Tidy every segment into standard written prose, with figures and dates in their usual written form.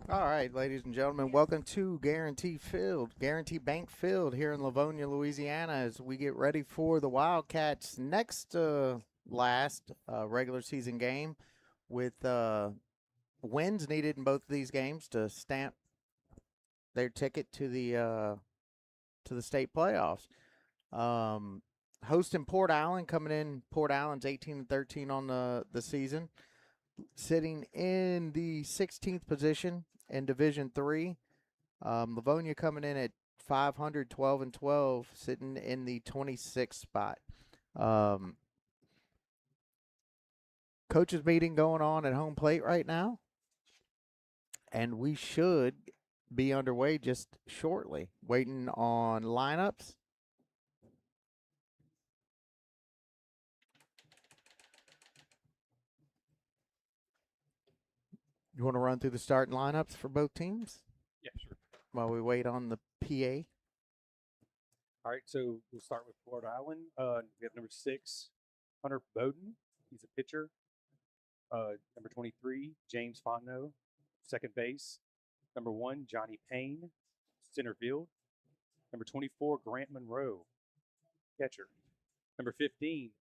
All right, ladies and gentlemen, welcome to Guaranty Bank Field here in Livonia, Louisiana, as we get ready for the Wildcats' next last regular season game with wins needed in both of these games to stamp their ticket to the state playoffs. Um, Hosting Port Allen, coming in. Port Allen's 18-13 on the season, sitting in the 16th position in Division Three. Livonia coming in at 500, 12-12, sitting in the 26th spot. Um, Coaches meeting going on at home plate right now, and we should be underway just shortly. Waiting on lineups. You want to run through the starting lineups for both teams Yeah, sure. while we wait on the PA? All right, so we'll start with Port Island. We have number 6, Hunter Bowden. He's a pitcher. Number 23, James Fontenot, second base. Number 1, Johnny Payne, center field. Number 24, Grant Monroe, catcher. Number 15,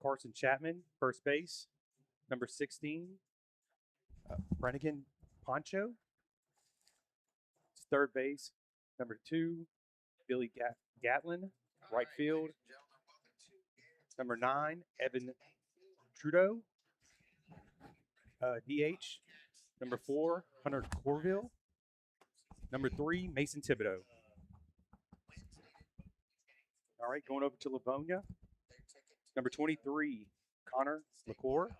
Carson Chapman, first base. Number 16, Brannigan Poncho, third base. Number 2, Billy Gatlin, right field. Number 9, Evan Trudeau, DH. Number 4, Hunter Corville. Number 3, Mason Thibodeau. All right, going over to Livonia. Number 23, Connor LaCour.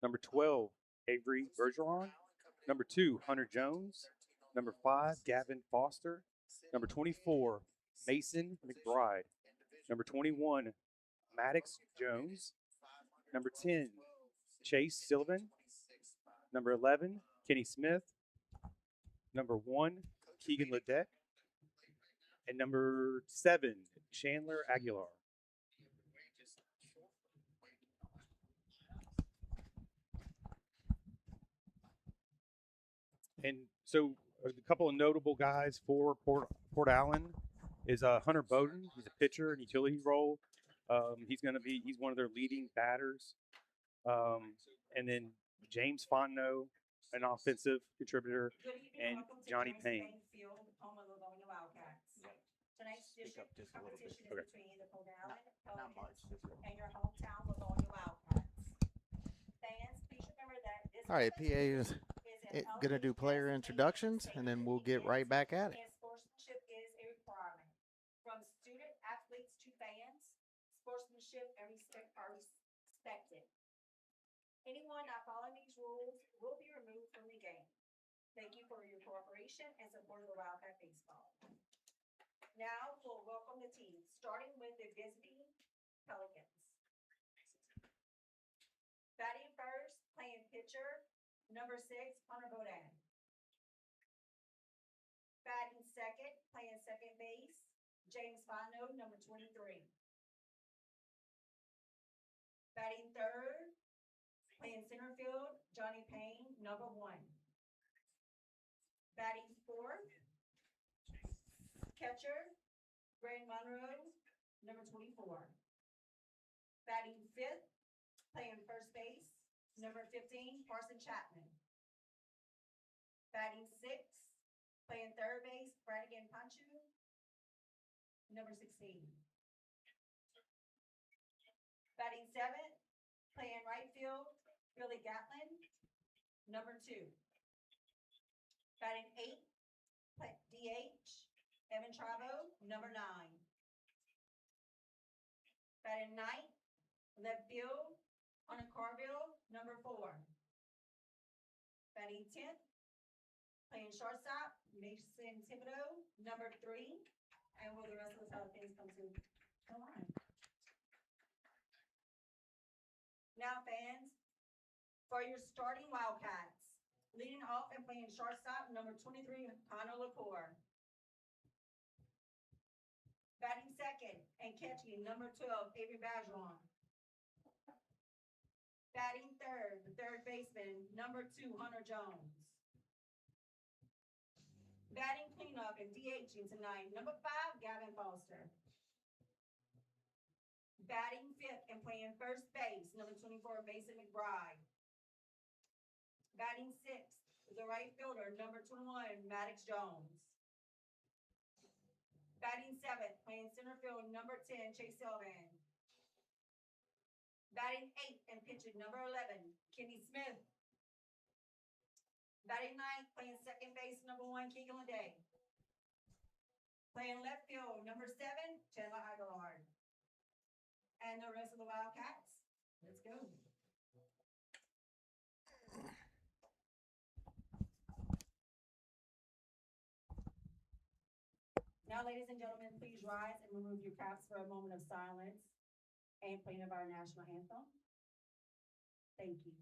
Number 12, Avery Bergeron. Number 2, Hunter Jones. Number 5, Gavin Foster. Number 24, Mason McBride. Number 21, Maddox Jones. Number 10, Chase Sullivan. Number 11, Kenny Smith. Number 1, Keegan Ledet. And number 7, Chandler Aguilar. And so a couple of notable guys for Port Allen is Hunter Bowden. He's a pitcher in utility role. He's one of their leading batters. And then James Fontenot, an offensive contributor, and Johnny Payne. Tonight's district competition is Okay. between the Port Allen Pelicans and your hometown Livonia Wildcats. Fans, please remember that this All right, PA is an going to do player introductions, and then we'll get right back at it. and sportsmanship is a requirement. From student athletes to fans, sportsmanship and respect are respected. Anyone not following these rules will be removed from the game. Thank you for your cooperation and support of the Wildcat baseball. Now we'll welcome the teams, starting with the visiting Pelicans. Batting first, playing pitcher, number 6, Hunter Bowden. Batting second, playing second base, James Fontenot, number 23. Batting third, playing center field, Johnny Payne, number 1. Batting fourth, catcher, Grant Monroe, number 24. Batting fifth, playing first base, number 15, Carson Chapman. Batting sixth, playing third base, Brannigan Poncho, number 16. Batting seventh, playing right field, Billy Gatlin, number 2. Batting eighth, DH, Evan Travo, number 9. Batting ninth, left field, Hunter Carville, number 4. Batting 10th, playing shortstop, Mason Thibodeau, number 3. And will the rest of the Pelicans come to the line? Now, fans, for your starting Wildcats, leading off and playing shortstop, number 23, Connor LaCour. Batting second and catching, number 12, Avery Bergeron. Batting third, the third baseman, number 2, Hunter Jones. Batting cleanup and DHing tonight, number 5, Gavin Foster. Batting fifth and playing first base, number 24, Mason McBride. Batting sixth, the right fielder, number 21, Maddox Jones. Batting seventh, playing center field, number 10, Chase Sylvan. Batting eighth and pitching, number 11, Kenny Smith. Batting ninth, playing second base, number 1, Keegan Leday. Playing left field, number 7, Chandler Aguilar. And the rest of the Wildcats, let's go. Now, ladies and gentlemen, please rise and remove your caps for a moment of silence and playing of our national anthem. Thank you.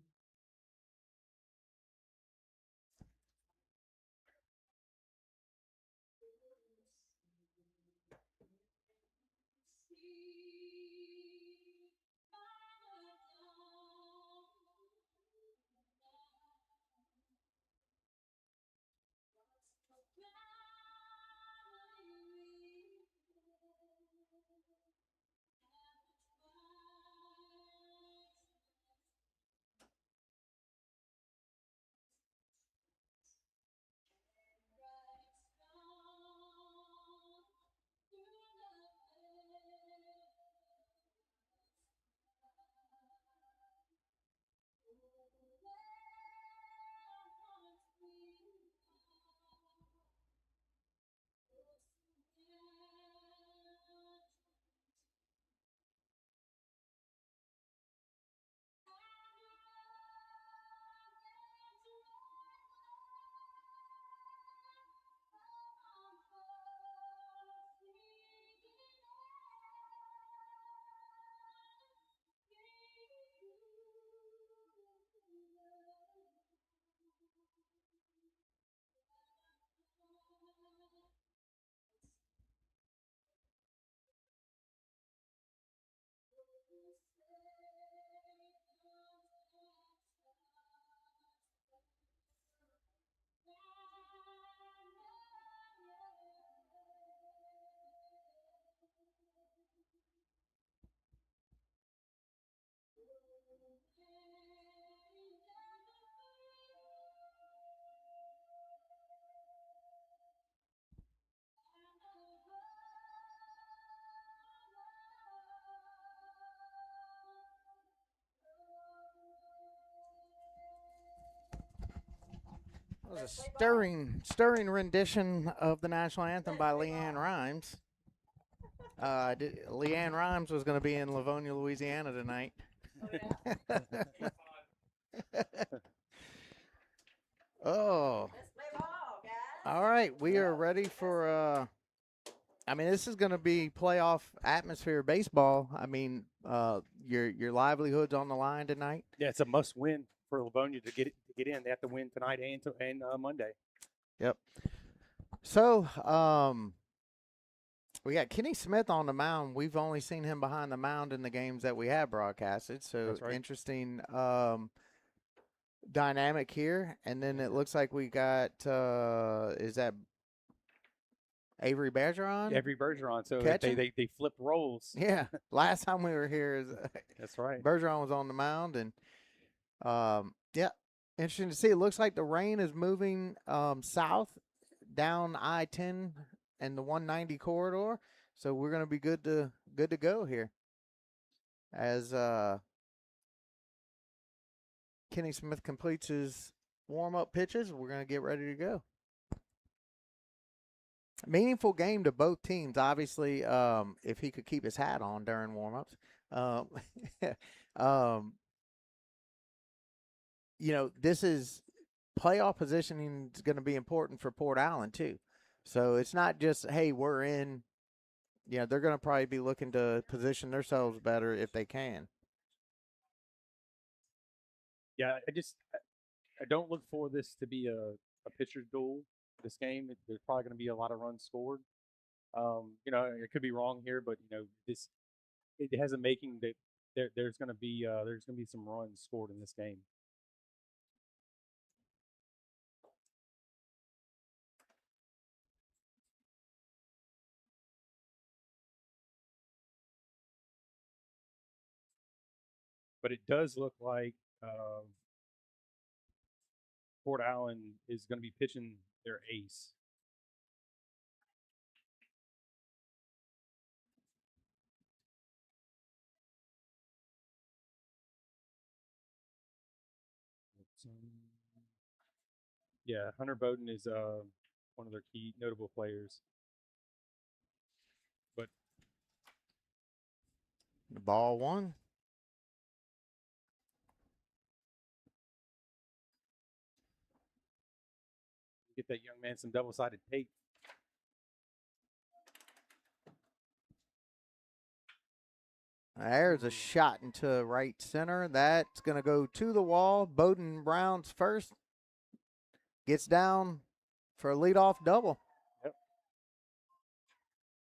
That was a stirring rendition of the national anthem by Leanne Rhymes. Leanne Rhymes was going to be in Livonia, Louisiana tonight. Oh. Let's play ball, guys. All right, we are ready for. I mean, this is going to be playoff atmosphere baseball. I mean, your livelihood's on the line tonight. Yeah, it's a must-win for Livonia to get in. They have to win tonight and Monday. Yep. So, we got Kenny Smith on the mound. We've only seen him behind the mound in the games that we have broadcasted. So That's right. interesting dynamic here. And then it looks like we got is that Avery Bergeron? Avery Bergeron. So Catching? they flip roles. Yeah. Last time we were here, That's right. Bergeron was on the mound, and yeah, interesting to see. It looks like the rain is moving south down I-10 and the 190 corridor, so we're going to be good to go here. As Kenny Smith completes his warm-up pitches, we're going to get ready to go. Meaningful game to both teams, obviously, if he could keep his hat on during warm-ups. You know, this is playoff positioning is going to be important for Port Allen, too. So it's not just, hey, we're in. You know, they're going to probably be looking to position themselves better if they can. Yeah, I don't look for this to be a pitcher's duel. This game, there's probably going to be a lot of runs scored. You know, I could be wrong here, but you know, it has a making that there's going to be some runs scored in this game. but it does look like Port Allen is going to be pitching their ace. Yeah, Hunter Bowden is one of their key notable players. But The ball one. get that young man some double-sided tape. There's a shot into right center. That's going to go to the wall. Bowden Brown's first. Gets down for a leadoff double. Yep.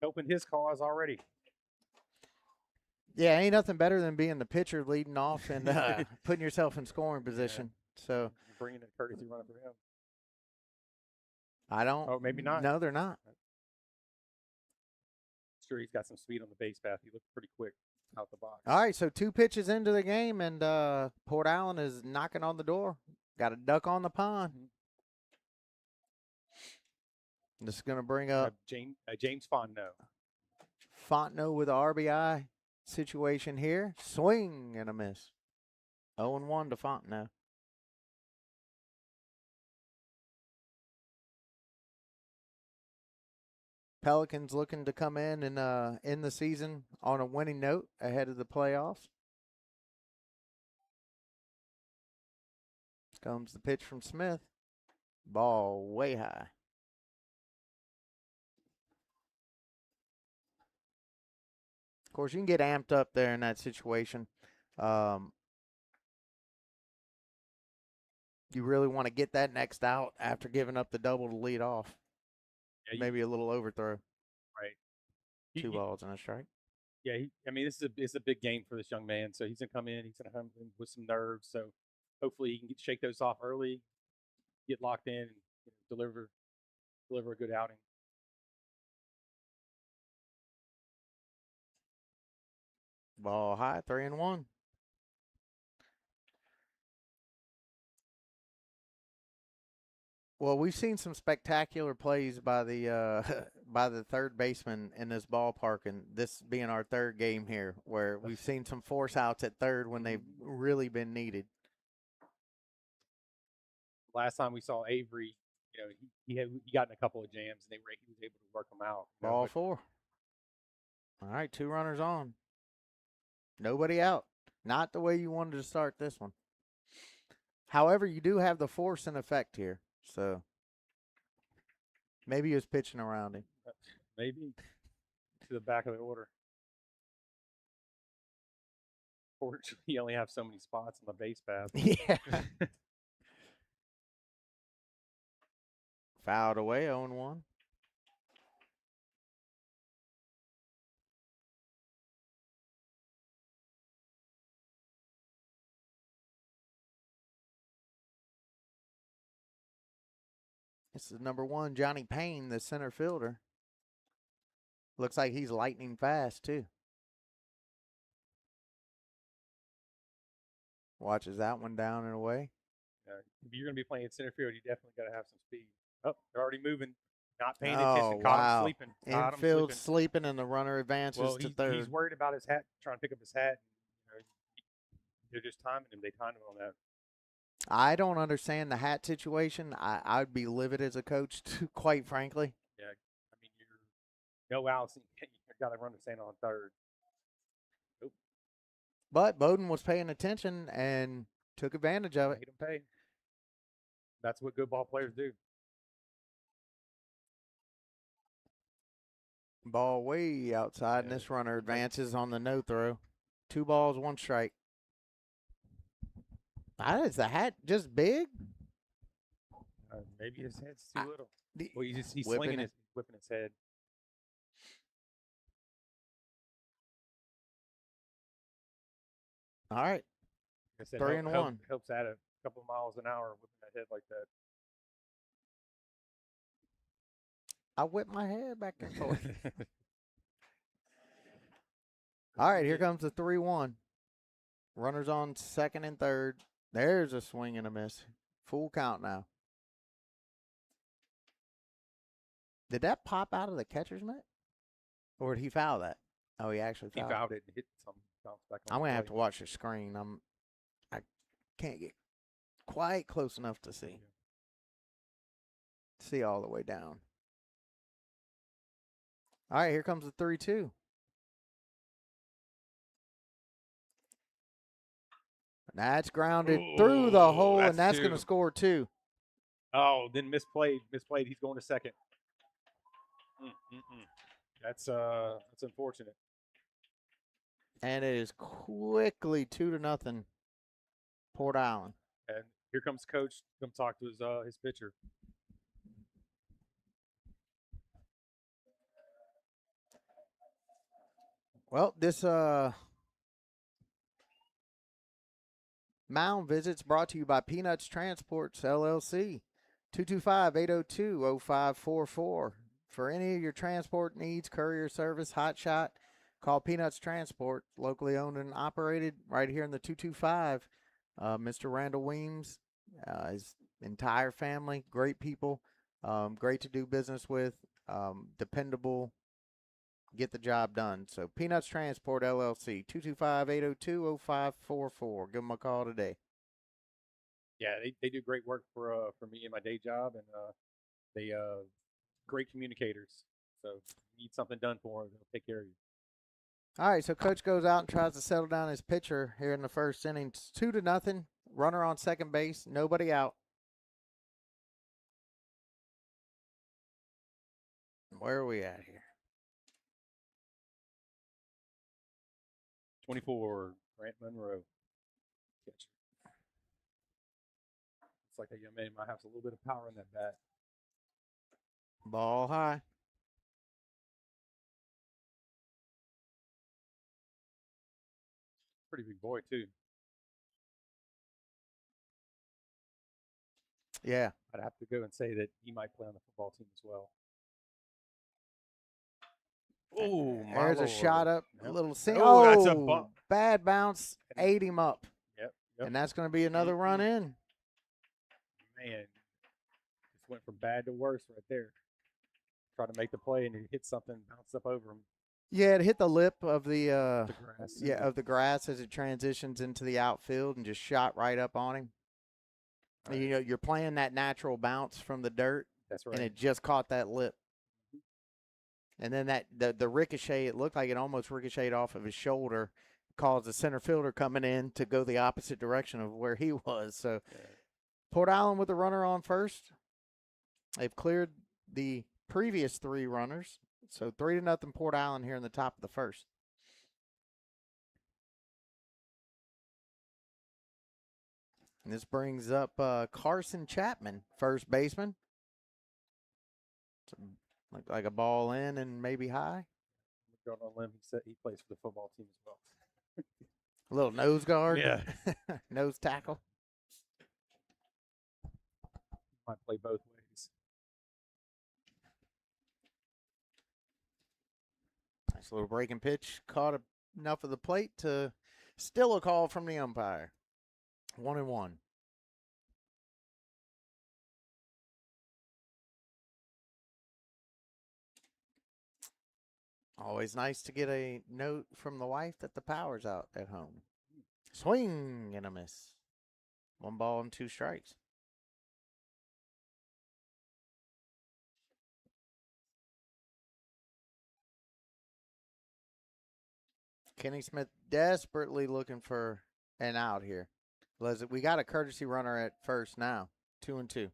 Helping his cause already. Yeah, ain't nothing better than being the pitcher leading off and putting yourself in scoring position. So bringing a courtesy runner for him. I don't. Oh, maybe not. No, they're not. Sure, he's got some speed on the base path. He looked pretty quick out the box. All right, so 2 pitches into the game, and Port Allen is knocking on the door. Got a duck on the pond. This is going to bring up James Fontenot. Fontenot with a RBI situation here. Swing and a miss. 0-1 to Fontenot. Pelicans looking to come in and end the season on a winning note ahead of the playoffs. Comes the pitch from Smith. Ball way high. Of course, you can get amped up there in that situation. You really want to get that next out after giving up the double to lead off. Yeah, maybe a little overthrow. Right. 2 balls and a strike. Yeah, this is a big game for this young man. So he's going to come in. He's going to come in with some nerves. So hopefully he can shake those off early, get locked in, and deliver a good outing. Ball high, 3-1. Well, we've seen some spectacular plays by the by the third baseman in this ballpark, and this being our third game here, where we've seen some force outs at third when they've really been needed. Last time we saw Avery, he got in a couple of jams, and he was able to work them out. Ball 4. All right, 2 runners on. Nobody out. Not the way you wanted to start this one. However, you do have the force in effect here. So maybe he was pitching around him. Maybe to the back of the order. Fortunately, you only have so many spots on the base path. Yeah. Fouled away, 0-1. This is number 1, Johnny Payne, the center fielder. Looks like he's lightning fast, too. Watches that one down and away. If you're going to be playing center field, you definitely got to have some speed. Oh, they're already moving. Not paying attention. Caught him sleeping. Infield sleeping, and the runner advances to third. He's worried about his hat, trying to pick up his hat. They're just timing him. They timed him on that. I don't understand the hat situation. I'd be livid as a coach, too, quite frankly. Yeah, you're no outs. You got to run the stand on third. Nope. But Bowden was paying attention and took advantage of it. Made him pay. That's what good ball players do. Ball way outside, and this runner advances on the no throw. 2 balls, 1 strike. Is the hat just big? Maybe his head's too little. Well, he's whipping his head. All right. 3-1. Helps add a couple of miles an hour whipping that head like that. I whip my head back and forth. All right, here comes the 3-1. Runners on second and third. There's a swing and a miss. Full count now. Did that pop out of the catcher's mitt? Or did he foul that? Oh, he actually He fouled it. fouled it and hit some bounce back on I'm the going to have plate. to watch the screen. I can't get quite close enough to see. See all the way down. All right, here comes the 3-2. That's grounded through the hole, and that's going to score 2. Oh, then misplayed. He's going to second. That's unfortunate. And it is quickly 2-0. Port Island. And here comes coach. Come talk to his pitcher. Well, this mound visit's brought to you by Peanuts Transports, LLC. 225-802-0544. For any of your transport needs, courier service, hot shot, call Peanuts Transport, locally owned and operated right here in the 225. Mr. Randall Weems, his entire family, great people, great to do business with, dependable, get the job done. So Peanuts Transport, LLC, 225-802-0544. Give them a call today. Yeah, they do great work for me and my day job, and they great communicators. So if you need something done for them, they'll take care of you. All right, so coach goes out and tries to settle down his pitcher here in the first inning. It's 2-0. Runner on second base, nobody out. Where are we at here? 24, Grant Monroe. Catcher. Looks like that young man might have a little bit of power in that bat. Ball high. Pretty big boy too. Yeah. I'd have to go and say that he might play on the football team as well. Oh, There's a shot up, a little single. Oh, that's a Oh, bump. bad bounce, ate him up. Yep. And that's going to be another run in. Man, just went from bad to worse right there. Try to make the play and he hit something, bounced up over him. Yeah, it hit the lip of the grass. Yeah, of the grass as it transitions into the outfield and just shot right up on him. Right. You know, you're playing that natural bounce from the dirt. That's right. And it just caught that lip. And then the ricochet, it looked like it almost ricocheted off of his shoulder, caused the center fielder coming in to go the opposite direction of where he was. So Port Island with the runner on first. They've cleared the previous 3 runners. So 3-0 Port Island here in the top of the first. And this brings up Carson Chapman, first baseman. Looked like a ball in and maybe high. Going on a limb, he said he plays for the football team as well. A little nose guard. Yeah. Nose tackle. Might play both ways. Nice little breaking pitch. Caught enough of the plate to still a call from the umpire. 1-1. Always nice to get a note from the wife that the power's out at home. Swing and a miss. 1 ball and 2 strikes. Kenny Smith desperately looking for an out here. We got a courtesy runner at first now. 2-2.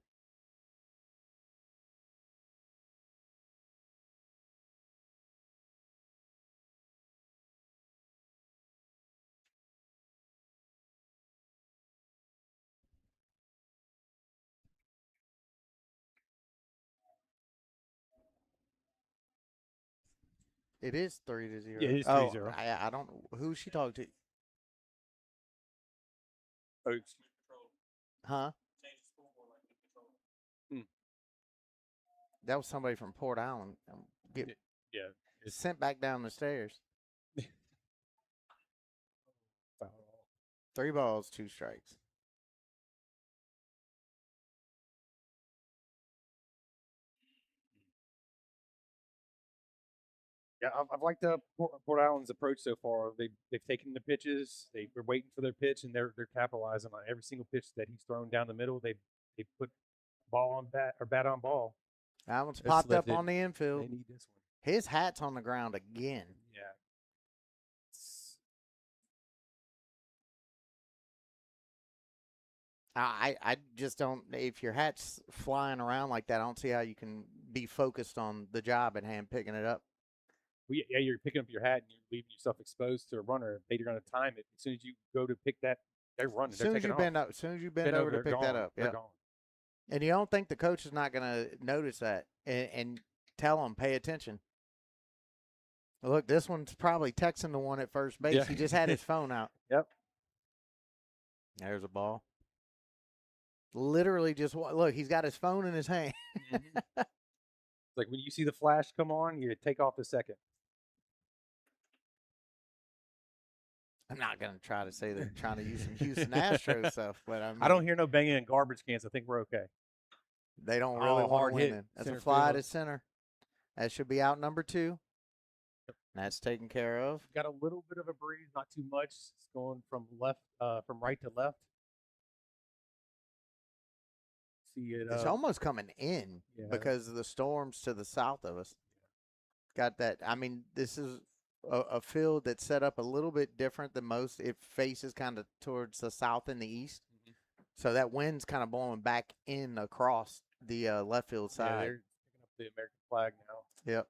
It is 3-0. Yeah, it is Oh, 3-0. I don't. Who's she talking to? Oh, Huh? That was somebody from Port Island. Get yeah. sent back down the stairs. 3 balls, 2 strikes. Yeah, I've liked Port Island's approach so far. They've taken the pitches. They're waiting for their pitch, and they're capitalizing on every single pitch that he's thrown down the middle. They put ball on bat or bat on ball. That one's That's popped up lifted. on the infield. They need this one. His hat's on the ground again. Yeah. I just don't. If your hat's flying around like that, I don't see how you can be focused on the job at hand, picking it up. Well, yeah, you're picking up your hat and you're leaving yourself exposed to a runner. They're going to time it. As soon as you go to pick that, they're running. As soon as you bend up, as soon as you bend over to they're pick that gone. up, They're yeah. gone. And you don't think the coach is not going to notice that and tell them, pay attention. Look, this one's probably texting the one at first base. Yeah. He just had his phone out. Yep. There's a ball. Literally just look. He's got his phone in his hand. It's like when you see the flash come on, you take off the second. I'm not going to try to say they're trying to use some Houston Astros stuff, but I don't hear no banging in garbage cans. I think we're okay. They don't really want hard to win hit. it. That's Center a fly field. to center. That should be out number 2. That's taken care of. Got a little bit of a breeze, not too much. It's going from right to left. See it. It's almost coming in because of the storms to the south of us. Got that. I mean, this is a field that's set up a little bit different than most. It faces kind of towards the south and the east. Mm-hmm. So that wind's kind of blowing back in across the left field side. Yeah, they're picking up the American flag now. Yep.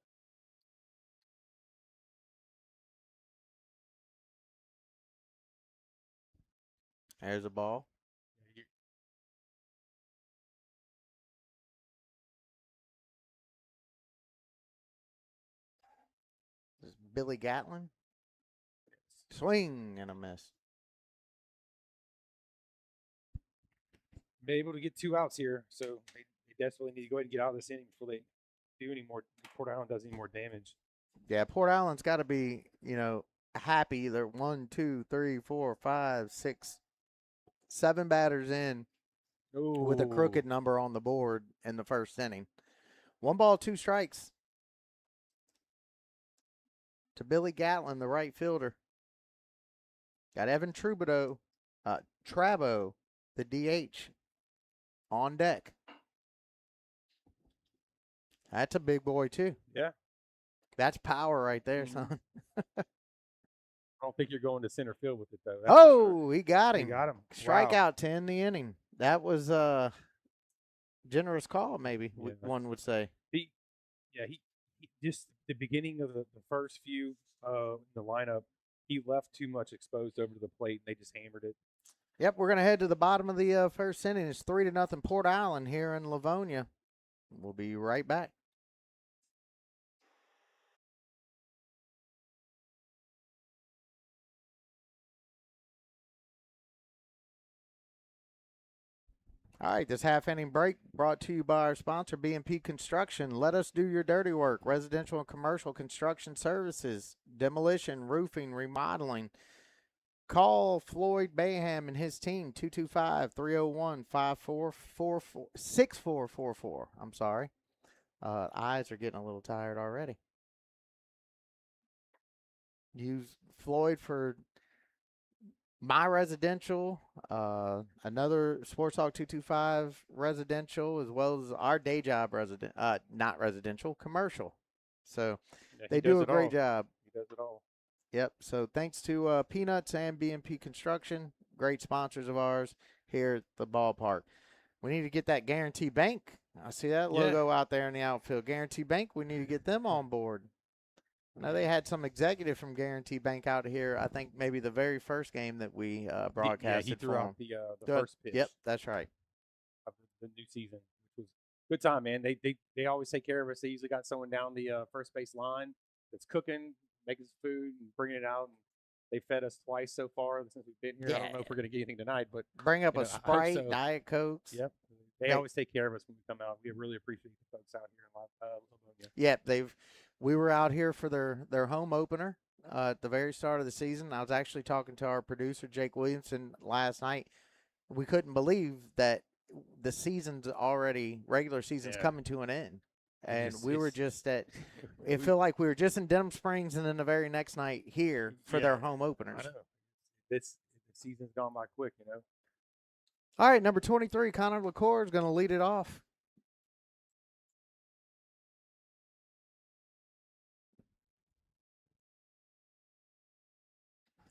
There's a ball. This is Billy Gatlin. Swing and a miss. Been able to get 2 outs here, so they definitely need to go ahead and get out of this inning before they do any more. Port Island does any more damage. Yeah, Port Island's got to be, happy. They're 1, 2, 3, 4, 5, 6, 7 batters in with a crooked number on the board in the first inning. 1 ball, 2 strikes to Billy Gatlin, the right fielder. Got Evan Trabo, the DH, on deck. That's a big boy, too. Yeah. That's power right there, son. I don't think you're going to center field with it, though. Oh, he got him. He got him. Strikeout Wow. to end the inning. That was a generous call, maybe, one would say. He just the beginning of the first few in the lineup, he left too much exposed over to the plate, and they just hammered it. Yep, we're going to head to the bottom of the first inning. It's 3-0 Port Island here in Livonia. We'll be right back. All right, this half-inning break brought to you by our sponsor, B&P Construction. Let us do your dirty work. Residential and commercial construction services, demolition, roofing, remodeling. Call Floyd Bayham and his team, 225-301-6444. I'm sorry. Eyes are getting a little tired already. Use Floyd for my residential, another Sports Talk 225 residential, as well as our day job not residential, commercial. So they do a great job. He does it all. Yep. So thanks to Peanuts and B&P Construction, great sponsors of ours here at the ballpark. We need to get that Guaranty Bank. I see that logo out there in the outfield. Guaranty Bank, we need to get them on board. Now, they had some executive from Guaranty Bank out here, I think maybe the very first game that we broadcasted. He threw out the first pitch. Yep, that's right. Of the new season, which was a good time, man. They always take care of us. They usually got someone down the first base line that's cooking, making food, and bringing it out. And they fed us twice so far since we've been here. I don't know if we're going to get anything tonight, but bring up a I hope Sprite, so. Diet Cokes. Yep. They always take care of us when we come out. We really appreciate the folks out here in Livonia. Yep, we were out here for their home opener at the very start of the season. I was actually talking to our producer, Jake Williamson, last night. We couldn't believe that the regular season's Yeah. coming to an end. And Just- we were it's- just at, it we- felt like we were just in Denham Springs and then the very next night here for their Yeah, home I openers. know. The season's gone by quick, you know. All right, number 23, Connor LaCour is going to lead it off.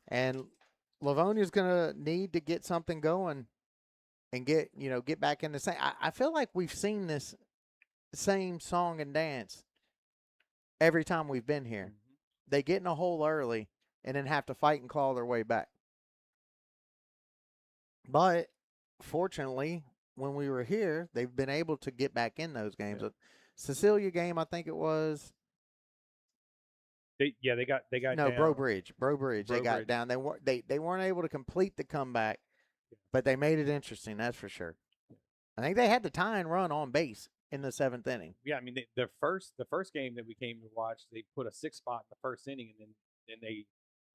And Livonia's going to need to get something going and get back in the same. I feel like we've seen this same song and dance every time we've been here. Mm-hmm. They get in a hole early and then have to fight and claw their way back. But fortunately, when we were here, they've been able to get back in those games. Yeah. Cecilia game, I think it was. They got No, down. Bro Bridge. They got Bridge. down. They weren't able to complete the comeback, but they made it interesting. That's for sure. I think they had the tie and run on base in the 7th inning. Yeah, I mean the first game that we came to watch, they put a 6 spot in the first inning, and then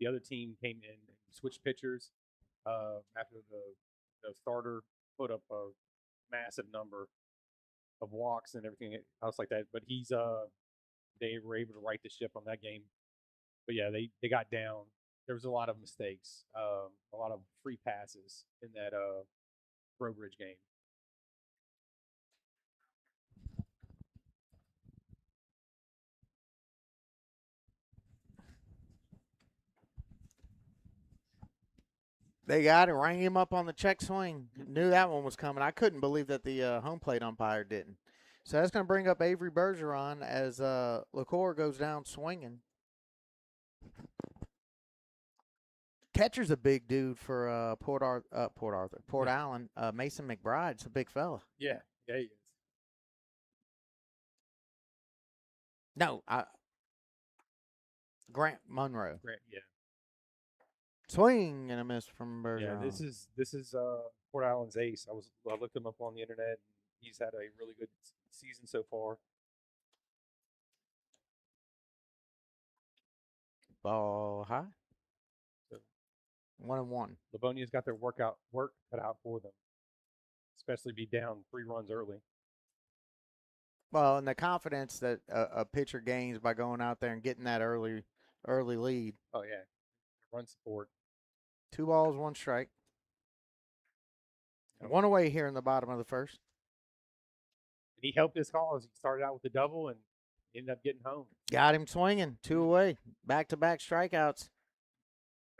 the other team came in and switched pitchers after the starter put up a massive number of walks and everything else like that. But they were able to right the ship on that game. But yeah, they got down. There was a lot of mistakes, a lot of free passes in that Bridge game. They got it, rang him up on the check swing. Knew that one was coming. I couldn't believe that the home plate umpire didn't. So that's going to bring up Avery Bergeron as LaCour goes down swinging. Catcher's a big dude for Port Allen. Mason McBride's a big fella. Yeah, he is. No, Grant Monroe. Yeah. Swing and a miss from Bergeron. Yeah, this is Port Allen's ace. I looked him up on the internet. And he's had a really good season so far. Ball high. So 1-1. Livonia's got their work cut out for them, especially be down 3 runs early. Well, and the confidence that a pitcher gains by going out there and getting that early lead. Oh yeah, run support. 2 balls, 1 strike. 1 away here in the bottom of the first. And he helped his cause. He started out with a double and ended up getting home. Got him swinging. 2 away. Back-to-back strikeouts.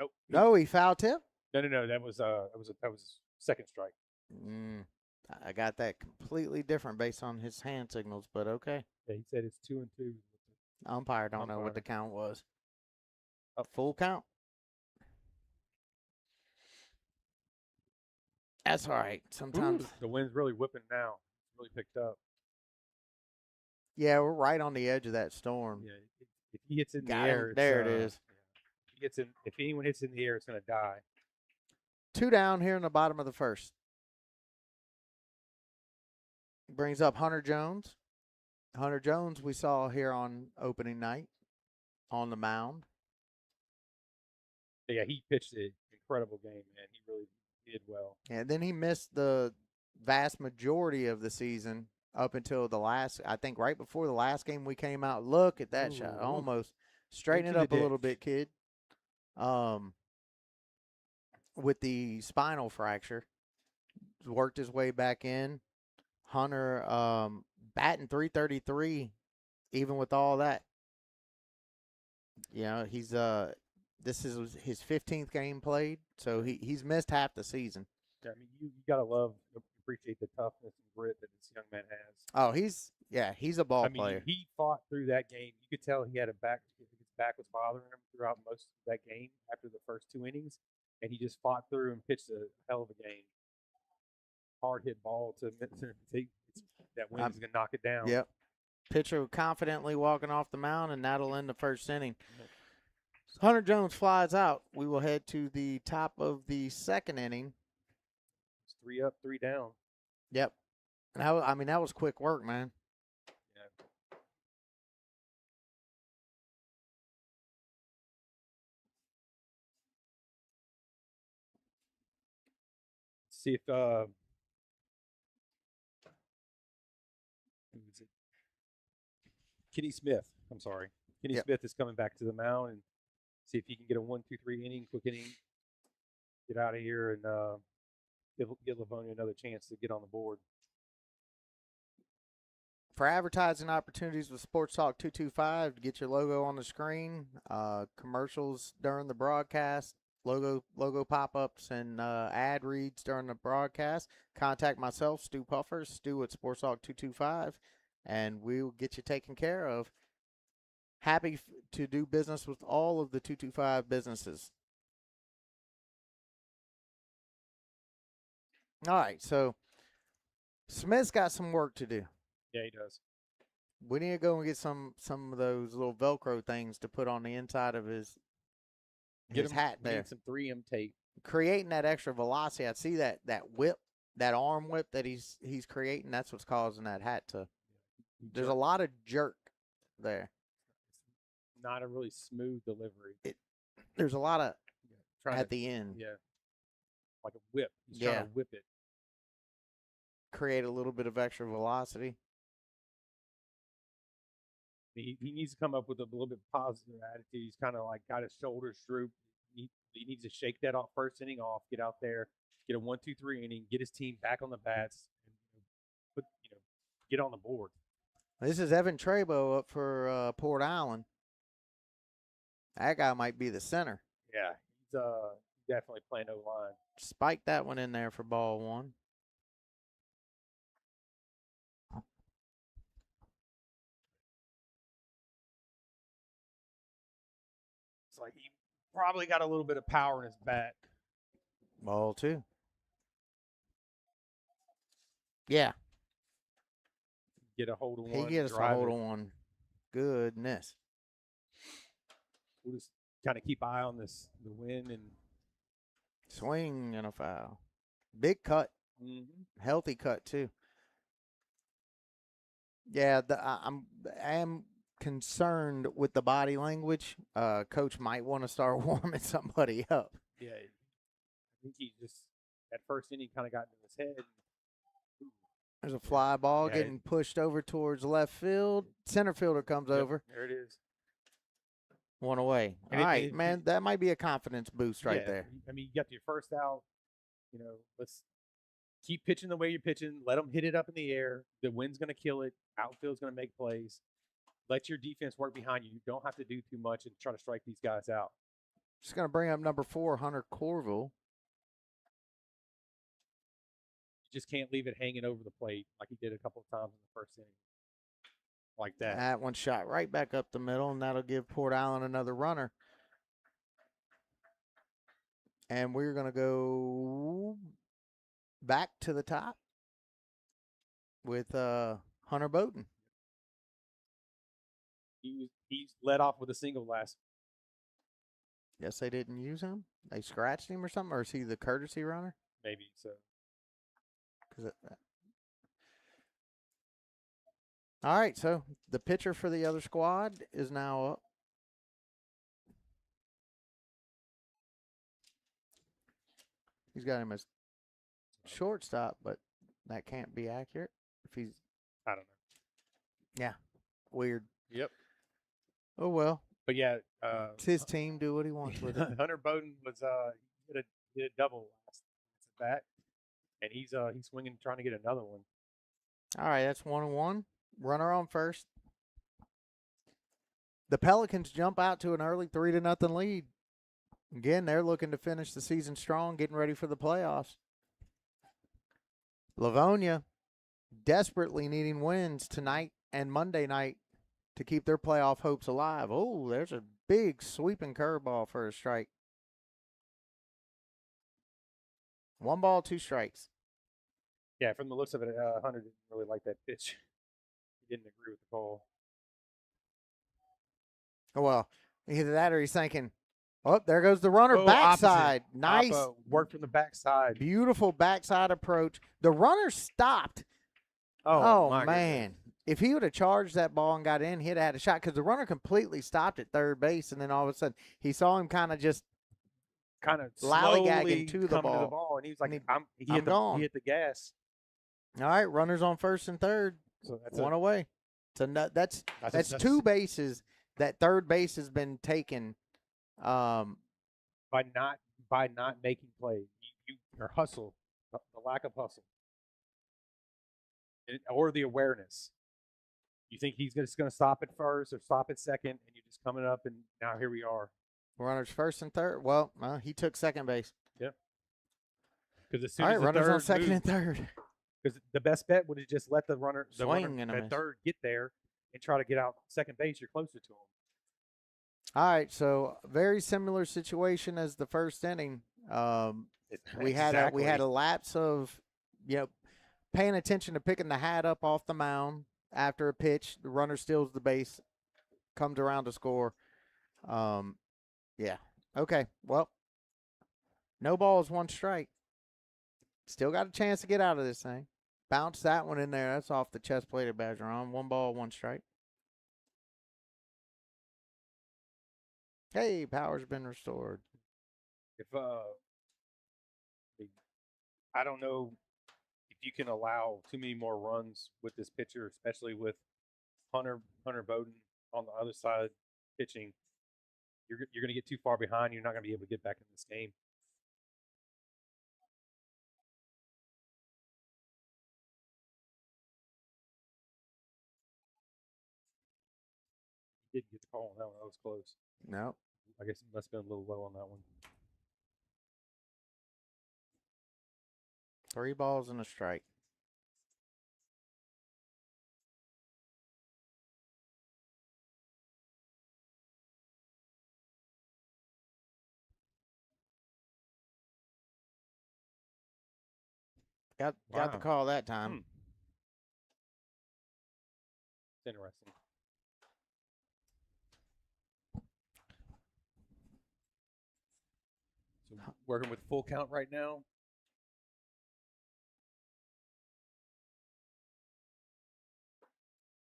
Nope. No, he foul tip. No. That was second strike. I got that completely different based on his hand signals, but okay. Yeah, he said it's 2-2. Umpire don't know what the count was. Oh. Full count. That's all right. Sometimes. Ooh, the wind's really whipping now. It's really picked up. Yeah, we're right on the edge of that storm. Yeah, if he hits in the Got air, him. There it is. Yeah. If anyone hits in the air, it's going to die. 2 down here in the bottom of the first. Brings up Hunter Jones. Hunter Jones we saw here on opening night on the mound. Yeah, he pitched an incredible game, man. He really did well. And then he missed the vast majority of the season up until I think right before the last game we came out. Look at that shot. Almost straighten it up a little bit, kid. With the spinal fracture. Worked his way back in. Hunter batting .333 even with all that. You know, he's this is his 15th game played, so he's missed half the season. Yeah, I mean, you gotta appreciate the toughness and grit that this young man has. Oh, he's a ball player. He fought through that game. You could tell he had his back was bothering him throughout most of that game after the first 2 innings, and he just fought through and pitched a hell of a game. Hard hit ball to that wind's gonna knock it down. Yep. Pitcher confidently walking off the mound, and that'll end the first inning. Hunter Jones flies out. We will head to the top of the second inning. It's 3 up, 3 down. Yep. And that was quick work, man. Yeah. see if who is it? Kenny Smith. I'm sorry. Kenny Yep. Smith is coming back to the mound and see if he can get a 1-2-3 inning, quick inning, get out of here and give Livonia another chance to get on the board. For advertising opportunities with Sports Talk 225, get your logo on the screen, commercials during the broadcast, logo pop-ups, and ad reads during the broadcast. Contact myself, Stu Puffer, Stu at Sports Talk 225, and we'll get you taken care of. Happy to do business with all of the 225 businesses. All right, so Smith's got some work to do. Yeah, he does. We need to go and get some of those little Velcro things to put on the inside of his hat we there. need some 3M tape. Creating that extra velocity. I see that whip, that arm whip that he's creating. That's what's causing that hat to. There's a lot of jerk there. Not a really smooth delivery. There's a lot of Trying at to, the end. yeah, like a whip. He's trying to whip it. Create a little bit of extra velocity. He needs to come up with a little bit positive attitude. He's kind of like got his shoulders drooped. He needs to shake that off first inning off, get out there, get a 1-2-3 inning, get his team back on the bats, and get on the board. This is Evan Trabo up for Port Island. That guy might be the center. Yeah, he's definitely playing O-line. Spike that one in there for ball one. It's like he probably got a little bit of power in his back. Ball two. Yeah. Get a hold of one. He gets a hold of one. Goodness. We'll just kind of keep eye on the wind and swing and a foul. Big cut. Healthy cut too. Yeah, I am concerned with the body language. Coach might want to start warming somebody up. Yeah, I think he just that first inning kind of got into his head. There's a fly ball getting pushed over towards left field. Center fielder comes over. There it is. One away. All right, man, that might be a confidence boost right there. I mean, you got your first out. Let's keep pitching the way you're pitching. Let them hit it up in the air. The wind's going to kill it. Outfield's going to make plays. Let your defense work behind you. You don't have to do too much and try to strike these guys out. Just going to bring up number 4, Hunter Corville. You just can't leave it hanging over the plate like he did a couple of times in the first inning. Like that. That one shot right back up the middle, and that'll give Port Island another runner. And we're going to go back to the top with Hunter Bowden. He's led off with a single last. Guess they didn't use him? They scratched him or something? Or is he the courtesy runner? Maybe so. All right, so the pitcher for the other squad is now up. He's got him as shortstop, but that can't be accurate if he's. I don't know. Yeah, weird. Yep. Oh well. But yeah, it's his team. Do what he wants with it. Hunter Bowden was hit a double last at bat, and he's swinging, trying to get another one. All right, that's 1-1. Runner on first. The Pelicans jump out to an early 3-0 lead. Again, they're looking to finish the season strong, getting ready for the playoffs. Livonia desperately needing wins tonight and Monday night to keep their playoff hopes alive. Oh, there's a big sweeping curveball for a strike. 1 ball, 2 strikes. Yeah, from the looks of it, Hunter didn't really like that pitch. He didn't agree with the call. Oh, well, either that or he's thinking, oh, there goes the runner. Oh, backside. opposite. Nice. Work from the backside. Beautiful backside approach. The runner stopped. Oh man. Goodness. If he would have charged that ball and got in, he'd have had a shot because the runner completely stopped at third base. And then all of a sudden, he saw him kind of just kind of lollygagging slowly to the coming to the ball. ball, and he was like, And he I'm gone. he hit the gas. All right, runners on first and third, So that's one away. So that's a- two bases that third base has been taken. by not making plays. Your hustle, the lack of hustle, or the awareness. You think he's just going to stop at first or stop at second, and you're just coming up, and now here we are. Runners first and third. Well, he took second base. Yeah. Because as soon All right, as the runners third on second moved, and third. because the best bet would have just let the Swing and a that miss. third get there and try to get out second base. You're closer to him. All right, so very similar situation as the first inning. We had a lapse of paying attention to picking the hat up off the mound after a pitch. The runner steals the base, comes around to score. Yeah. Okay. Well, no balls, one strike. Still got a chance to get out of this thing. Bounce that one in there. That's off the chest plate of Bergeron. 1 ball, 1 strike. Hey, power's been restored. If I don't know if you can allow too many more runs with this pitcher, especially with Hunter Bowden on the other side pitching. You're going to get too far behind. You're not going to be able to get back in this game. He didn't get the call on that one. That was close. No. I guess it must have been a little low on that one. 3 balls and a strike. Got the call that time. It's interesting. So working with full count right now.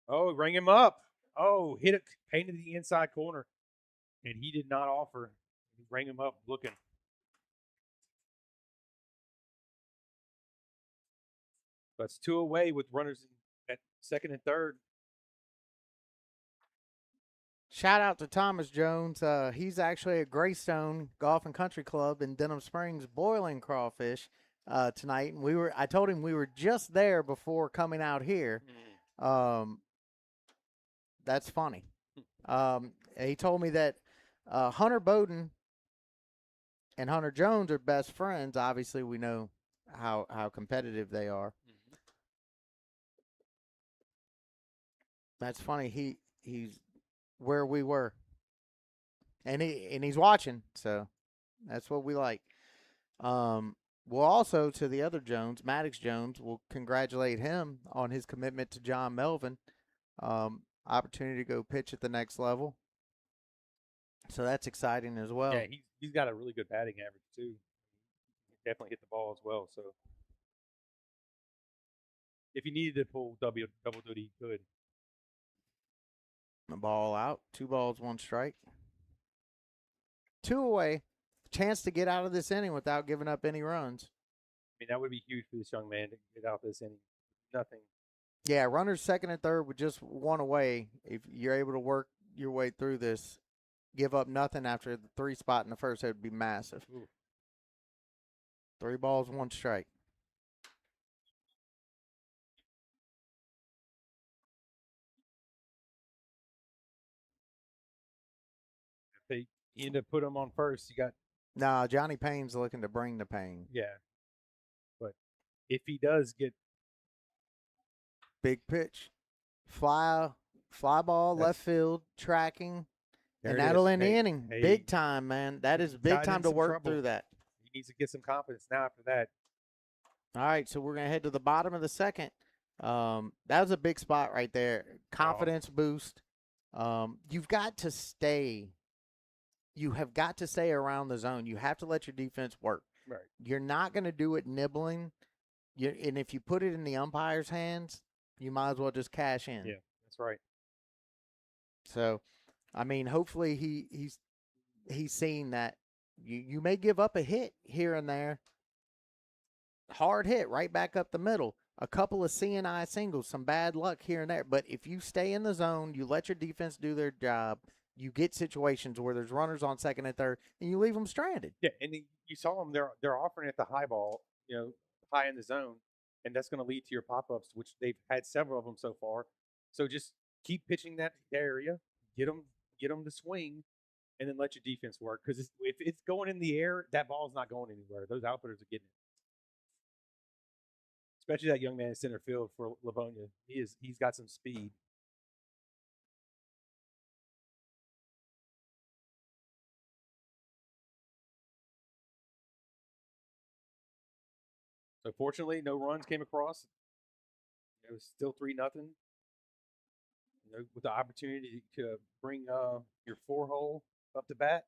Oh, ring him up. Oh, hit it, painted the inside corner. And he did not offer. He rang him up looking. That's 2 away with runners at second and third. Shout out to Thomas Jones. He's actually at Greystone Golf and Country Club in Denham Springs boiling crawfish tonight. And I told him we were just there before coming out here. That's funny. He told me that Hunter Bowden and Hunter Jones are best friends. Obviously, we know how competitive they are. Mm-hmm. That's funny. He's where we were, and he's watching. So that's what we like. We'll also, to the other Jones, Maddox Jones, we'll congratulate him on his commitment to John Melvin. Opportunity to go pitch at the next level. So that's exciting as well. Yeah, he's got a really good batting average too. He definitely hit the ball as well. So if he needed to pull double duty, he could. The ball out. 2 balls, 1 strike. 2 away. Chance to get out of this inning without giving up any runs. I mean, that would be huge for this young man to get out this inning. Nothing. Yeah, runners second and third with just 1 away. If you're able to work your way through this, give up nothing after the 3 spot in the first, it would be massive. Ooh. 3 balls, 1 strike. If they end up putting him on first, you got. No, Johnny Payne's looking to bring the pain. Yeah. But if he does get. Big pitch. Fly ball, left field, tracking. And that'll end the inning. Big time, man. That is big time to work through that. He needs to get some confidence now after that. All right, so we're going to head to the bottom of the second. That was a big spot right there. Confidence boost. You've got to stay. You have got to stay around the zone. You have to let your defense work. Right. You're not going to do it nibbling. And if you put it in the umpire's hands, you might as well just cash in. Yeah, that's right. So, I mean, hopefully he's seen that You may give up a hit here and there. Hard hit right back up the middle. A couple of CNI singles, some bad luck here and there. But if you stay in the zone, you let your defense do their job, you get situations where there's runners on second and third, and you leave them stranded. Yeah, and you saw them. They're offering at the high ball, high in the zone, and that's going to lead to your pop ups, which they've had several of them so far. So just keep pitching that area, get them to swing, and then let your defense work. Because if it's going in the air, that ball's not going anywhere. Those outfitters are getting it. Especially that young man in center field for Livonia. He's got some speed. So fortunately, no runs came across. It was still 3-0. With the opportunity to bring your 4-hole up to bat.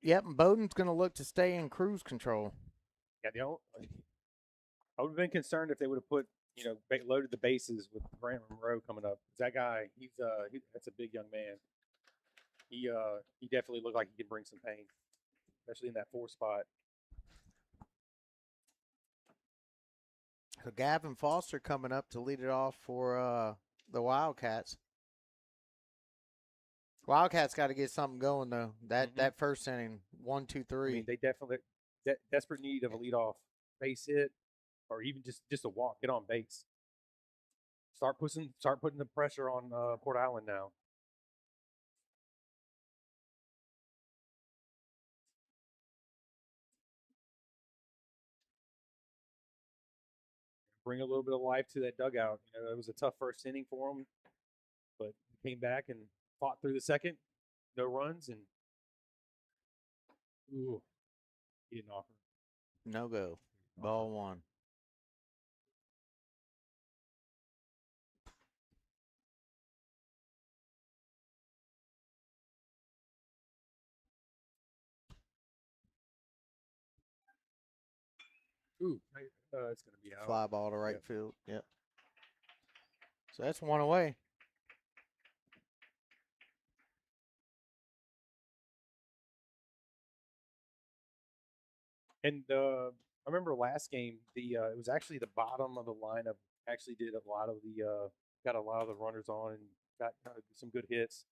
Yep, and Bowden's going to look to stay in cruise control. Yeah, I would have been concerned if they would have put, loaded the bases with Grant Monroe coming up. That guy, that's a big young man. He definitely looked like he could bring some pain, especially in that 4 spot. So Gavin Foster coming up to lead it off for the Wildcats. Wildcats got to get something going though. That first inning, 1, 2, 3. I mean, they definitely desperate need of a leadoff base hit, or even just a walk, get on base. Start putting the pressure on Port Island now. Bring a little bit of life to that dugout. It was a tough first inning for them, but came back and fought through the second. No runs and he didn't offer. No go. Ball 1. It's going to be out. Fly ball to right field. Yep. So that's 1 away. And I remember last game, it was actually the bottom of the lineup actually did got a lot of the runners on and got some good hits,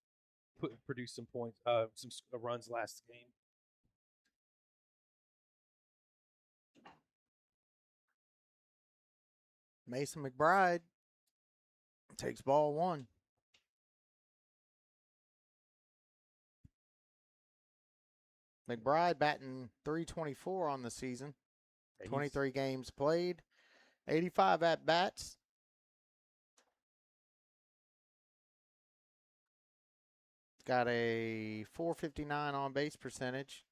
produced some points, some runs last game. Mason McBride takes ball 1. McBride batting .324 on the season. 23 games played, 85 at bats. Got a .459 on base percentage,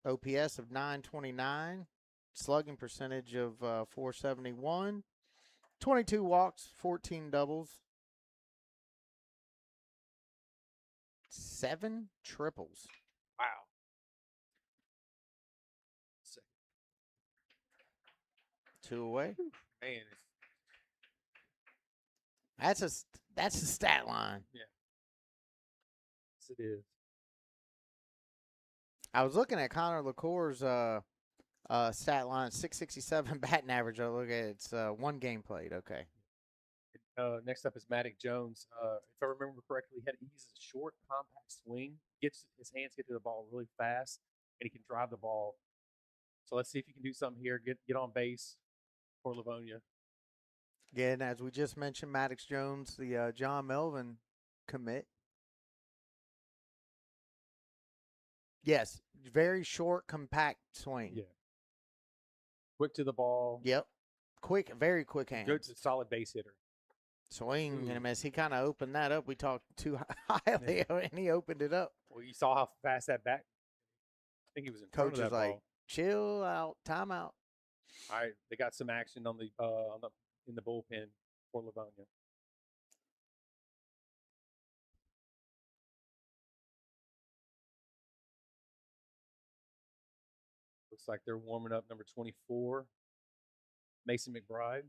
OPS of .929, slugging percentage of .471, 22 walks, 14 doubles, 7 triples. Wow. Two away. Man, That's a stat line. Yeah. Yes, it is. I was looking at Connor LaCour's stat line, 667 batting average. I look at it, it's 1 game played. Okay. Next up is Maddox Jones. If I remember correctly, he's a short, compact swing. His hands get to the ball really fast, and he can drive the ball. So let's see if he can do something here. Get on base for Livonia. Again, as we just mentioned, Maddox Jones, the John Melvin commit. Yes, very short, compact swing. Yeah. Quick to the ball. Yep. Quick, very quick hands. Good, solid base hitter. Swing and a miss. He kind of opened that up. We talked too highly, and he opened it up. Well, you saw how fast that back. I think he was in front Coach of is that like, ball. chill out, timeout. All right, they got some action in the bullpen for Livonia. Looks like they're warming up number 24, Mason McBride.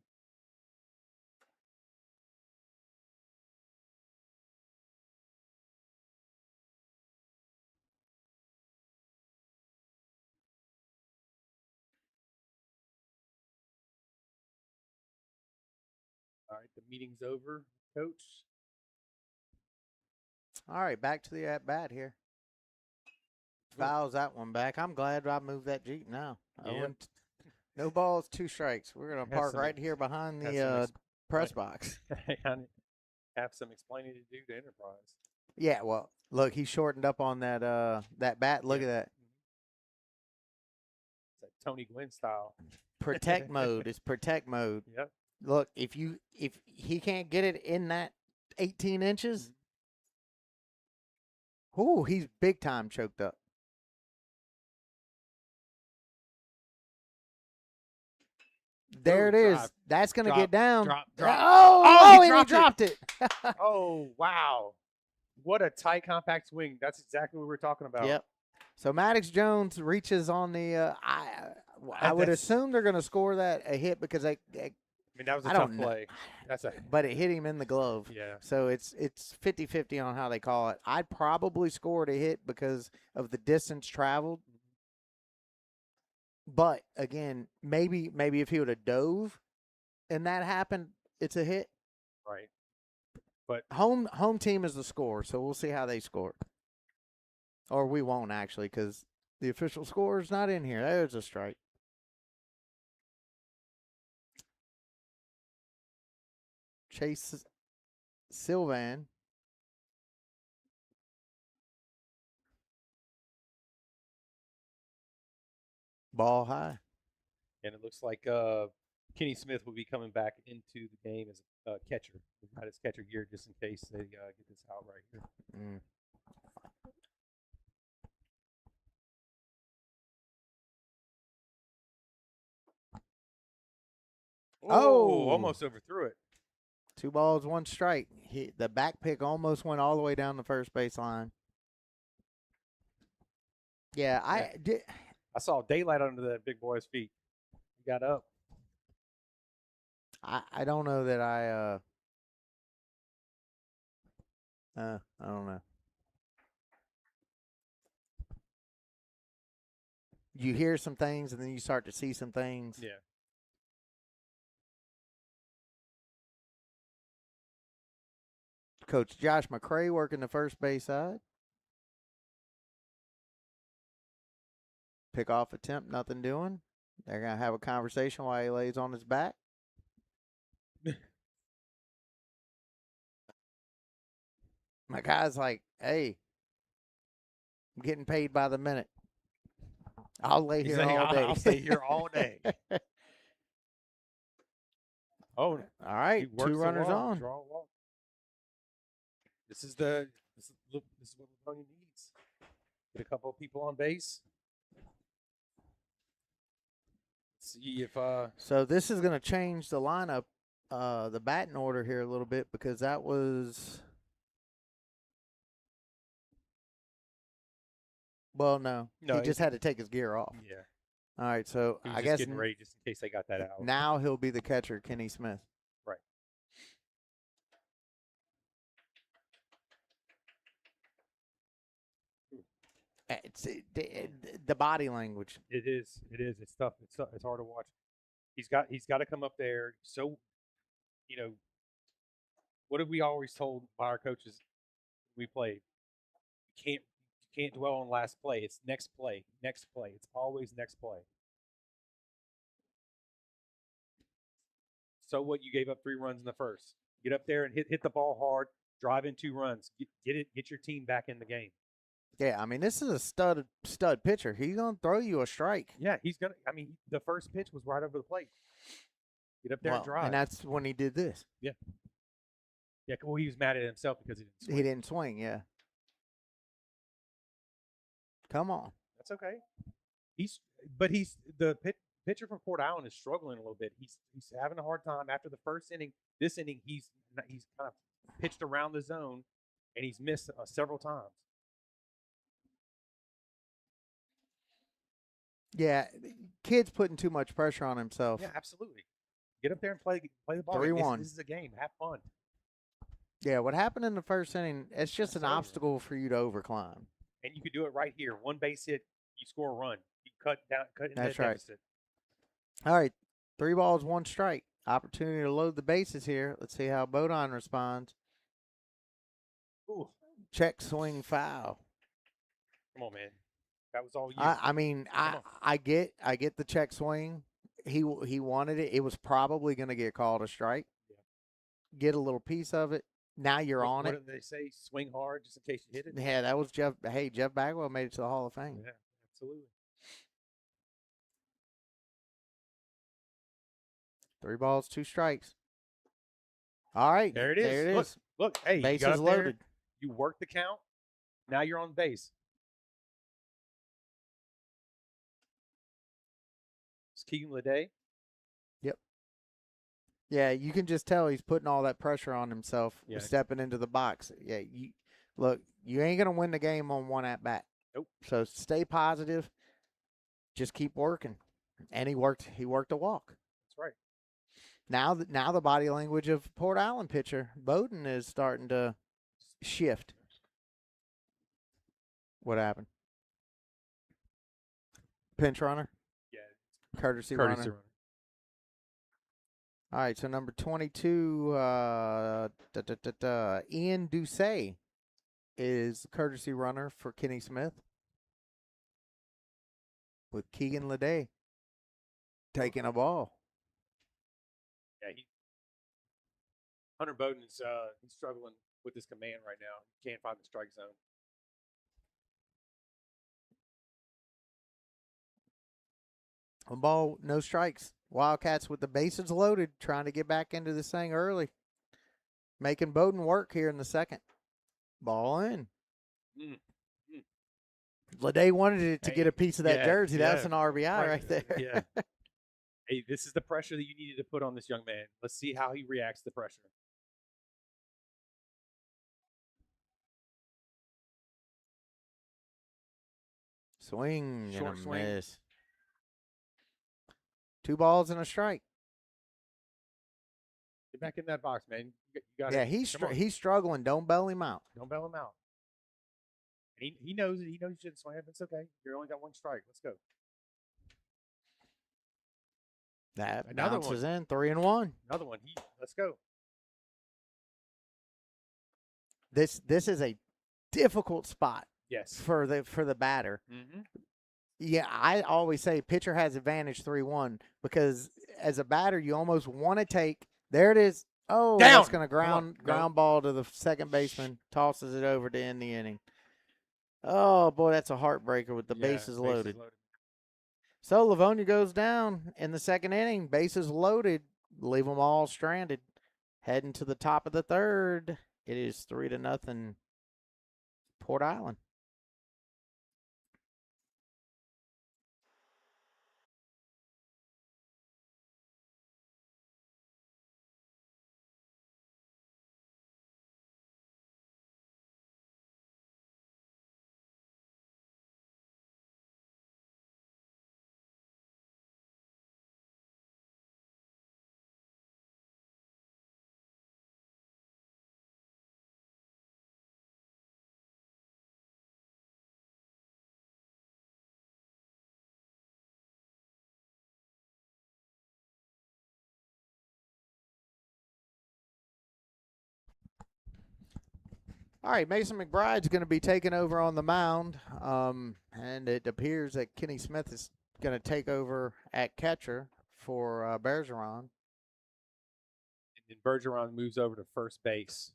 The meeting's over, Coach. All right, back to the at bat here. Cool. Fouls that one back. I'm glad I moved that Jeep now. Yeah. No balls, 2 strikes. We're going to Has park some right here behind has the some press box. I have some explaining to do to Enterprise. Yeah, well, look, he shortened up on that that bat. Look Yeah. at that. It's like Tony Gwynn style. Protect mode. It's protect mode. Yep. Look, if he can't get it in that 18 inches, ooh, he's big time choked up. There Ooh, it is. drop, That's going to drop, get down. drop. Oh, he and he dropped it. dropped it. Oh, wow. What a tight, compact swing. That's exactly what we were talking about. Yep. So Maddox Jones reaches on the. I would That's- assume they're going to score that a hit because I mean, that was a I tough don't know. play. That's a but it hit him in the glove. yeah. So it's 50-50 on how they call it. I'd probably scored a hit because of the distance traveled. But again, maybe if he would have dove and that happened, it's a hit. Right. Home team is the score, so we'll see how they score. Or we won't actually, because the official score is not in here. There's a strike. Chase Sylvan. Ball high. And it looks like Kenny Smith will be coming back into the game as a catcher. He's got his catcher gear just in case they get this out right here. Mm. Oh. Almost overthrew it. 2 balls, 1 strike. The back pick almost went all the way down the first base line. Yeah, I did. I saw daylight under that big boy's feet. He got up. I don't know that I don't know. You hear some things and then you start to see some things. Yeah. Coach Josh McCray working the first base side. Pickoff attempt, nothing doing. They're going to have a conversation while he lays on his back. My guy's like, hey, I'm getting paid by the minute. I'll lay He's here saying, all day. I'll stay here all day. Oh, All right, he 2 works the runners walk, on. Draw a walk. This is what Livonia needs. Get a couple of people on base. See if So this is going to change the lineup, the batting order here a little bit because that was. Well, no, No, he just had to take his gear off. yeah. All right, so He was I just guess getting ready just in case they got that out. now he'll be the catcher, Kenny Smith. Right. It's the body language. It is. It's tough. It's hard to watch. He's got to come up there. So, what have we always told by our coaches when we played? You can't dwell on last play. It's next play. Next play. It's always next play. So what? You gave up 3 runs in the first. Get up there and hit the ball hard. Drive in 2 runs. Get your team back in the game. Yeah, I mean this is a stud pitcher. He's gonna throw you a strike. Yeah, he's gonna. I mean, the first pitch was right over the plate. Get up there and drive. And that's when he did this. Yeah. Well, he was mad at himself because he didn't swing. He didn't swing. Yeah. Come on. That's okay. The pitcher from Port Island is struggling a little bit. He's having a hard time after the first inning. This inning, he's kind of pitched around the zone, and he's missed several times. Yeah, kid's putting too much pressure on himself. Yeah, absolutely. Get up there and play the ball. 3-1. This is a game. Have fun. Yeah, what happened in the first inning, it's just an obstacle for you to overclimb. And you could do it right here. 1 base hit, you score a run. You cut in That's that right. deficit. All right, 3 balls, 1 strike. Opportunity to load the bases here. Let's see how Bodine responds. Ooh, Check, swing, foul. come on, man. That was all you. I mean, Come I get the check swing. He wanted it. It was probably going to get called a strike. Yeah. Get a little piece of it. Now you're on what it. did they say? Swing hard just in case you hit it? Yeah, that was Jeff. Hey, Jeff Bagwell made it to the Hall of Fame. Yeah, absolutely. 3 balls, 2 strikes. All right. There it is. There it is. Look, hey, you got Bases up there, loaded. you worked the count. Now you're on base. It's Keegan Leday. Yeah, you can just tell he's putting all that pressure on himself Yeah. stepping into the box. Yeah, you ain't gonna win the game on one at bat. Nope. So stay positive. Just keep working. And he worked a walk. That's right. Now the body language of Port Allen pitcher Bowden is starting to shift. What happened? Pinch runner? Yeah. Courtesy Courtesy runner. runner. All right, so number 22, Ian Doucet is the courtesy runner for Kenny Smith with Keegan Leday taking a ball. Yeah, Hunter Bowden is he's struggling with his command right now. He can't find the strike zone. A ball, no strikes. Wildcats with the bases loaded, trying to get back into this thing early. Making Bowden work here in the second. Ball in. Leday wanted it to get a piece of that jersey. That's an RBI right there. Yeah. Hey, this is the pressure that you needed to put on this young man. Let's see how he reacts to pressure. Swing Short and a swing. miss. 2 balls and a strike. Get back in that box, man. You got Yeah, it. he's struggling. Don't bail him out. Don't bail him out. And he knows it. He knows you shouldn't swing it. It's okay. You only got 1 strike. Let's go. That Another bounces in 3-1. Another one. Let's go. This is a difficult spot Yes. for the batter. Mm-hmm. Yeah, I always say pitcher has advantage 3-1 because as a batter you almost want to take. There it is. Oh, Down. that's going to ground ball to the second baseman. Tosses it over to end the inning. Oh boy, that's a heartbreaker with the bases loaded. So Livonia goes down in the second inning. Bases loaded. Leave them all stranded. Heading to the top of the third. It is 3-0 Port Allen. All right, Mason McBride's going to be taking over on the mound, and it appears that Kenny Smith is going to take over at catcher for Bergeron. And Bergeron moves over to first base.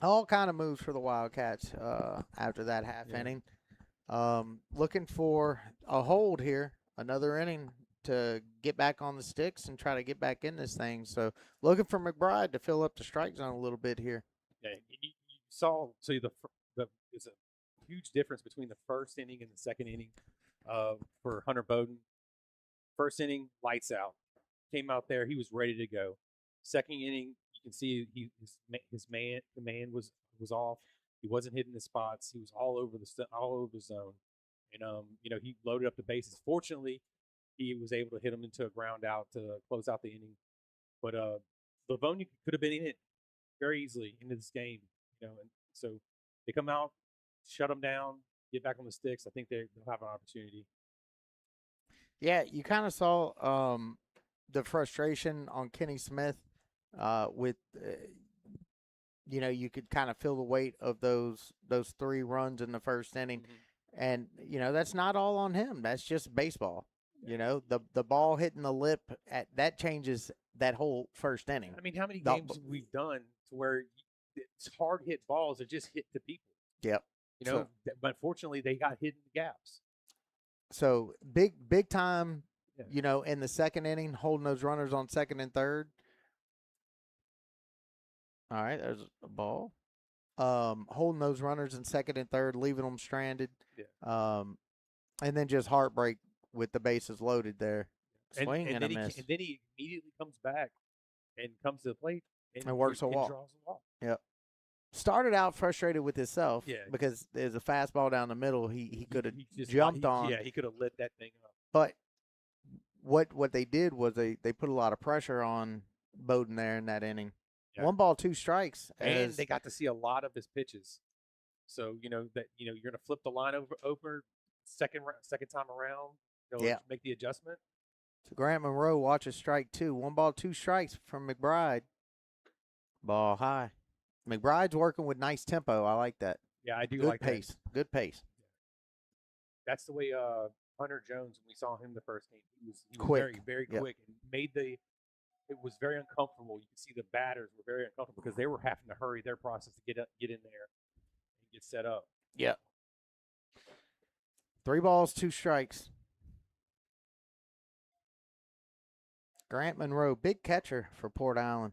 All kind of moves for the Wildcats after that half inning. Looking for a hold here, another inning to get back on the sticks and try to get back in this thing. So looking for McBride to fill up the strike zone a little bit here. Yeah, you saw it's a huge difference between the first inning and the second inning for Hunter Bowden. First inning, lights out. Came out there, he was ready to go. Second inning, you can see his command was off. He wasn't hitting the spots. He was all over the zone, and he loaded up the bases. Fortunately, he was able to hit him into a ground out to close out the inning. But Livonia could have been in it very easily into this game, and so they come out, shut them down, get back on the sticks. I think they'll have an opportunity. Yeah, you kind of saw the frustration on Kenny Smith with you could kind of feel the weight of those 3 runs in the first inning. And that's not all on him. That's just baseball. The ball hitting the lip that changes that whole first inning. I mean, how many games we've done to where it's hard hit balls that just hit the people? Yep. But unfortunately, they got hit in the gaps. So big time. In the second inning, holding those runners on second and third. All right, there's a ball. Holding those runners in second and third, leaving them stranded. Yeah. And then just heartbreak with the bases loaded there. Swing and a miss. And then he immediately comes back and comes to the plate and works a walk. Draws a walk. Yep. Started out frustrated with himself because there's a fastball down the middle he could have jumped on. Yeah, he could have lit that thing up. But what they did was they put a lot of pressure on Bowden there in that inning. Yeah. 1 ball, 2 strikes. And they got to see a lot of his pitches. So, you're going to flip the line over second time around, make the adjustment. So Grant Monroe watches strike 2. 1 ball, 2 strikes from McBride. Ball high. McBride's working with nice tempo. I like that. Yeah, I do Good like pace. that. Good pace. That's the way Hunter Jones, when we saw him the first game, he was quick. Very, very quick and it was very uncomfortable. You could see the batters were very uncomfortable because they were having to hurry their process to get in there and get set up. Yeah. 3 balls, 2 strikes. Grant Monroe, big catcher for Port Allen.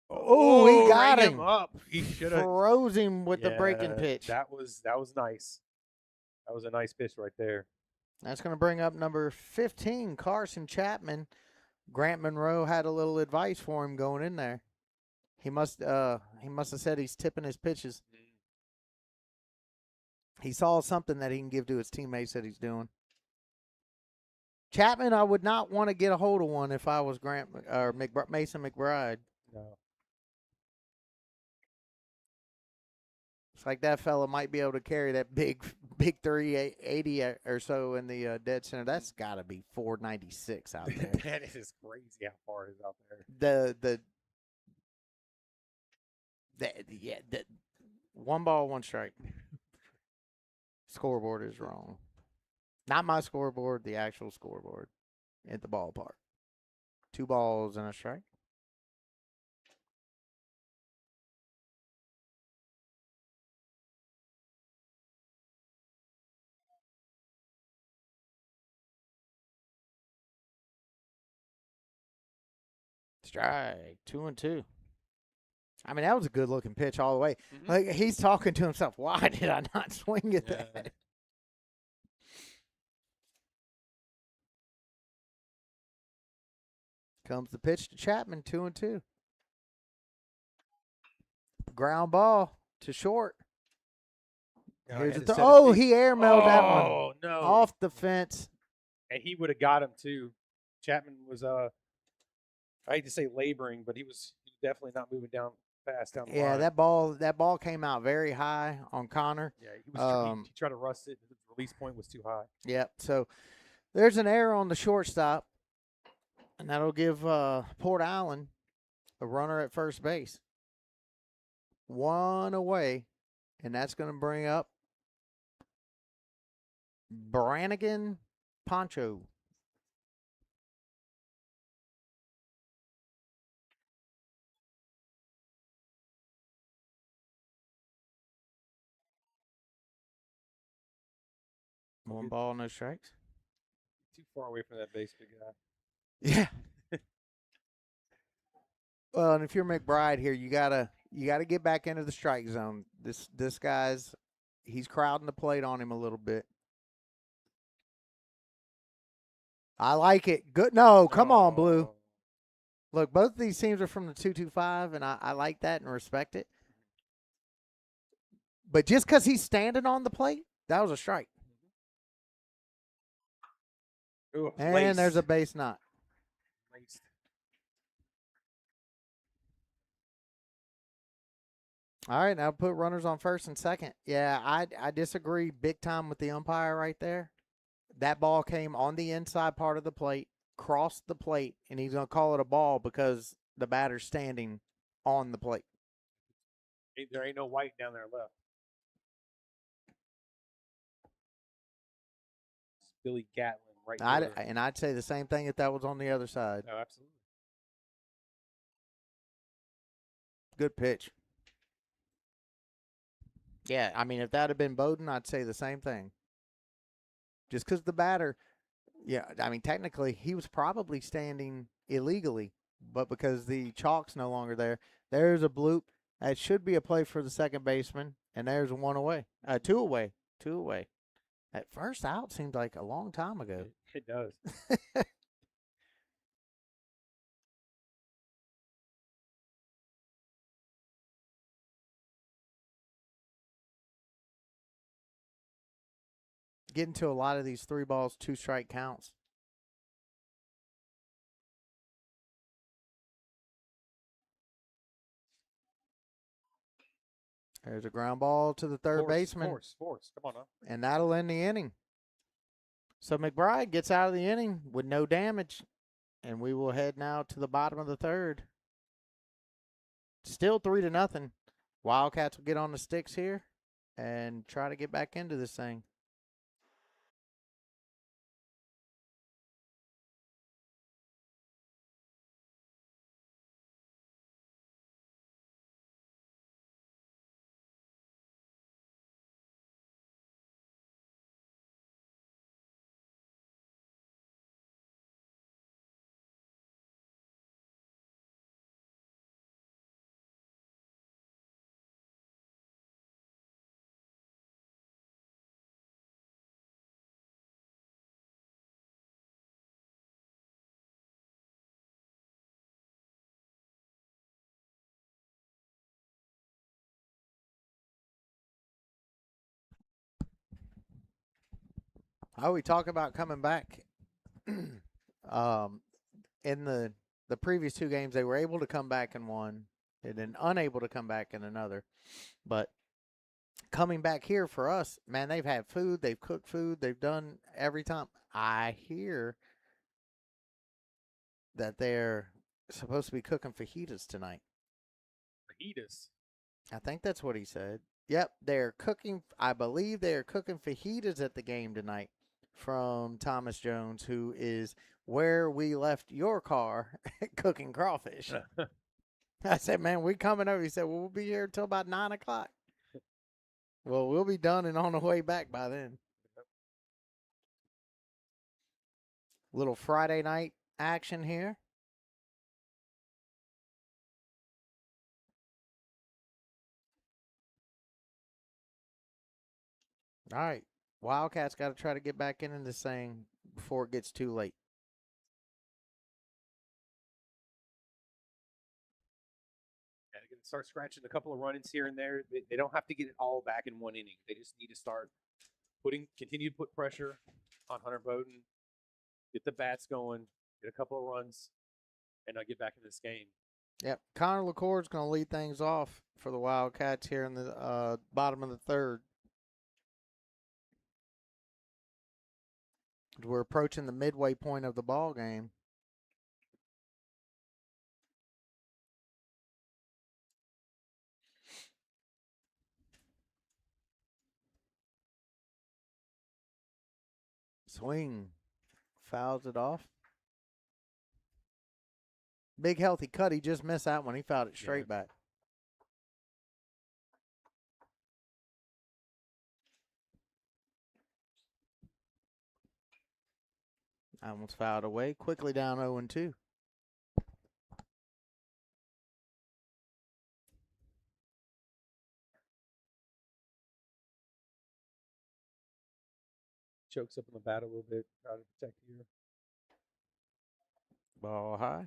Oh, he got him up. He should have froze him with the breaking pitch. That was nice. That was a nice pitch right there. That's going to bring up number 15, Carson Chapman. Grant Monroe had a little advice for him going in there. He must have said he's tipping his pitches. He saw something that he can give to his teammates that he's doing. Chapman, I would not want to get a hold of one if I was Mason McBride. No. It's like that fella might be able to carry that big 380 or so in the dead center. That's got to be 496 out there. That is crazy how far it is out there. The 1 ball, 1 strike. Scoreboard is wrong. Not my scoreboard, the actual scoreboard at the ballpark. 2 balls and a strike. Strike, 2-2. I mean, that was a good-looking pitch all the way. Mm-hmm. Like he's talking to himself. Why did I not swing at that? Comes the pitch to Chapman, 2-2. Ground ball to short. Here's he airmailed that one. Oh, no. Off the fence. And he would have got him, too. Chapman was, I hate to say laboring, but he was definitely not moving fast down the line. Yeah, that ball came out very high on Connor. Yeah, he tried to rust it. The release point was too high. Yep. So there's an error on the shortstop, and that'll give Port Allen a runner at first base. 1 away, and that's going to bring up Brannigan Poncho. One ball, no strikes. Too far away from that base, big guy. Yeah. Well, and if you're McBride here, you gotta get back into the strike zone. This guy's he's crowding the plate on him a little bit. I like it. Good. No, come on, Blue. Look, both of these teams are from the 225, and I like that and respect it. But just because he's standing on the plate, that was a strike. Ooh, and laced. There's a base knot. Laced. All right, now put runners on first and second. Yeah, I disagree big time with the umpire right there. that ball came on the inside part of the plate, crossed the plate, and he's going to call it a ball because the batter's standing on the plate. There ain't no white down there left. It's Billy Gatlin right there. And I'd say the same thing if that was on the other side. Oh, absolutely. Good pitch. Yeah, I mean, if that had been Bowden, I'd say the same thing. Just because the batter, yeah, I mean, technically, he was probably standing illegally, but because the chalk's no longer there, there's a bloop. That should be a play for the second baseman, and there's one away. Two away. That first out seemed like a long time ago. It does. Getting to a lot of these 3 balls, 2 strike counts. There's a ground ball to the third baseman. Force. Come on now. And that'll end the inning. So McBride gets out of the inning with no damage. And we will head now to the bottom of the third. Still 3-0. Wildcats will get on the sticks here and try to get back into this thing. Oh, we talk about coming back. In the previous 2 games, they were able to come back in one and then unable to come back in another. But coming back here for us, man, they've had food, they've cooked food, they've done every time. I hear that they're supposed to be cooking fajitas tonight. Fajitas. I think that's what he said. Yep, they're cooking. I believe they are cooking fajitas at the game tonight from Thomas Jones, who is where we left your car cooking crawfish. I said, man, we coming over. He said, well, we'll be here until about 9 o'clock. Well, we'll be done and on the way back by then. Little Friday night action here. All right. Wildcats got to try to get back into this thing before it gets too late. Yeah, they're going to start scratching a couple of run-ins here and there. They don't have to get it all back in one inning. They just need to start continue to put pressure on Hunter Bowden, get the bats going, get a couple of runs, and get back in this game. Yep. Connor LaCour's going to lead things off for the Wildcats here in the bottom of the third. We're approaching the midway point of the ball game. Swing. Fouls it off. Big healthy cut. He just missed that one. He fouled it straight back. Almost fouled away. Quickly down 0-2. Chokes up on the bat a little bit, try to protect here. Ball high.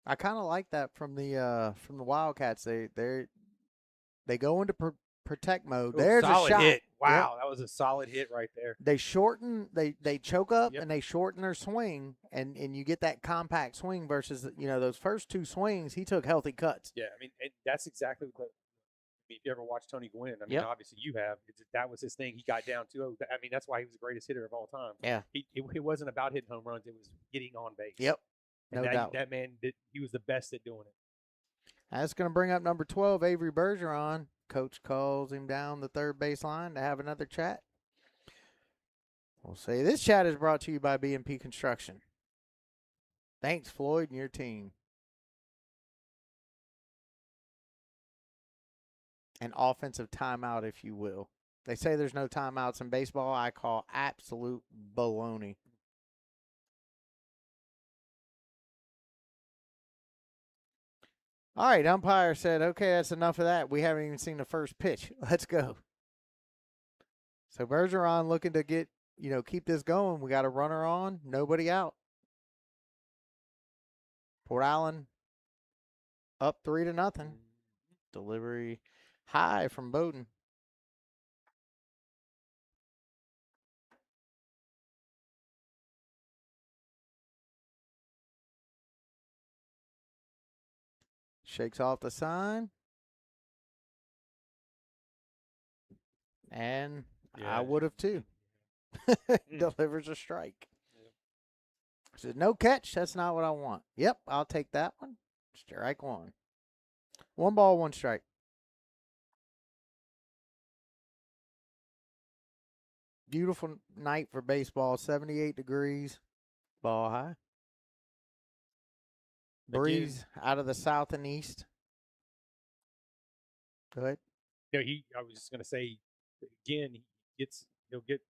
I kind of like that from the Wildcats. They go into protect mode. There's solid a shot. Hit. Wow, Yep. that was a solid hit right there. They shorten. They choke up Yep. and they shorten their swing, and you get that compact swing versus those first 2 swings. He took healthy cuts. Yeah, I mean, and that's exactly what mean, if you ever watched Tony Gwynn, I mean, Yep. obviously you have. That was his thing. He got down 2-0. I mean, that's why he was the greatest hitter of all time. Yeah. It wasn't about hitting home runs. It was getting on base. Yep. And No doubt. That man, he was the best at doing it. That's going to bring up number 12, Avery Bergeron. Coach calls him down the third baseline to have another chat. We'll say this chat is brought to you by B&P Construction. Thanks, Floyd, and your team. An offensive timeout, if you will. They say there's no timeouts in baseball. I call absolute baloney. All right, umpire said, okay, that's enough of that. We haven't even seen the first pitch. Let's go. So Bergeron looking to get, keep this going. We got a runner on, nobody out. Port Allen up 3-0. Delivery high from Bowden. Shakes off the sign. And I would have too. Delivers a strike. Says, no catch. That's not what I want. Yep, I'll take that one. Strike one. 1 ball, 1 strike. Beautiful night for baseball. 78 degrees. Ball high. Breeze out of the south and east. Go ahead. I was just gonna say, again, he'll get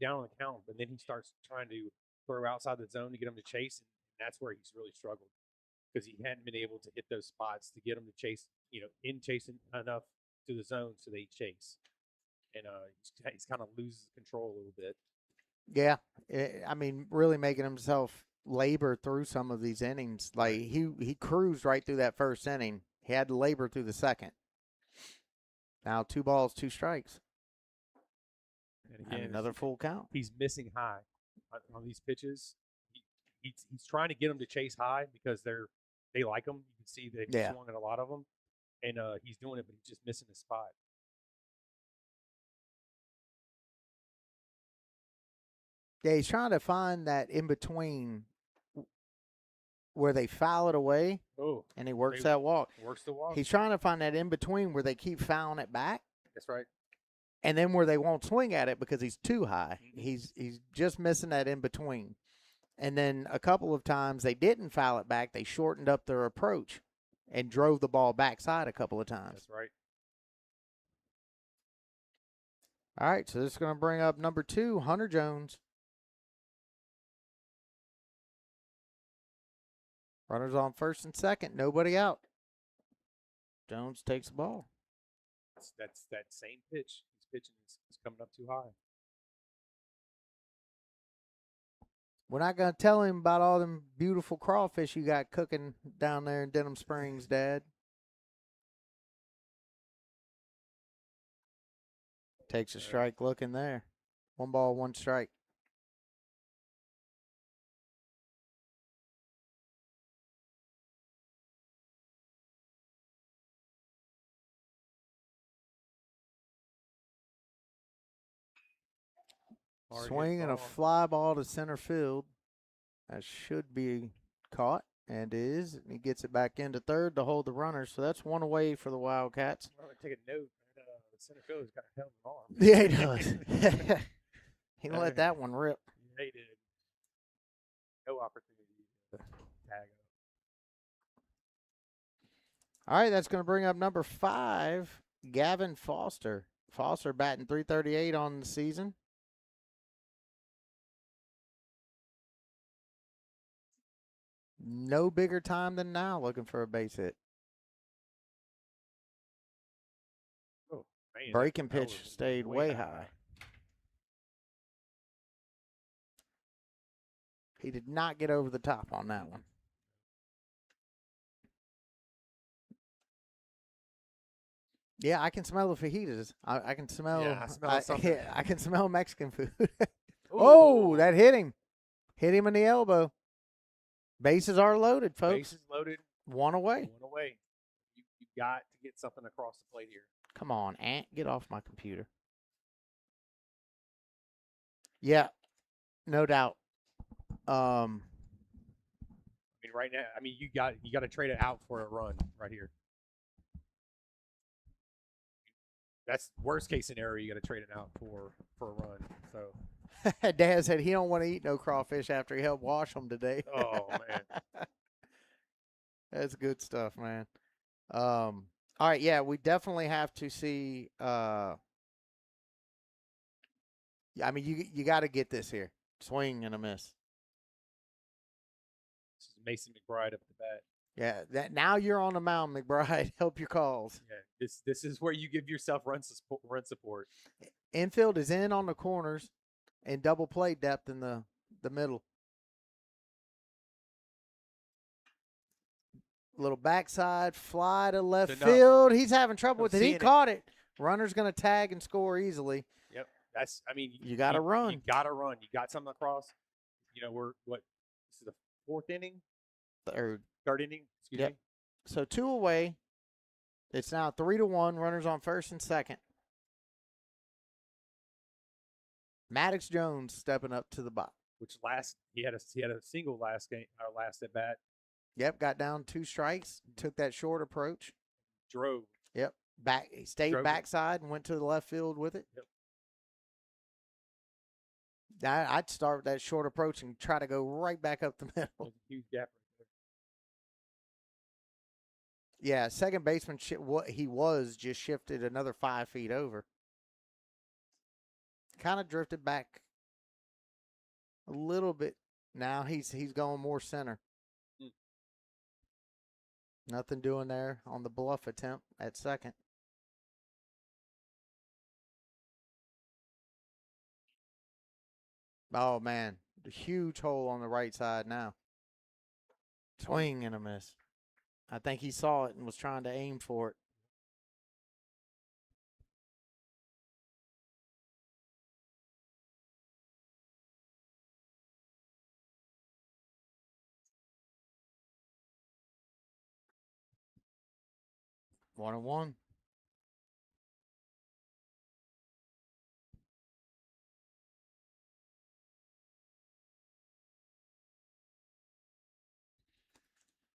down on the count, but then he starts trying to throw outside the zone to get him to chase, and that's where he's really struggled because he hadn't been able to hit those spots to get him to chase, in chasing enough to the zone so they chase, and he's kind of loses control a little bit. Yeah, I mean, really making himself labor through some of these innings. Like he cruised right through that first inning. He had to labor through the second. Now 2 balls, 2 strikes. And again, another full count. He's missing high on these pitches. He's trying to get them to chase high because they like him. You can see they've swung at a lot of them, and he's doing it, but he's just missing the spot. Yeah, he's trying to find that in between where they foul it away. Oh, and he works that walk. Works the walk. He's trying to find that in between where they keep fouling it back. That's right. And then where they won't swing at it because he's too high. He's just missing that in between. And then a couple of times they didn't foul it back. They shortened up their approach and drove the ball backside a couple of times. That's right. All right, so this is going to bring up number 2, Hunter Jones. Runners on first and second, nobody out. Jones takes the ball. That's that same pitch. He's pitching is coming up too high. We're not going to tell him about all them beautiful crawfish you got cooking down there in Denham Springs, Dad. Takes a strike looking there. 1 ball, 1 strike. Swing and a fly ball to center field. That should be caught and is. And he gets it back into third to hold the runner. So that's 1 away for the Wildcats. I'm going to take a note. The center fielder's got a hell of an arm. Yeah, he does. He let that one rip. Yeah, he did. No opportunity to tag up. All right, that's going to bring up number 5, Gavin Foster. Foster batting .338 on the season. No bigger time than now looking for a base hit. Oh, man. Breaking pitch stayed way high. He did not get over the top on that one. Yeah, I can smell the fajitas. I can smell. Yeah, I smell something. I can smell Mexican food. Oh, that hit him. Hit him in the elbow. Bases are loaded, folks. Bases loaded. 1 away. 1 away. You got to get something across the plate here. Come on, Ant, get off my computer. Yeah, no doubt. I mean, right now, I mean, you got to trade it out for a run right here. That's worst case scenario. You got to trade it out for a run. So Dad said he don't want to eat no crawfish after he helped wash them today. oh man, That's good stuff, man. All right, yeah, we definitely have to see. I mean, you got to get this here. Swing and a miss. this is Mason McBride up the bat. Yeah, that now you're on the mound, McBride. Help your calls. Yeah, this is where you give yourself run support. Infield is in on the corners and double play depth in the middle. Little backside fly to left field. He's having trouble with it. He caught it. Runner's going to tag and score easily. Yep. That's, I mean, you got to run. You got to run. You got something across. You know, this is the fourth inning? Third inning? Excuse me. So 2 away. It's now 3-1. Runners on first and second. Maddox Jones stepping up to the box. Which he had a single last at bat. Yep, got down 2 strikes. Took that short approach. Drove. Yep, he stayed backside and went to the left field with it. Yep. I'd start with that short approach and try to go right back up the middle. Huge gap right there. Yeah, second baseman, what he was just shifted another 5 feet over. Kind of drifted back a little bit. Now he's going more center. Nothing doing there on the bluff attempt at second. Oh, man. The huge hole on the right side now. Swing and a miss. I think he saw it and was trying to aim for it. One and one.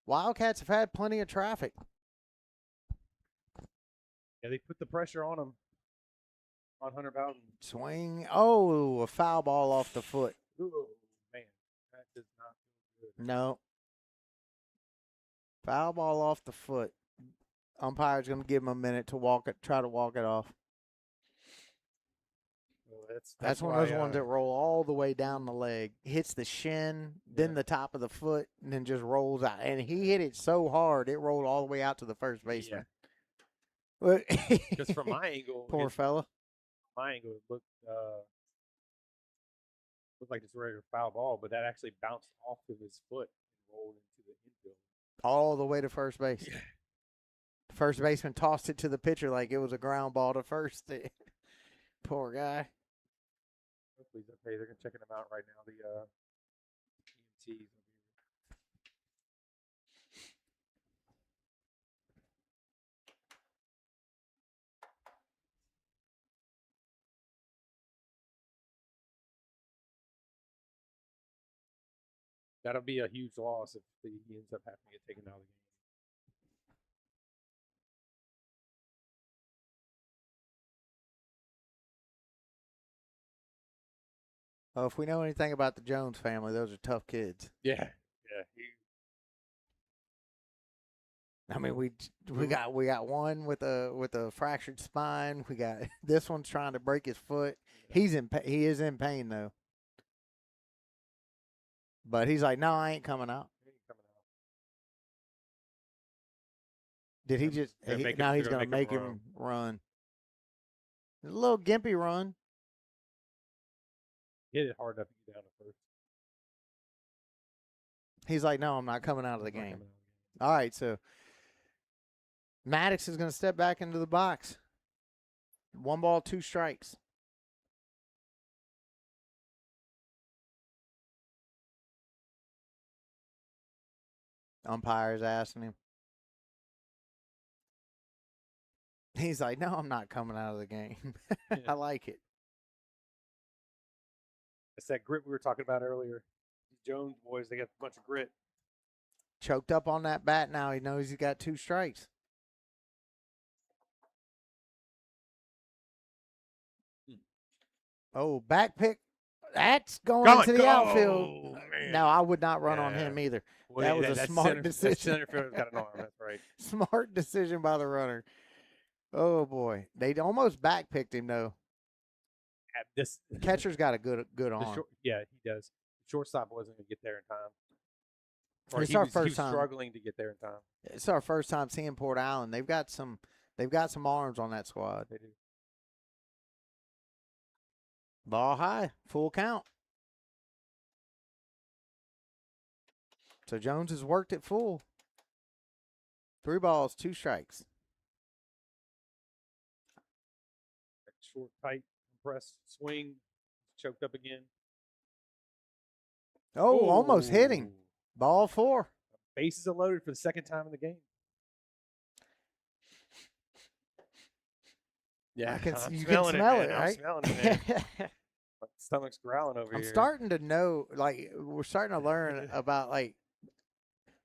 Wildcats have had plenty of traffic. Yeah, they put the pressure on him. On Hunter Bowden. Swing. Oh, a foul ball off the foot. Ooh, man. That does not feel good. No. Foul ball off the foot. Umpire's going to give him a minute to try to walk it off. Well, that's one of those ones that roll all the way down the leg, hits the shin, then the top of the foot, and then just rolls out. And he hit it so hard, it rolled all the way out to the first baseman. Because from my angle, poor fella. My angle, it looked like it's a regular foul ball, but that actually bounced off of his foot and rolled into the infield. All the way to first base. Yeah. First baseman tossed it to the pitcher like it was a ground ball to first. Poor guy. Hopefully he's okay. They're checking him out right now. The EMTs. That'll be a huge loss if he ends up having to get taken out of the game. Oh, if we know anything about the Jones family, those are tough kids. Yeah. I mean, we got one with a fractured spine. We got this one's trying to break his foot. Yeah. He is in pain though. But he's like, no, I ain't coming out. Did he just? Now he's going to make him run. A little gimpy run. Hit it hard enough to get down to first. He's like, no, I'm not coming out of the game. All right, so Maddox is going to step back into the box. 1 ball, 2 strikes. Umpire's asking him. He's like, no, I'm not coming out of the game. Yeah. I like it. It's that grit we were talking about earlier. These Jones boys, they got a bunch of grit. Choked up on that bat now. He knows he's got 2 strikes. Oh, back pick. That's going into the outfield. Man. No, I would not run on Yeah. him either. Well, that was a that's smart decision. That center fielder's got an arm. That's right. Smart decision by the runner. Oh boy, they almost back picked him though. This Catcher's got a good arm. yeah, he does. Shortstop wasn't going to get there in time. Or It's he our was, first he was time. struggling to get there in time. It's our first time seeing Port Allen. They've got some arms on that squad. They do. Ball high, full count. So Jones has worked it full. 3 balls, 2 strikes. Short, tight, compressed swing, choked up again. Oh, almost hitting. Ball 4. Bases are loaded for the second time in the game. Yeah, You can smell it, man. right? I'm smelling it, man. My stomach's growling over I'm here. starting to know, like, we're starting to learn about, like,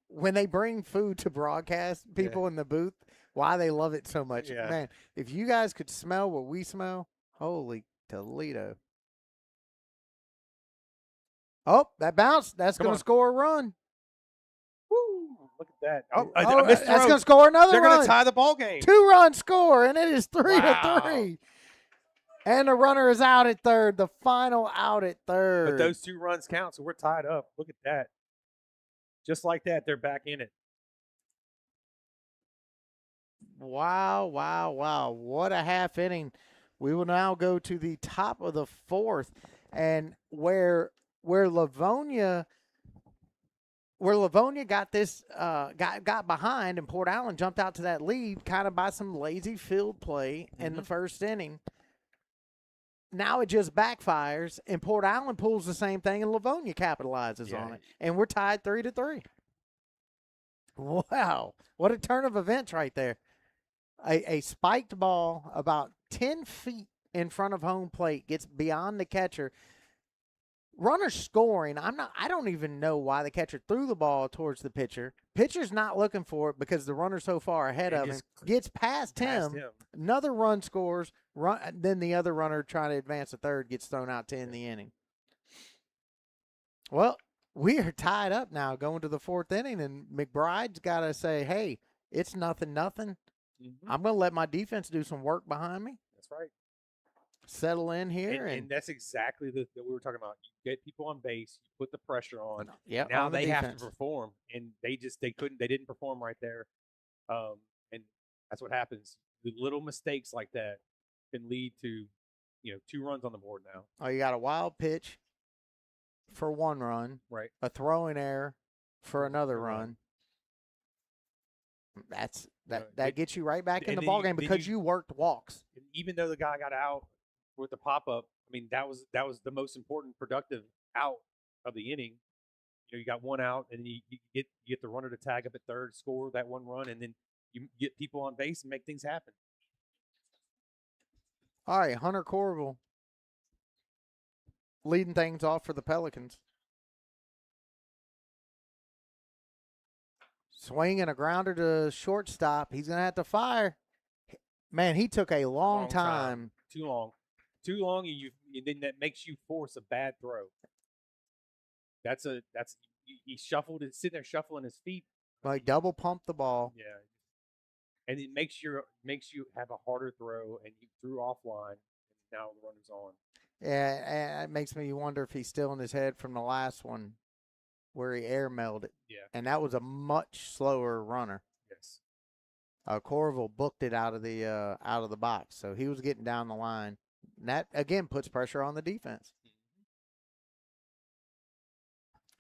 when they bring food to broadcast, people in the booth, why they love it so much. Yeah. Man, if you guys could smell what we smell, holy Toledo. Oh, that bounce. That's going to score a run. Woo! Look at that. Oh, I Oh, missed the that's road. going to score another They're run. going to tie the ball game. 2-run score, and it is 3-3. Wow. And the runner is out at third. The final out at third. But those 2 runs count, so we're tied up. Look at that. Just like that, they're back in it. Wow, wow, wow. What a half inning. We will now go to the top of the 4th, and where Livonia got this got behind and Port Allen jumped out to that lead kind of by some lazy field play in the first inning. Now it just backfires, and Port Allen pulls the same thing, and Livonia capitalizes on it. And we're tied 3-3. Wow. What a turn of events right there. A spiked ball about 10 feet in front of home plate gets beyond the catcher. Runner scoring. I don't even know why the catcher threw the ball towards the pitcher. Pitcher's not looking for it because the runner's so far ahead of him. Gets past him. Another run scores. Then the other runner trying to advance to third gets thrown out to end the inning. Well, we are tied up now going to the 4th inning, and McBride's got to say, hey, it's 0-0. I'm going to let my defense do some work behind me. That's right. Settle in here. And that's exactly what we were talking about. You get people on base, you put the pressure on. Yeah. Now they have to perform, and they didn't perform right there. And that's what happens. The little mistakes like that can lead to, 2 runs on the board now. Oh, you got a wild pitch for 1 run. Right. A throwing error for another run. That gets you right back in the ballgame because you worked walks. Even though the guy got out with the pop-up, I mean, that was the most important productive out of the inning. You got 1 out, and you get the runner to tag up at third, score that 1 run, and then you get people on base and make things happen. All right, Hunter Corville leading things off for the Pelicans. Swing and a grounder to shortstop. He's going to have to fire. Man, he took a long time. Too long. Too long, and then that makes you force a bad throw. He shuffled it, sitting there shuffling his feet. Like double pump the ball. Yeah. And it makes you have a harder throw, and you threw offline, and now the runner's on. Yeah, and it makes me wonder if he's still in his head from the last one where he air melded. Yeah. And that was a much slower runner. Yes. Corville booked it out of the box, so he was getting down the line. And that again puts pressure on the defense.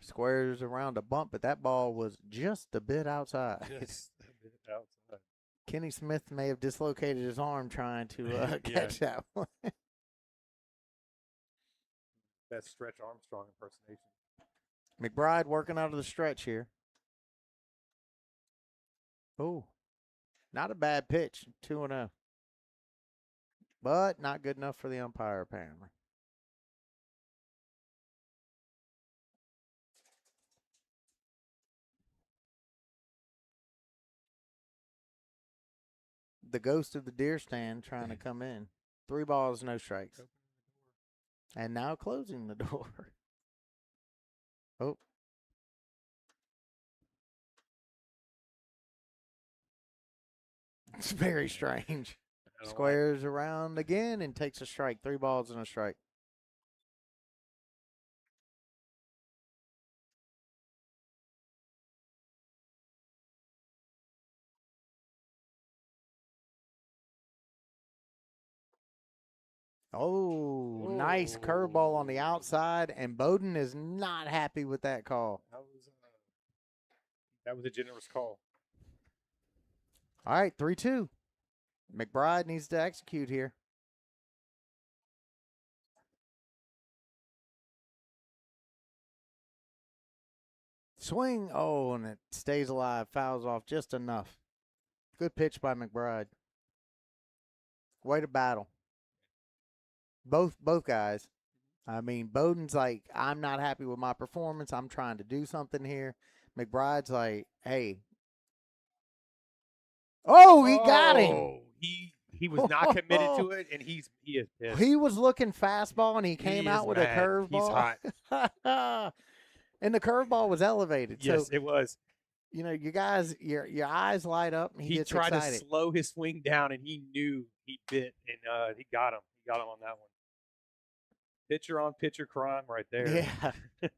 Squares around a bump, but that ball was just a bit outside. Just a bit outside. Kenny Smith may have dislocated his arm trying to catch that one. That's Stretch Armstrong impersonation. McBride working out of the stretch here. Oh, not a bad pitch. 2-0. but not good enough for the umpire, apparently. The ghost of the deer stand trying to come in. 3 balls, no strikes. And now closing the door. Oh. It's very strange. Squares around again and takes a strike. 3 balls and a strike. Oh, nice curveball on the outside, and Bowden is not happy with that call. That was a generous call. All right, 3-2. McBride needs to execute here. Swing. Oh, and it stays alive. Fouls off just enough. Good pitch by McBride. Way to battle. Both guys. I mean, Bowden's like, I'm not happy with my performance. I'm trying to do something here. McBride's like, hey. Oh, he got him. He was not committed to it, and he is pissed. He was looking fastball, and he came out with mad. a curveball. He's hot. And the curveball was elevated. Yes, so, it was. You know, you guys, your eyes light up, and he gets tried excited. to slow his swing down, and he knew he bit, and he got him. He got him on that one. Pitcher on pitcher crime right there. Yeah.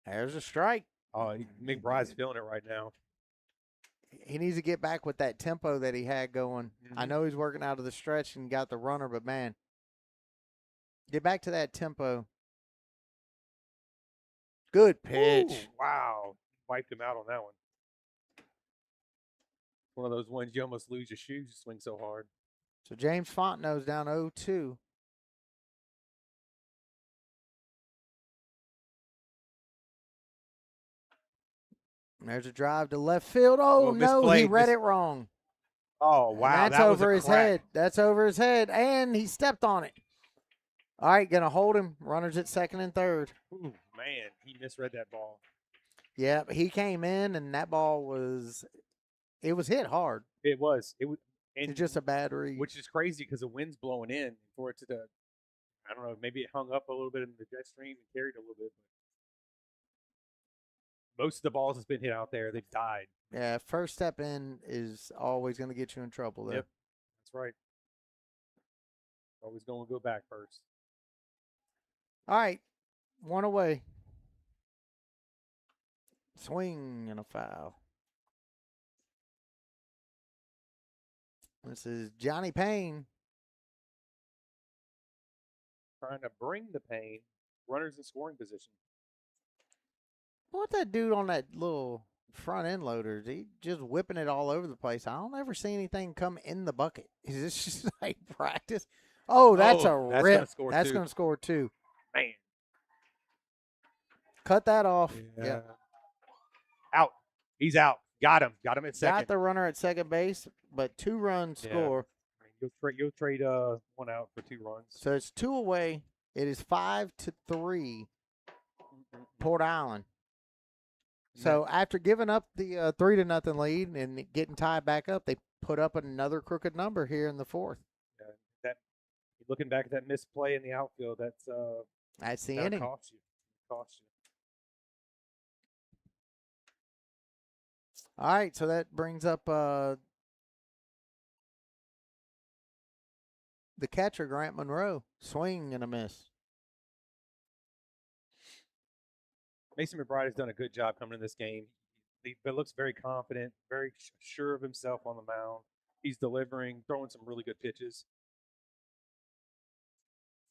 There's a strike. Oh, McBride's feeling it right now. He needs to get back with that tempo that he had going. Mm-hmm. I know he's working out of the stretch and got the runner, but man, get back to that tempo. Good pitch. Ooh, wow. Wiped him out on that one. One of those ones you almost lose your shoes. You swing so hard. So James Fontenot's down 0-2. There's a drive to left field. Oh, no, he read it wrong. Oh, wow. And that's over his head. That's over his head, and he stepped on it. All right, going to hold him. Runners at second and third. Ooh, man, he misread that ball. Yeah, he came in, and that ball was – it was hit hard. It was. And it's just a bad read. Which is crazy because the wind's blowing in for it to I don't know, maybe it hung up a little bit in the jet stream and carried a little bit. But most of the balls that's been hit out there, they've died. Yeah, first step in is always going to get you in trouble there. Yep, that's right. Always going to go back first. All right, one away. Swing and a foul. This is Johnny Payne. Trying to bring the pain. Runners in scoring position. What that dude on that little front end loader? He just whipping it all over the place. I don't ever see anything come in the bucket. Is this just like practice? Oh, that's a rip. That's going to score 2. Man. Cut that off. Yeah. Out. He's out. Got him. Got him at second. Got the runner at second base, but 2 runs score. You'll trade 1 out for 2 runs. So it's 2 away. It is 5-3. Port Island. So after giving up the 3-0 lead and getting tied back up, they put up another crooked number here in the 4th. Looking back at that misplay in the outfield, that's the inning. Cost you. All right, so that brings up the catcher, Grant Monroe. Swing and a miss. Mason McBride has done a good job coming in this game. He looks very confident, very sure of himself on the mound. He's delivering, throwing some really good pitches.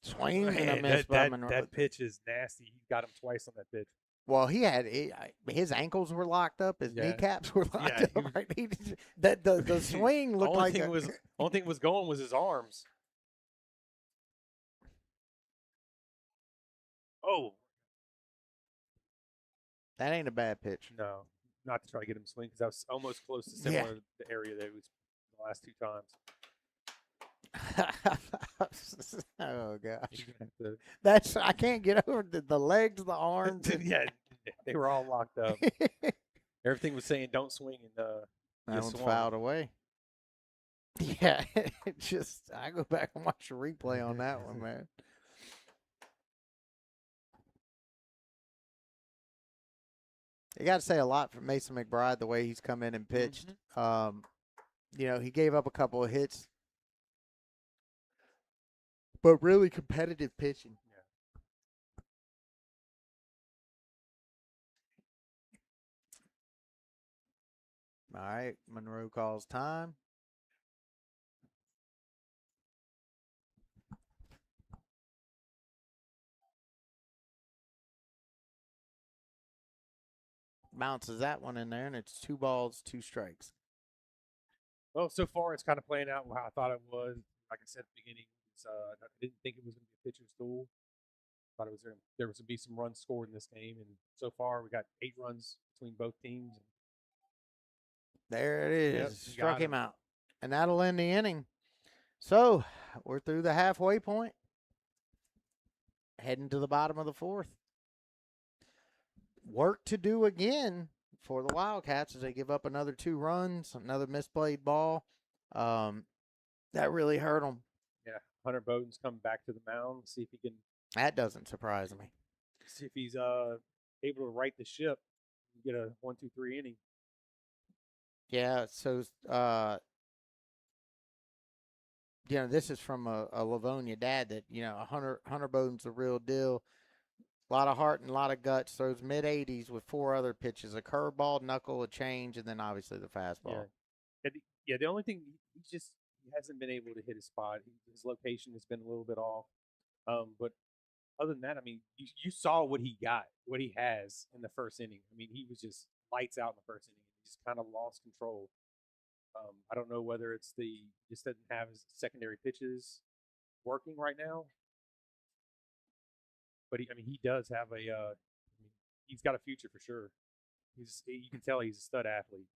Swing and a miss by Monroe. That pitch is nasty. He got him twice on that pitch. Well, he had his ankles were locked up, his kneecaps were locked up. Right? The swing looked like only thing was going was his arms. Oh, that ain't a bad pitch. No, not to try to get him to swing because I was almost close to similar to the area that it was the last 2 times. Oh gosh, You're gonna have that's I can't get over the legs, the arms. to, yeah, they were all locked up. Everything was saying don't swing, and That you one's swung. fouled away. Yeah, it just I go back and watch the replay on that one, man. You got to say a lot for Mason McBride the way he's come in and pitched. You know, he gave up a couple of hits, but really competitive pitching. All right, Monroe calls time. Bounces that one in there, and it's 2 balls, 2 strikes. Well, so far it's kind of playing out how I thought it was. Like I said at the beginning, I didn't think it was going to be a pitcher's duel. Thought it was there was going to be some runs scored in this game, and so far we got 8 runs between both teams. There it is. Yep, Struck him out. And that'll end the inning. So we're through the halfway point. Heading to the bottom of the 4th. Work to do again for the Wildcats as they give up another 2 runs, another misplayed ball. That really hurt them. Yeah, Hunter Bowden's coming back to the mound. See if he can. That doesn't surprise me. See if he's able to right the ship and get a 1-2-3 inning. Yeah, so you know, this is from a Livonia dad that, you know, Hunter Bowden's the real deal. A lot of heart and a lot of guts. Throws mid-80s with 4 other pitches: a curveball, knuckle, a change, and then obviously the fastball. Yeah, the only thing he hasn't been able to hit his spot. His location has been a little bit off. But other than that, I mean, you saw what he got, what he has in the first inning. I mean, he was just lights out in the first inning. He just kind of lost control. I don't know whether it's just doesn't have his secondary pitches working right now. But he does have he's got a future for sure. You can tell he's a stud athlete.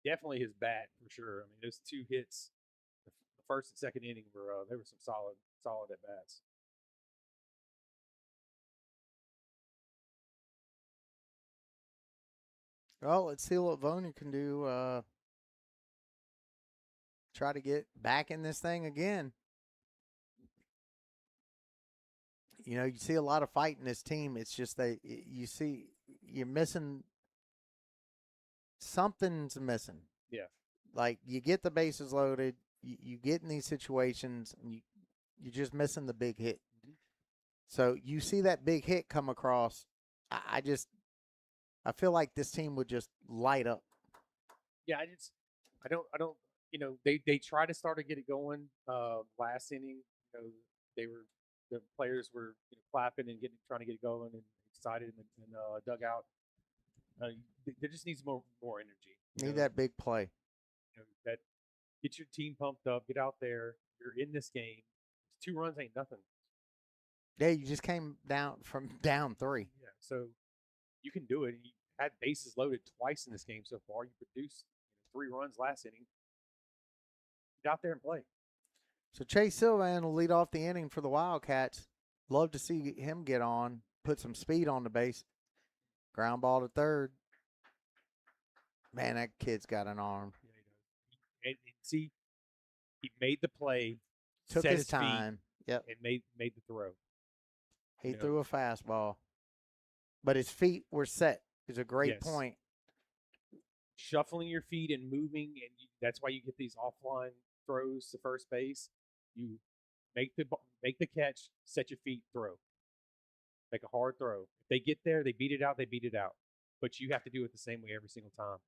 Definitely his bat for sure. I mean, those 2 hits, the first and second inning were they were some solid at bats. Well, let's see what Livonia can do. Try to get back in this thing again. You know, you see a lot of fight in this team. It's just you're missing. Something's missing. Yeah. Like you get the bases loaded, you get in these situations, and you're just missing the big hit. So you see that big hit come across. I feel like this team would just light up. Yeah, I don't. You know, they try to start to get it going. Last inning, you know, the players were clapping and trying to get it going and excited in the dugout. There just needs more energy. Need that big play. You know, that get your team pumped up. Get out there. You're in this game. 2 runs ain't nothing. Yeah, you just came down from down 3. Yeah, so you can do it. You had bases loaded twice in this game so far. You produced 3 runs last inning. Get out there and play. So Chase Sylvan will lead off the inning for the Wildcats. Love to see him get on, put some speed on the base. Ground ball to third. Man, that kid's got an arm. Yeah, he does. And see, he made the play, Took set his time. Yep. and made the throw. He threw a fastball. But his feet were set. Is a great point. Shuffling your feet and moving, and that's why you get these offline throws to first base. You make the catch, set your feet, throw. Make a hard throw. If they get there, they beat it out. They beat it out. But you have to do it the same way every single time.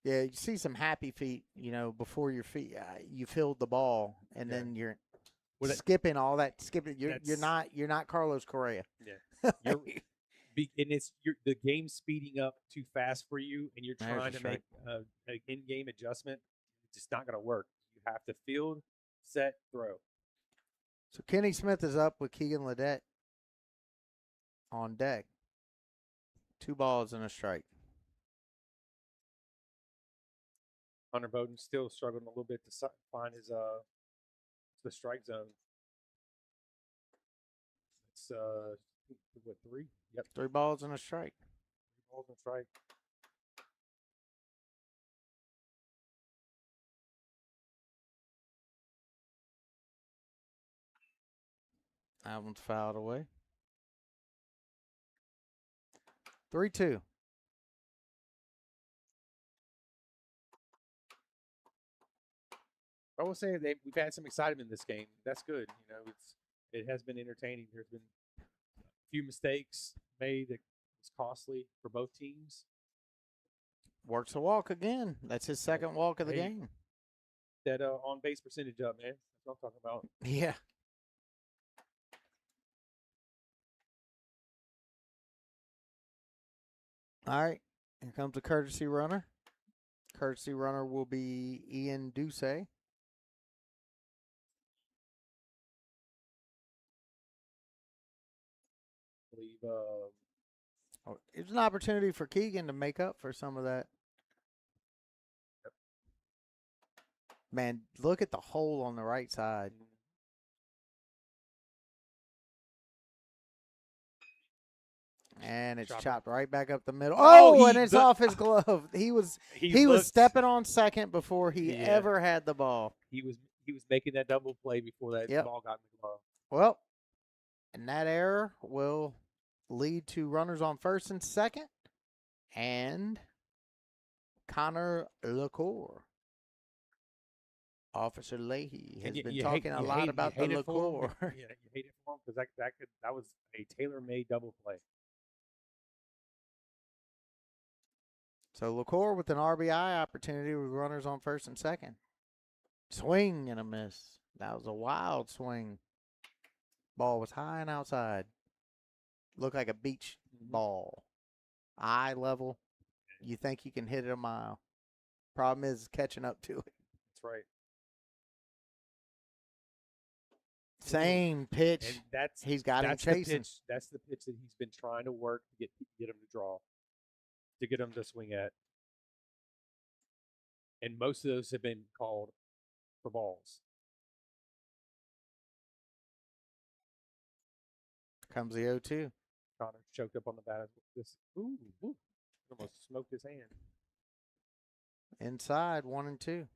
Yeah, you see some happy feet, you know, before your feet. You filled the ball, and then you're skipping all that. Skipping. You're not Carlos Correa. Yeah. And it's the game's speeding up too fast for you, and you're trying to make an in-game adjustment. It's just not going to work. You have to field, set, throw. So Kenny Smith is up with Keegan Ledet on deck. 2 balls and a strike. Hunter Bowden still struggling a little bit to find his the strike zone. It's what, 3? Yep, 3 balls and a strike. 3 balls and strike. That one's fouled away. 3-2. I will say we've had some excitement in this game. That's good. You know, it has been entertaining. There's been a few mistakes made that was costly for both teams. Works a walk again. That's his second walk of the Hey. game. That on base percentage up, man. That's what I'm talking about. Yeah. All right. Here comes a courtesy runner. Courtesy runner will be Ian Duce. I believe It's an opportunity for Keegan to make up for some of that. Yep. Man, look at the hole on the right side. And it's chopped right back up the middle. Oh, and it's off his glove. He was stepping on second before he ever had the ball. He was making that double play before that ball got in the glove. Well, and that error will lead to runners on first and second. And Connor LaCour. Officer Leahy has been talking a lot about the LaCour. Yeah, you hate it for him because that was a tailor-made double play. So LaCour with an RBI opportunity with runners on first and second. Swing and a miss. That was a wild swing. Ball was high and outside. Looked like a beach ball. Eye level. You think you can hit it a mile. Problem is catching up to it. That's right. Same pitch. And he's got him chasing. That's the pitch that he's been trying to work to get him to draw, to get him to swing at. And most of those have been called for balls. Comes the 0-2. Connor choked up on the bat. Ooh, almost smoked his hand. Inside, 1-2.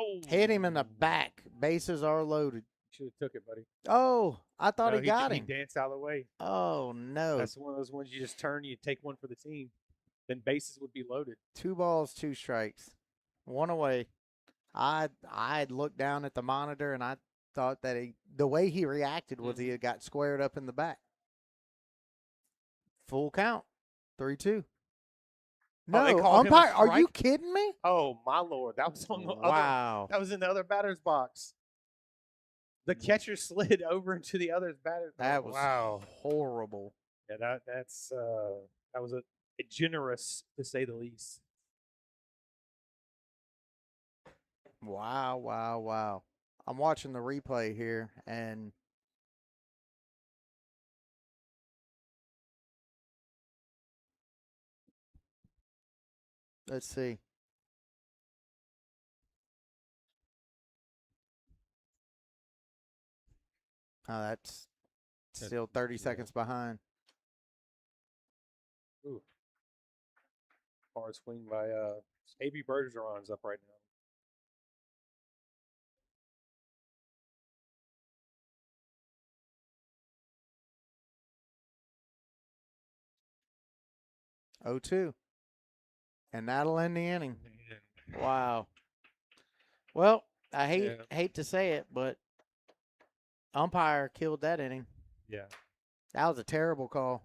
Oh, hit him in the back. Bases are loaded. Should have took it, buddy. Oh, I thought he got him. He danced out of the way. Oh, no. That's one of those ones you just turn, you take one for the team. Then bases would be loaded. 2 balls, 2 strikes. 1 away. I'd looked down at the monitor, and I thought that the way he reacted was he had got squared up in the back. Full count. 3-2. No, umpire, are you kidding me? Oh, my Lord. That was on the wow. That was in the other batter's box. The catcher slid over into the other's batter's box. That was horrible. Yeah, that was a generous, to say the least. Wow, wow, wow. I'm watching the replay here, and let's see. Oh, that's still 30 seconds behind. Ooh. Hard swing by A.B. Bergeron's up right now. Oh, 2. And that'll end the inning. Man. Wow. Well, I hate to say it, but umpire killed that inning. Yeah. That was a terrible call.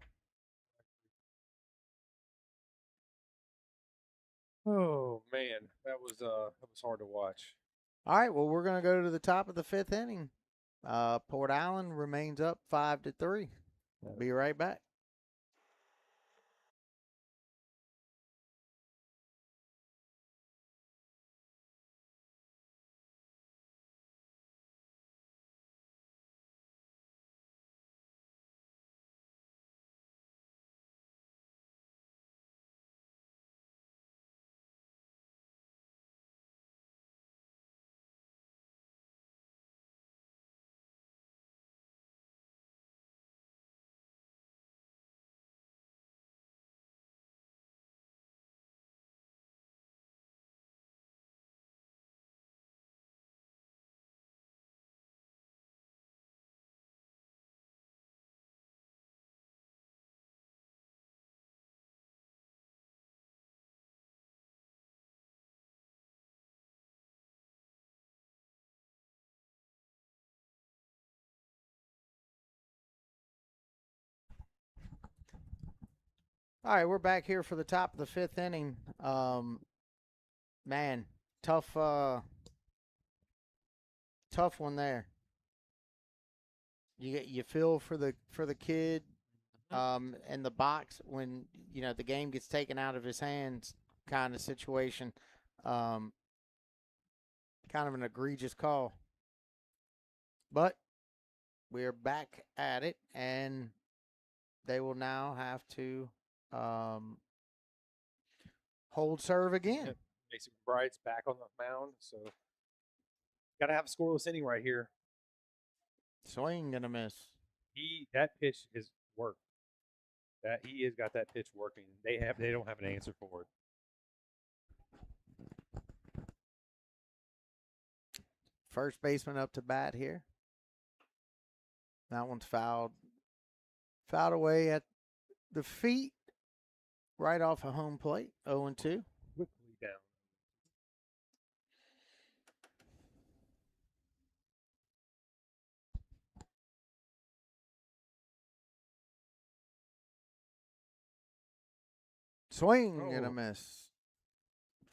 Oh man, that was hard to watch. All right, well, we're going to go to the top of the 5th inning. Port Allen remains up 5-3. We'll be right back. All right, we're back here for the top of the fifth inning. Man, tough, tough one there. You feel for the kid, in the box when the game gets taken out of his hands, kind of situation. Um, kind of an egregious call, but we're back at it, and they will now have to hold serve again. Yep. Mason McBride's back on the mound, so got to have a scoreless inning right here. Swing and a miss. That pitch is worked. That he has got that pitch working. They don't have an answer for it. First baseman up to bat here. That one's fouled away at the feet, right off of home plate. 0-2. Quickly down. Swing and a Oh. miss.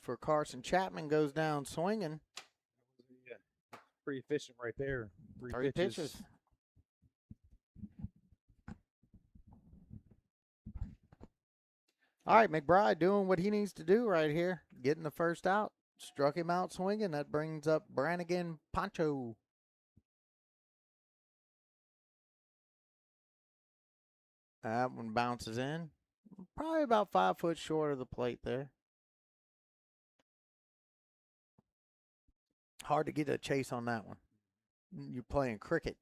For Carson Chapman, goes down swinging. Yeah, pretty efficient right there. Three pitches. All right, McBride doing what he needs to do right here. Getting the first out. Struck him out swinging. That brings up Brannigan Pancho. That one bounces in. Probably about 5 foot short of the plate there. Hard to get a chase on that one. You're playing cricket.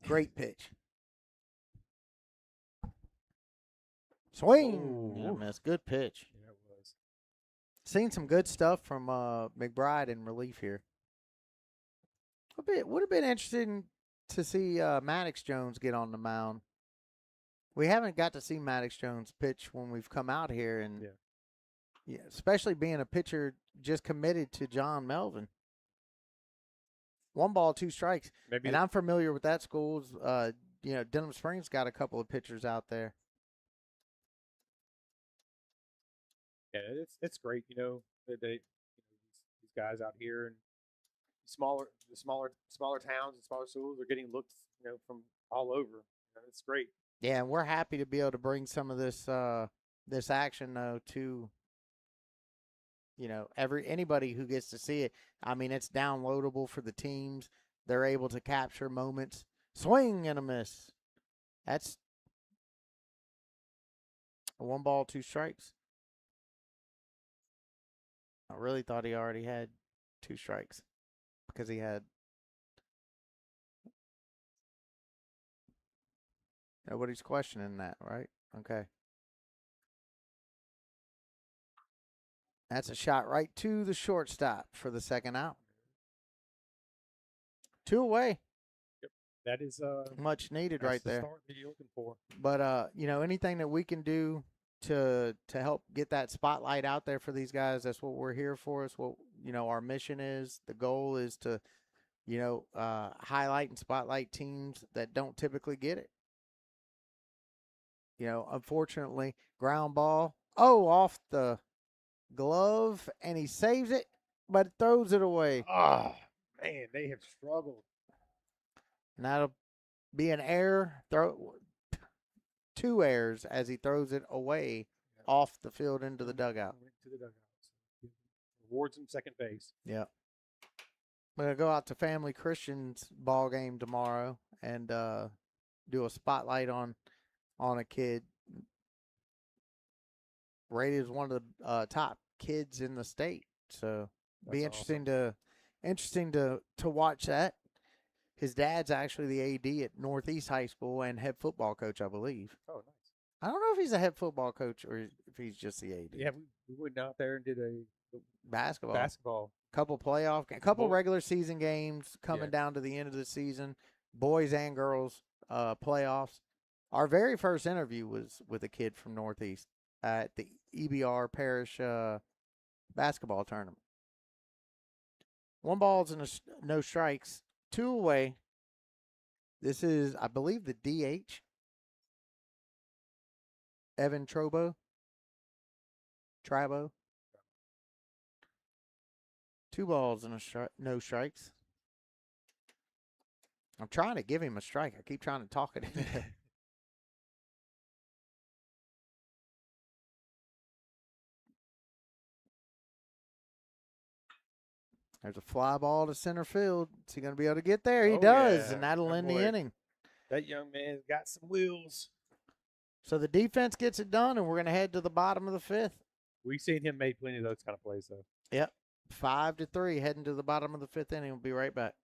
Great pitch. Swing. Oh. Yeah, miss. Good pitch. Yeah, it was. Seen some good stuff from McBride in relief here. Would have been interesting to see Maddox Jones get on the mound. We haven't got to see Maddox Jones pitch when we've come out here, and yeah, especially being a pitcher just committed to John Melvin. 1 ball, 2 strikes. Maybe And I'm familiar with that school. Denham Springs got a couple of pitchers out there. yeah, it's great. These guys out here and the smaller towns and smaller schools are getting looks from all over. It's great. Yeah, and we're happy to be able to bring some of this action though to anybody who gets to see it. I mean, it's downloadable for the teams. They're able to capture moments. Swing and a miss. That's a 1 ball, 2 strikes. I really thought he already had 2 strikes because he had. Nobody's questioning that, right? Okay. That's a shot right to the shortstop for the second out. 2 away. Yep. That is Much needed that's right the there. start that you're looking for. But anything that we can do to help get that spotlight out there for these guys, that's what we're here for. It's what our mission is. The goal is to highlight and spotlight teams that don't typically get it. Unfortunately, ground ball. Oh, off the glove, and he saves it, but throws it away. Oh, man, they have struggled. And that'll be an error. 2 errors as he throws it away off the field into the dugout. Went to the dugout. So rewards him second base. Yeah. I'm going to go out to Family Christian's ball game tomorrow and do a spotlight on a kid rated as one of the top kids in the state. So be interesting to watch that. His dad's actually the AD at Northeast High School and head football coach, I believe. Oh, nice. I don't know if he's a head football coach or if he's just the AD. Yeah, we went out there and did a Basketball. Couple regular season games coming down to the end of the season, boys and girls playoffs. Our very first interview was with a kid from Northeast at the EBR Parish basketball tournament. 1 balls and no strikes, 2 away. This is, I believe, the DH, Evan Trobo. Trabo. 2 balls and no strikes. I'm trying to give him a strike. I keep trying to talk it into. There's a fly ball to center field. Is he going to be able to get there? He Oh, does, yeah. and that'll That end the boy. inning. That young man's got some wheels. So the defense gets it done, and we're going to head to the bottom of the 5th. We've seen him make plenty of those kind of plays, though. Yep. 5-3, heading to the bottom of the 5th inning. We'll be right back.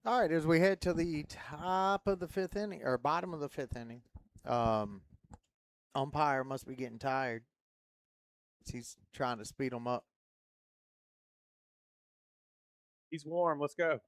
All right, as we head to the top of the 5th inning, or bottom of the 5th inning, umpire must be getting tired. He's trying to speed them up. He's warm. Let's go.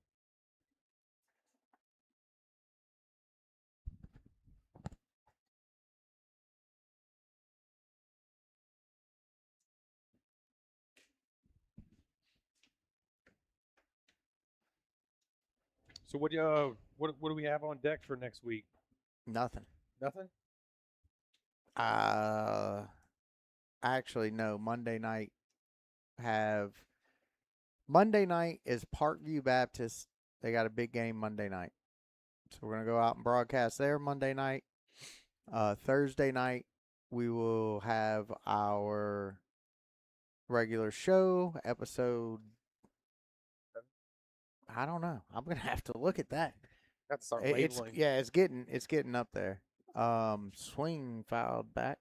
So what do we have on deck for next week? Nothing. Nothing? Actually, no. Monday night is Parkview Baptist. They got a big game Monday night. So we're going to go out and broadcast there Monday night. Thursday night, we will have our regular show episode. I don't know. I'm going to have to look at that. Got to start It's labeling. it's getting up there. Swing fouled back.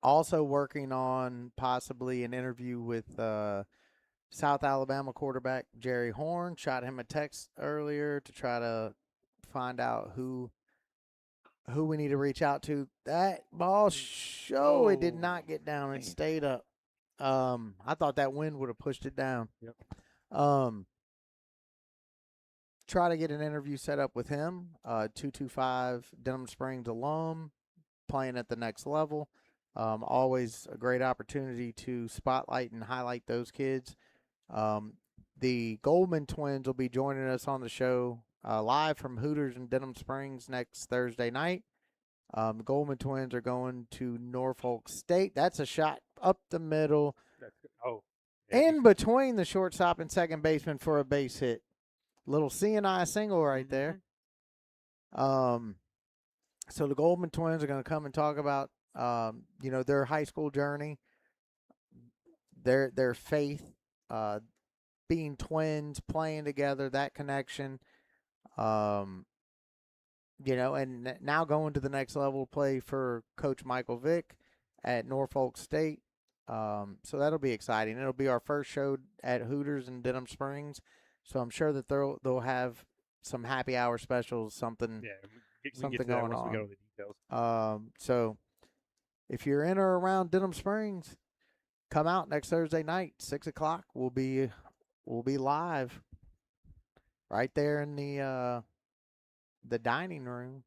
Also working on possibly an interview with South Alabama quarterback Jerry Horn. Shot him a text earlier to try to find out who we need to reach out to. That ball it did not get down. It stayed up. I thought that wind would have pushed it down. Yep. Try to get an interview set up with him. 225 Denham Springs alum, playing at the next level. Always a great opportunity to spotlight and highlight those kids. The Goldman twins will be joining us on the show live from Hooters in Denham Springs next Thursday night. The Goldman twins are going to Norfolk State. That's a shot up the middle. In between the shortstop and second baseman for a base hit. Little C&I single right there. So the Goldman twins are going to come and talk about, their high school journey, their faith, being twins, playing together, that connection, and now going to the next level, play for Coach Michael Vick at Norfolk State. So that'll be exciting. It'll be our first show at Hooters in Denham Springs. So I'm sure that they'll have some happy hour specials, something going on. Once we get all the details. So if you're in or around Denham Springs, come out next Thursday night, 6:00. We'll be live right there in the dining room.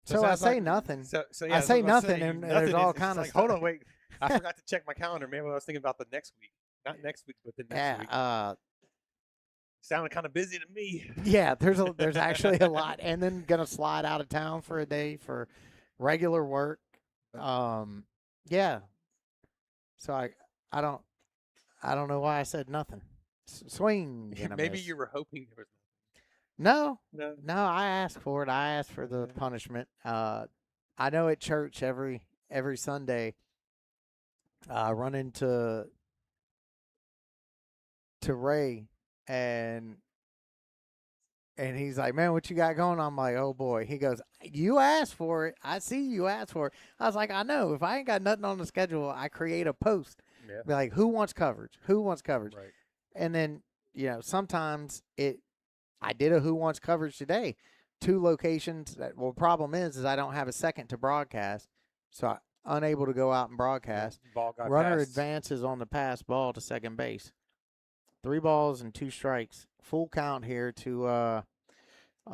So I say nothing. I say nothing, and there's all kind of stuff. Hold on, wait. I forgot to check my calendar. Maybe I was thinking about the next week. Not next week, but the next week. Sounded kind of busy to me. Yeah, there's actually a lot, and then gonna slide out of town for a day for regular work. Yeah. So I I don't know why I said nothing. Swing. And a Maybe miss. you were hoping there was No, no. no. I asked for it. I asked for the Okay. punishment. I know at church every Sunday, I run into Ray, and he's like, "Man, what you got going?" I'm like, "Oh boy." He goes, "You asked for it. I see you asked for it." I was like, "I know. If I ain't got nothing on the schedule, I create a post. Yeah. Be like, who wants coverage? Who wants coverage?" Right. And then sometimes I did a who wants coverage today. 2 locations. Problem is I don't have a second to broadcast, so I'm unable to go out and broadcast. Ball got Runner passed. advances on the pass ball to second base. 3 balls and 2 strikes. Full count here to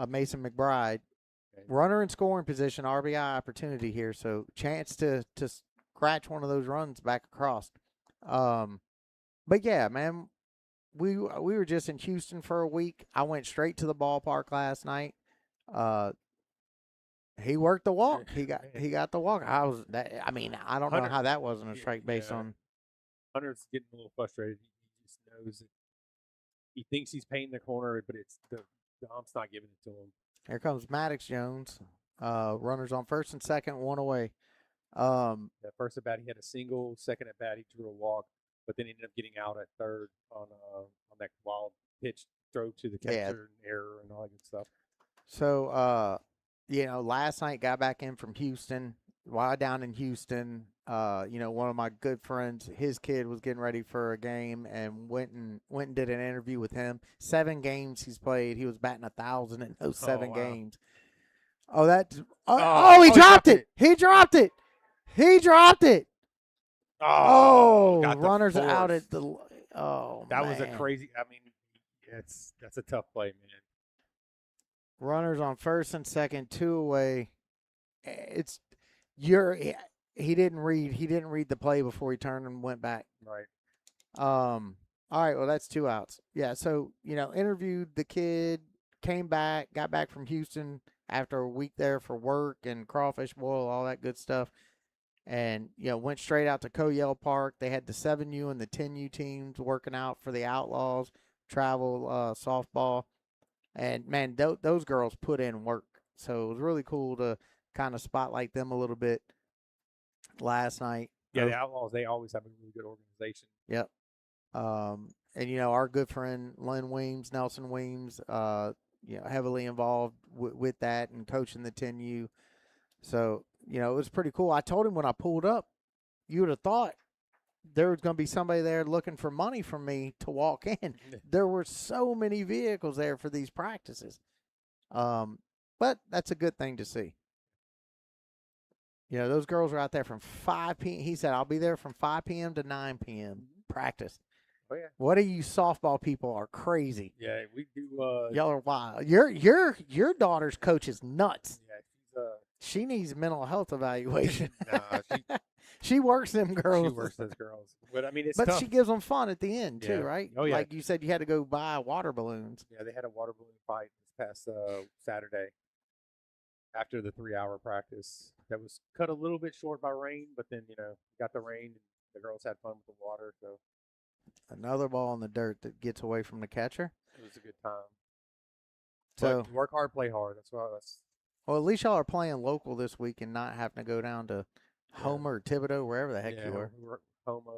Mason McBride. Okay. Runner in scoring position, RBI opportunity here, so chance to scratch one of those runs back across. But yeah, man, we were just in Houston for a week. I went straight to the ballpark last night. He worked the walk. He got the walk. I don't know Hunter- how that wasn't a strike based yeah. on. Hunter's getting a little frustrated. He just knows that he thinks he's painting the corner, but it's the ump's not giving it to him. Here comes Maddox Jones. Runners on first and second, 1 away. That first at bat, he had a single. Second at bat, he drew a walk, but then he ended up getting out at third on that wild pitch throw to the catcher and error and all that good stuff. So, last night got back in from Houston. While down in Houston, one of my good friends, his kid was getting ready for a game and went and did an interview with him. 7 games he's played. He was batting 1,000 in those 7 wow. games. He dropped it. He dropped it. He dropped it. Got the runners fourth. out at the. That man. was a crazy. I mean, that's a tough play, man. Runners on first and second, 2 away. He didn't read the play before he turned and went back. Right. All right, well that's 2 outs. Yeah, so interviewed the kid, came back, got back from Houston after a week there for work and crawfish boil, all that good stuff. And went straight out to Coyell Park. They had the 7U and the 10U teams working out for the Outlaws travel softball. And man, those girls put in work. So it was really cool to kind of spotlight them a little bit last night. Yeah, the Outlaws, they always have a really good organization. Yep. And our good friend Nelson Weems, heavily involved with that and coaching the 10U. So, it was pretty cool. I told him when I pulled up, you would have thought there was going to be somebody there looking for money from me to walk in. There were so many vehicles there for these practices. But that's a good thing to see. Those girls are out there from 5 p.m. He said, I'll be there from 5 p.m. to 9 p.m. Practice. Oh, yeah. What are you softball people are crazy. Yeah, we do. Y'all are wild. Your daughter's coach is nuts. Yeah, she needs mental health evaluation. Nah, she works them girls. She works those girls. But I mean, it's but tough. she gives them fun at the end too, right? Oh yeah. Like you said, you had to go buy water balloons. Yeah, they had a water balloon fight this past Saturday after the 3-hour practice. That was cut a little bit short by rain, but then got the rain and the girls had fun with the water. So another ball in the dirt that gets away from the catcher. It was a good time. So but work hard, play hard. That's well, at least y'all are playing local this week and not having to go down to Homer or Thibodaux, wherever the heck you were. Homer.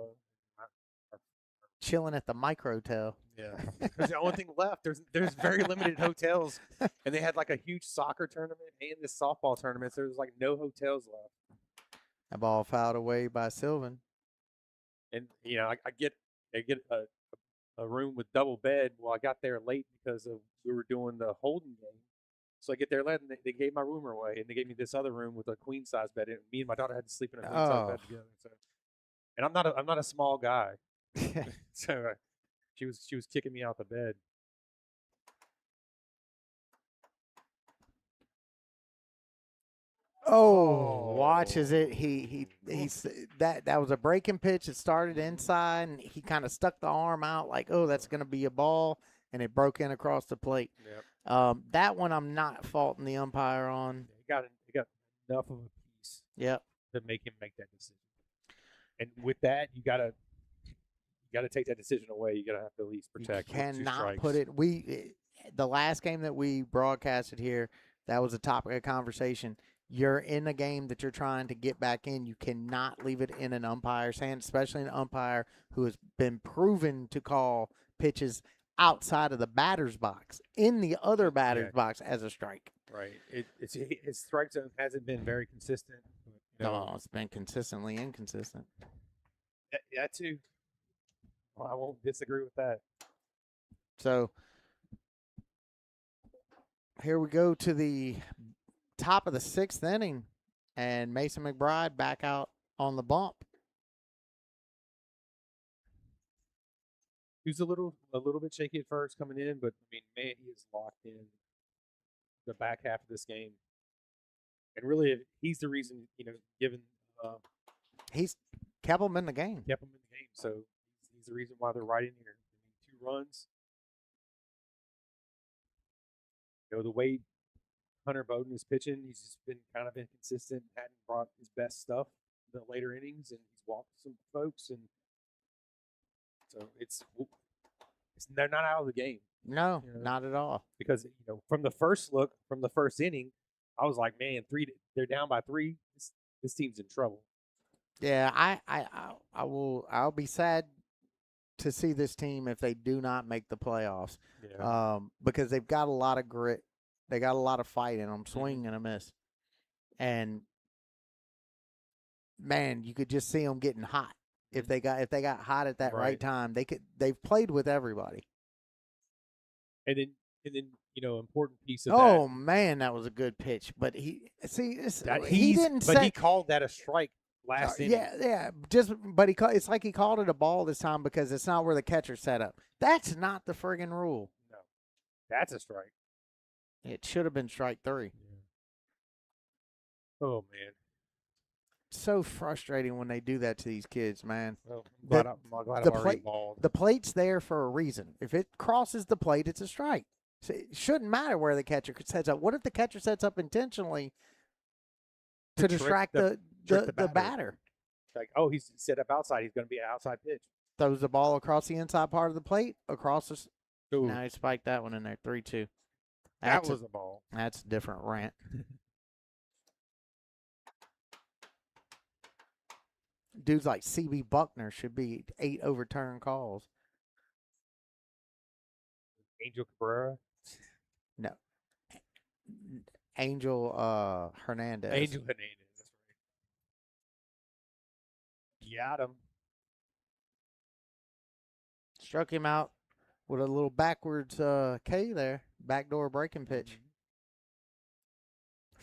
Chilling at the Microtel. Yeah, there's the only thing left. There's very limited hotels, and they had like a huge soccer tournament and this softball tournament. So there's like no hotels left. A ball fouled away by Sylvan. And I get a room with double bed. Well, I got there late because we were doing the Holden game. So I get there late, and they gave my room away, and they gave me this other room with a queen size bed. And me and my daughter had to sleep in a queen size bed together. So, and I'm not a small guy, so she was kicking me out the bed. Watches it. He's that was a breaking pitch. It started inside, and he kind of stuck the arm out like, oh, that's going to be a ball, and it broke in across the plate. Yep. That one I'm not faulting the umpire on. He got enough of a piece. Yep. To make him make that decision. And with that, you got to take that decision away. You got to have to at least You protect. with 2 cannot put strikes. it. The last game that we broadcasted here, that was a topic of conversation. You're in a game that you're trying to get back in. You cannot leave it in an umpire's hand, especially an umpire who has been proven to call pitches outside of the batter's box, in the other batter's box as a strike. Right. His strike zone hasn't been very consistent. No, it's been consistently inconsistent. That too. Well, I won't disagree with that. So here we go to the top of the 6th inning, and Mason McBride back out on the bump. He was a little bit shaky at first coming in, but I mean, man, he is locked in the back half of this game, and really, he's the reason. Given He's kept him in the game. kept him in the game, so he's the reason why they're right in here. I mean, 2 runs. The way Hunter Bowden is pitching, he's just been kind of inconsistent. Hadn't brought his best stuff in the later innings, and he's walked some folks, and so they're not out of the game. No, not at all. Because from the first inning, I was like, man, they're down by 3. This team's in trouble. Yeah, I'll be sad to see this team if they do not make the playoffs. Yeah. Because they've got a lot of grit. They got a lot of fight in them, swing and a miss. And man, you could just see them getting hot. If they got hot at that right time, they've played with everybody. And then important piece of Oh man, that was a good pitch. But he called that a strike last inning. Yeah. But it's like he called it a ball this time because it's not where the catcher set up. That's not the friggin' rule. No, that's a strike. It should have been strike 3. Yeah. Oh man, so frustrating when they do that to these kids, man. Well, I'm glad I'm already bald. The plate's there for a reason. If it crosses the plate, it's a strike. So it shouldn't matter where the catcher sets up. What if the catcher sets up intentionally to distract the batter? Like, oh, he's set up outside. He's going to be an outside pitch. Throws the ball across the inside part of the plate, across the. Ooh. Now he spiked that one in there, 3-2. That was a ball. That's a different rant. Dudes like C.B. Buckner should be 8 overturned calls. Angel Cabrera? No. Angel Hernandez. Angel Hernandez, that's right. Got him. Struck him out with a little backwards K there. Backdoor breaking pitch. Mm-hmm.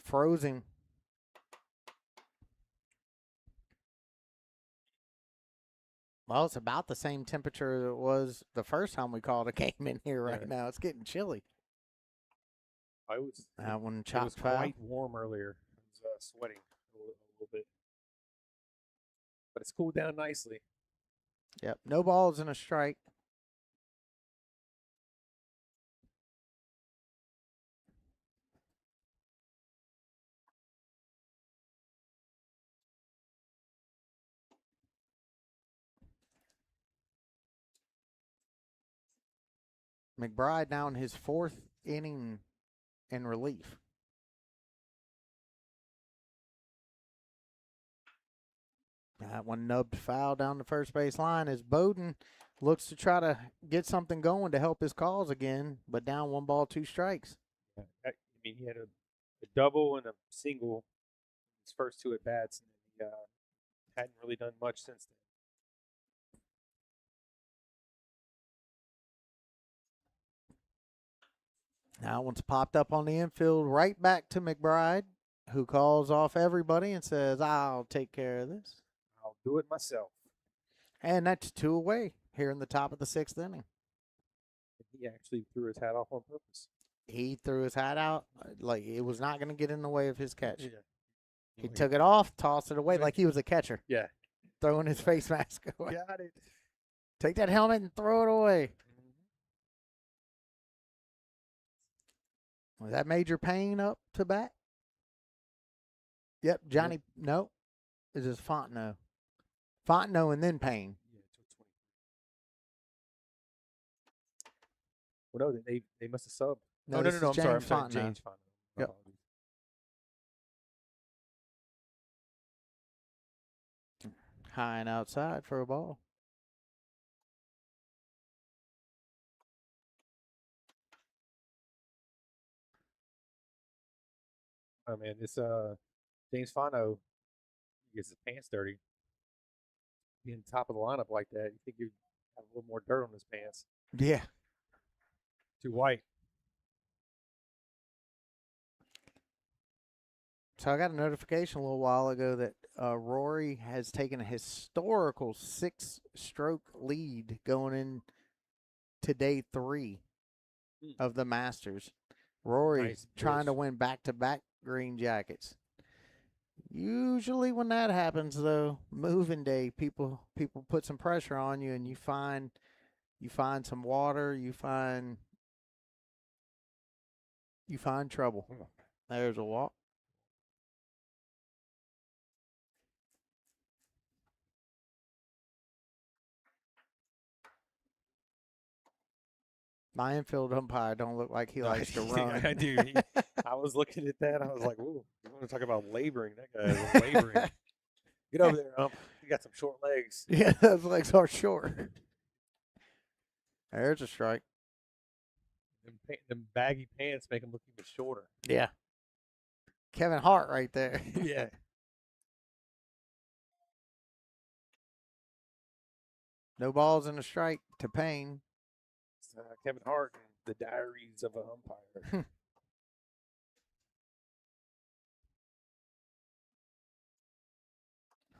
Froze him. Well, it's about the same temperature it was the first time we called a game in here right now. It's getting chilly. That one chopped foul. It was quite warm earlier. I was sweating a little bit. But it's cooled down nicely. Yep. No balls and a strike. McBride now in his 4th inning in relief. That one nubbed foul down the first base line as Bowden looks to try to get something going to help his cause again, but down 1 ball, 2 strikes. I mean, he had a double and a single his first 2 at bats, and he hadn't really done much since then. Now one's popped up on the infield, right back to McBride, who calls off everybody and says, I'll take care of this. I'll do it myself. And that's 2 away here in the top of the 6th inning. He actually threw his hat off on purpose. He threw his hat out like it was not going to get in the way of his catch. Yeah. He took it off, tossed it away like he was a catcher. Yeah. Throwing his face mask away. Got it. Take that helmet and throw it away. Was that Major Payne up to bat? Yep, Johnny. No, is this Fontenot? Fontenot and then Payne. Well, no, they must have subbed. No, Oh, this is I'm sorry. I'm James sorry. Fontenot. James Fontenot. My Yep. apologies. High and outside for a ball. Oh man, this James Fontenot gets his pants dirty. Being top of the lineup like that, you think you'd have a little more dirt on his pants. Yeah. Too white. So I got a notification a little while ago that Rory has taken a historical 6-stroke lead going in to day 3 of the Masters. Rory Nice trying to pitch. win back-to-back green jackets. Usually when that happens, though, moving day, people put some pressure on you, and you find some water, you find trouble. There's a walk. My infield umpire don't look like he likes to run. I do. I was looking at that. I was like, "Ooh, you want to talk about laboring? That guy is laboring. Get over there, ump. You got some short legs." Yeah, those legs are short. There's a strike. Them baggy pants make him look even shorter. Yeah. Kevin Hart right there. Yeah. No balls in a strike to Payne. It's, Kevin Hart, The Diaries of an Umpire.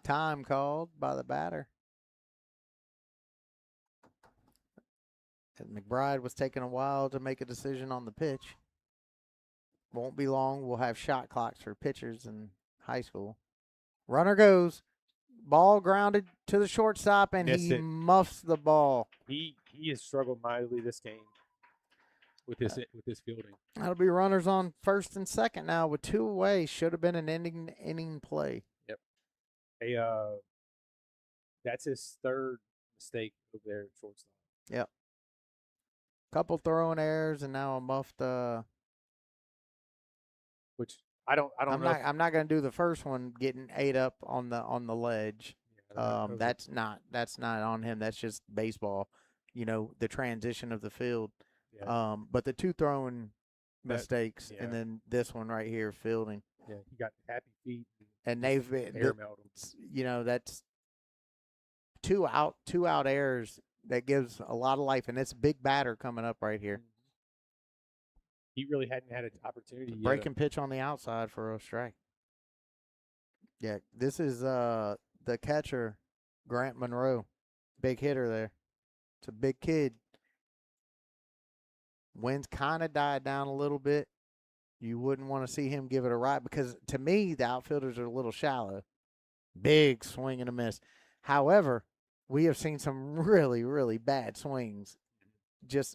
Time called by the batter. And McBride was taking a while to make a decision on the pitch. Won't be long. We'll have shot clocks for pitchers in high school. Runner goes. Ball grounded to the shortstop, and Missed he it. muffs the ball. He has struggled mightily this game with this fielding. That'll be runners on first and second now with 2 away. Should have been an inning play. Yep. Hey, that's his third mistake over there at shortstop. Yep. Couple throwing errors and now a muffed. Which I don't know. I'm not going to do the first one getting ate up on the ledge. That's not on him. That's just baseball. You know, the transition of the field. Yeah. But the 2 throwing mistakes, yeah. and then this one right here, fielding. Yeah, he got happy feet. And they've been, air melt him. you know, that's two out errors that gives a lot of life, and it's a big batter coming up right here. He really hadn't had an opportunity yet. Breaking pitch on the outside for a strike. Yeah, this is the catcher, Grant Monroe, big hitter there. It's a big kid. Wind's kind of died down a little bit. You wouldn't want to see him give it a ride because, to me, the outfielders are a little shallow. Big swing and a miss. However, we have seen some really, really bad swings.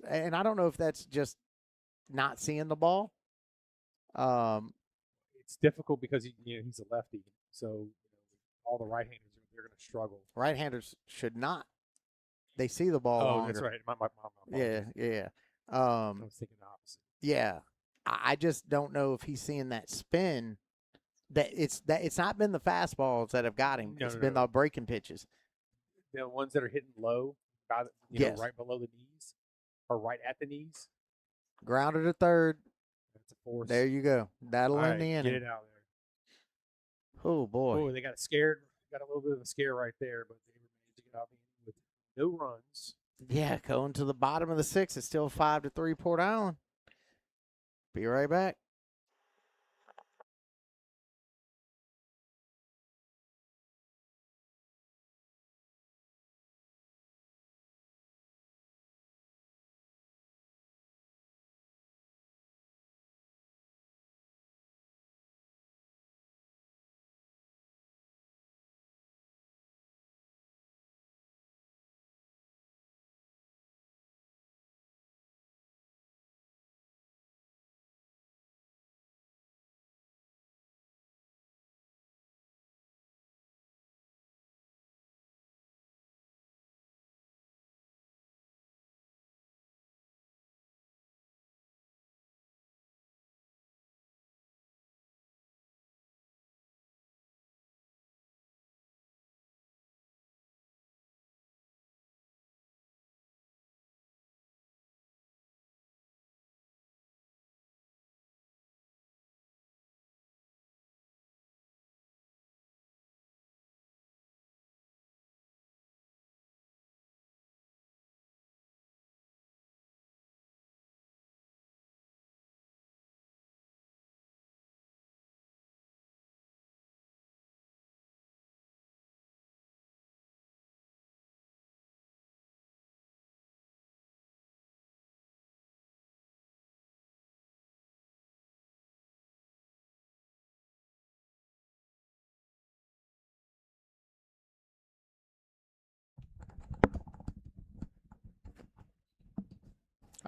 And I don't know if that's just not seeing the ball. It's difficult because he's a lefty, so all the right-handers they're going to struggle. Right-handers should not. They see the ball longer. That's right. My Yeah. I was thinking the opposite. Yeah. I just don't know if he's seeing that spin. It's not been the fastballs that have got him. It's been the breaking pitches. The ones that are hitting low, Yes. right below the knees or right at the knees. Grounded to third. That's a force. There you go. That'll All end right, the inning. get it out there. Oh, boy. Oh, they got scared. Got a little bit of a scare right there, but they managed to get out the inning with no runs. Yeah, going to the bottom of the 6th. It's still 5-3 Port Island. Be right back.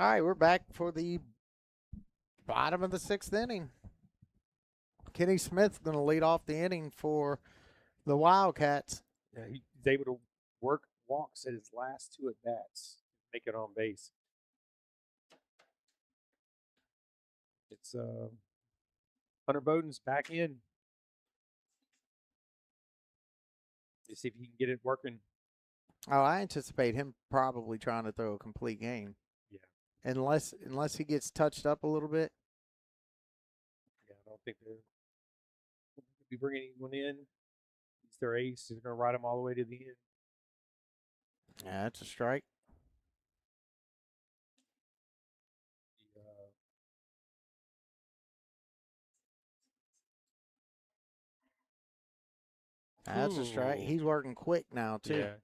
All right, we're back for the bottom of the 6th inning. Kenny Smith's going to lead off the inning for the Wildcats. Yeah, he's able to work walks at his last 2 at bats, make it on base. It's Hunter Bowden's back in. To see if he can get it working. Oh, I anticipate him probably trying to throw a complete game. Yeah. Unless he gets touched up a little bit. Yeah, I don't think they'll be bringing anyone in. He's their ace. He's going to ride him all the way to the end. Yeah, that's a strike. That's a strike. Ooh. He's working quick now, too. Yeah.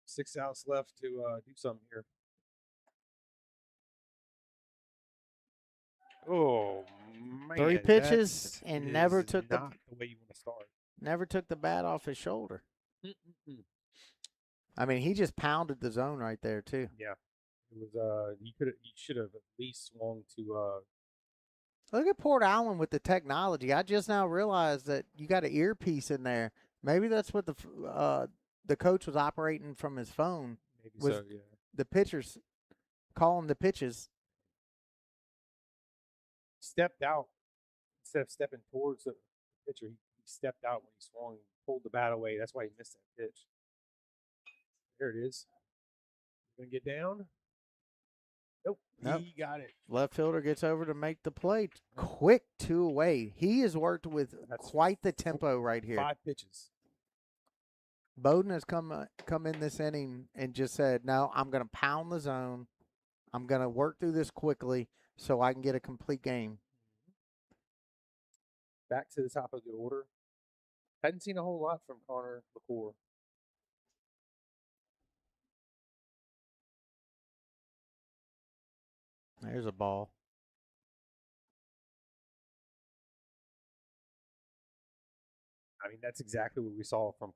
6 outs left to do something here. Oh man! 3 pitches that and is never took not the way you want to start. Never took the bat off his shoulder. Mm-mm-mm. I mean, he just pounded the zone right there, too. Yeah, it was. He should have at least swung to. Look at Port Allen with the technology. I just now realized that you got an earpiece in there. Maybe that's what the coach was operating from his phone. Maybe Was so. Yeah. the pitchers calling the pitches. Stepped out instead of stepping towards the pitcher. He stepped out when he swung and pulled the bat away. That's why he missed that pitch. There it is. Gonna get down. Nope. He got it. Left fielder gets over to make the play. Quick 2 away. He has worked with quite the tempo right here. 5 pitches. Bowden has come in this inning and just said, no, I'm going to pound the zone. I'm going to work through this quickly so I can get a complete game. Back to the top of the order. Hadn't seen a whole lot from Connor before. There's a ball. I mean, that's exactly what we saw from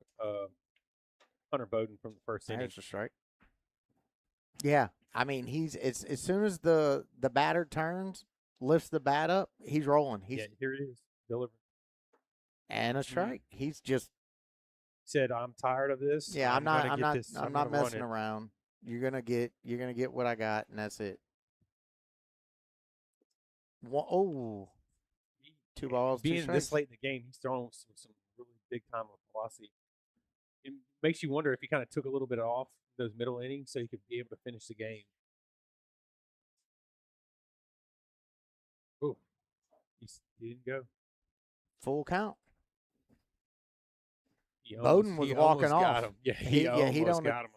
Hunter Bowden from the first inning. There's a strike. Yeah, I mean, it's as soon as the batter turns, lifts the bat up, he's rolling. Yeah, here it is. Delivered. And a strike. He's just said, I'm tired of this. Yeah, I'm not gonna messing around. You're gonna get what I got, and that's it. Oh, 2 balls, 2 being strikes. this late in the game, he's throwing some really big time velocity. It makes you wonder if he kind of took a little bit off those middle innings so he could be able to finish the game. Oh, he didn't go. Full count. Bowden was walking off. Got him. Yeah, he got him on that one.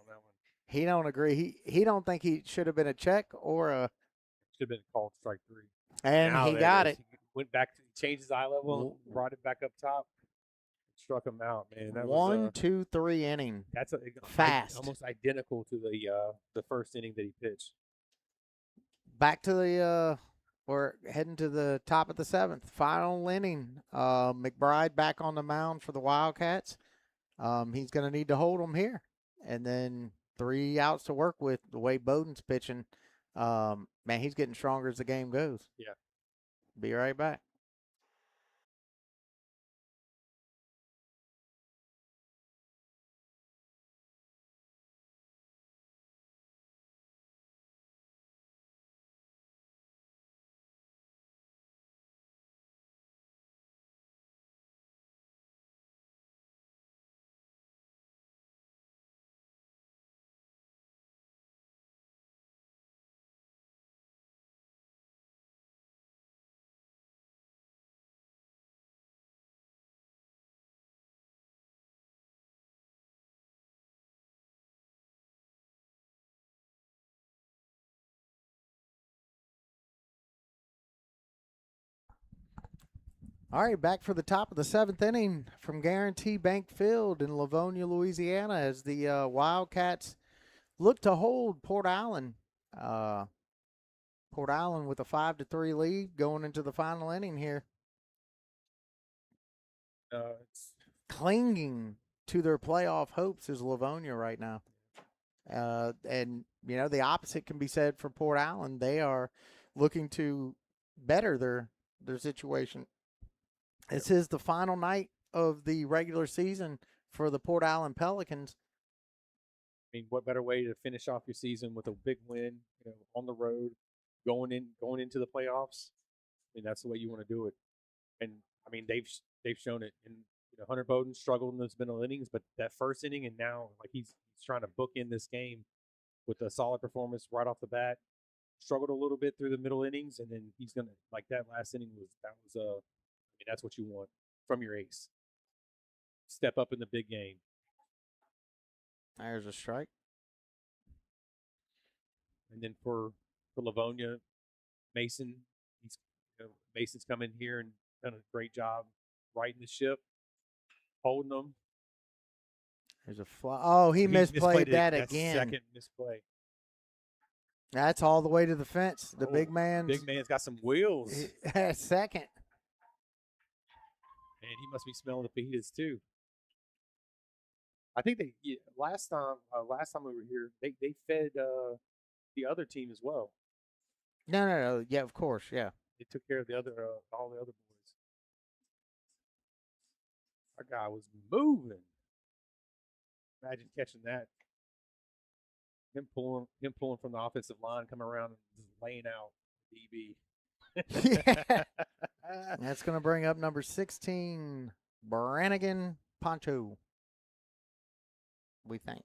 He don't agree. He don't think he should have been a check or a. Should have been called strike 3. And now he got it. He went back to changed his eye level, brought it back up top, struck him out. Man, that 1, 2, 3 inning. That's fast, almost identical to the first inning that he pitched. Back to the. We're heading to the top of the 7th, final inning. McBride back on the mound for the Wildcats. He's going to need to hold them here, and then 3 outs to work with. The way Bowden's pitching, man, he's getting stronger as the game goes. Yeah. Be right back. All right, back for the top of the 7th inning from Guaranty Bank Field in Livonia, Louisiana, as the Wildcats look to hold Port Allen. Port Allen with a 5-3 lead going into the final inning here. It's clinging to their playoff hopes is Livonia right now. And the opposite can be said for Port Allen. They are looking to better their situation. This is the final night of the regular season for the Port Allen Pelicans. I mean, what better way to finish off your season with a big win, on the road, going into the playoffs? I mean, that's the way you want to do it. And I mean, they've shown it. And Hunter Bowden struggled in those middle innings, but that first inning, and now like he's trying to book in this game with a solid performance right off the bat. Struggled a little bit through the middle innings, and then he's gonna like that last inning was. I mean, that's what you want from your ace. Step up in the big game. There's a strike. And then for Livonia, Mason, Mason's come in here and done a great job righting the ship, holding them. There's a fly. Oh, he misplayed that again. Second misplay. That's all the way to the fence. The big man's got some wheels. Second. And he must be smelling the fajitas too. I think last time we were here, they fed the other team as well. No. Yeah, of course. Yeah. They took care of all the other boys. Our guy was moving. Imagine catching that. Him pulling from the offensive line, coming around and just laying out DB. Yeah. That's going to bring up number 16, Brannigan Poncho, we think.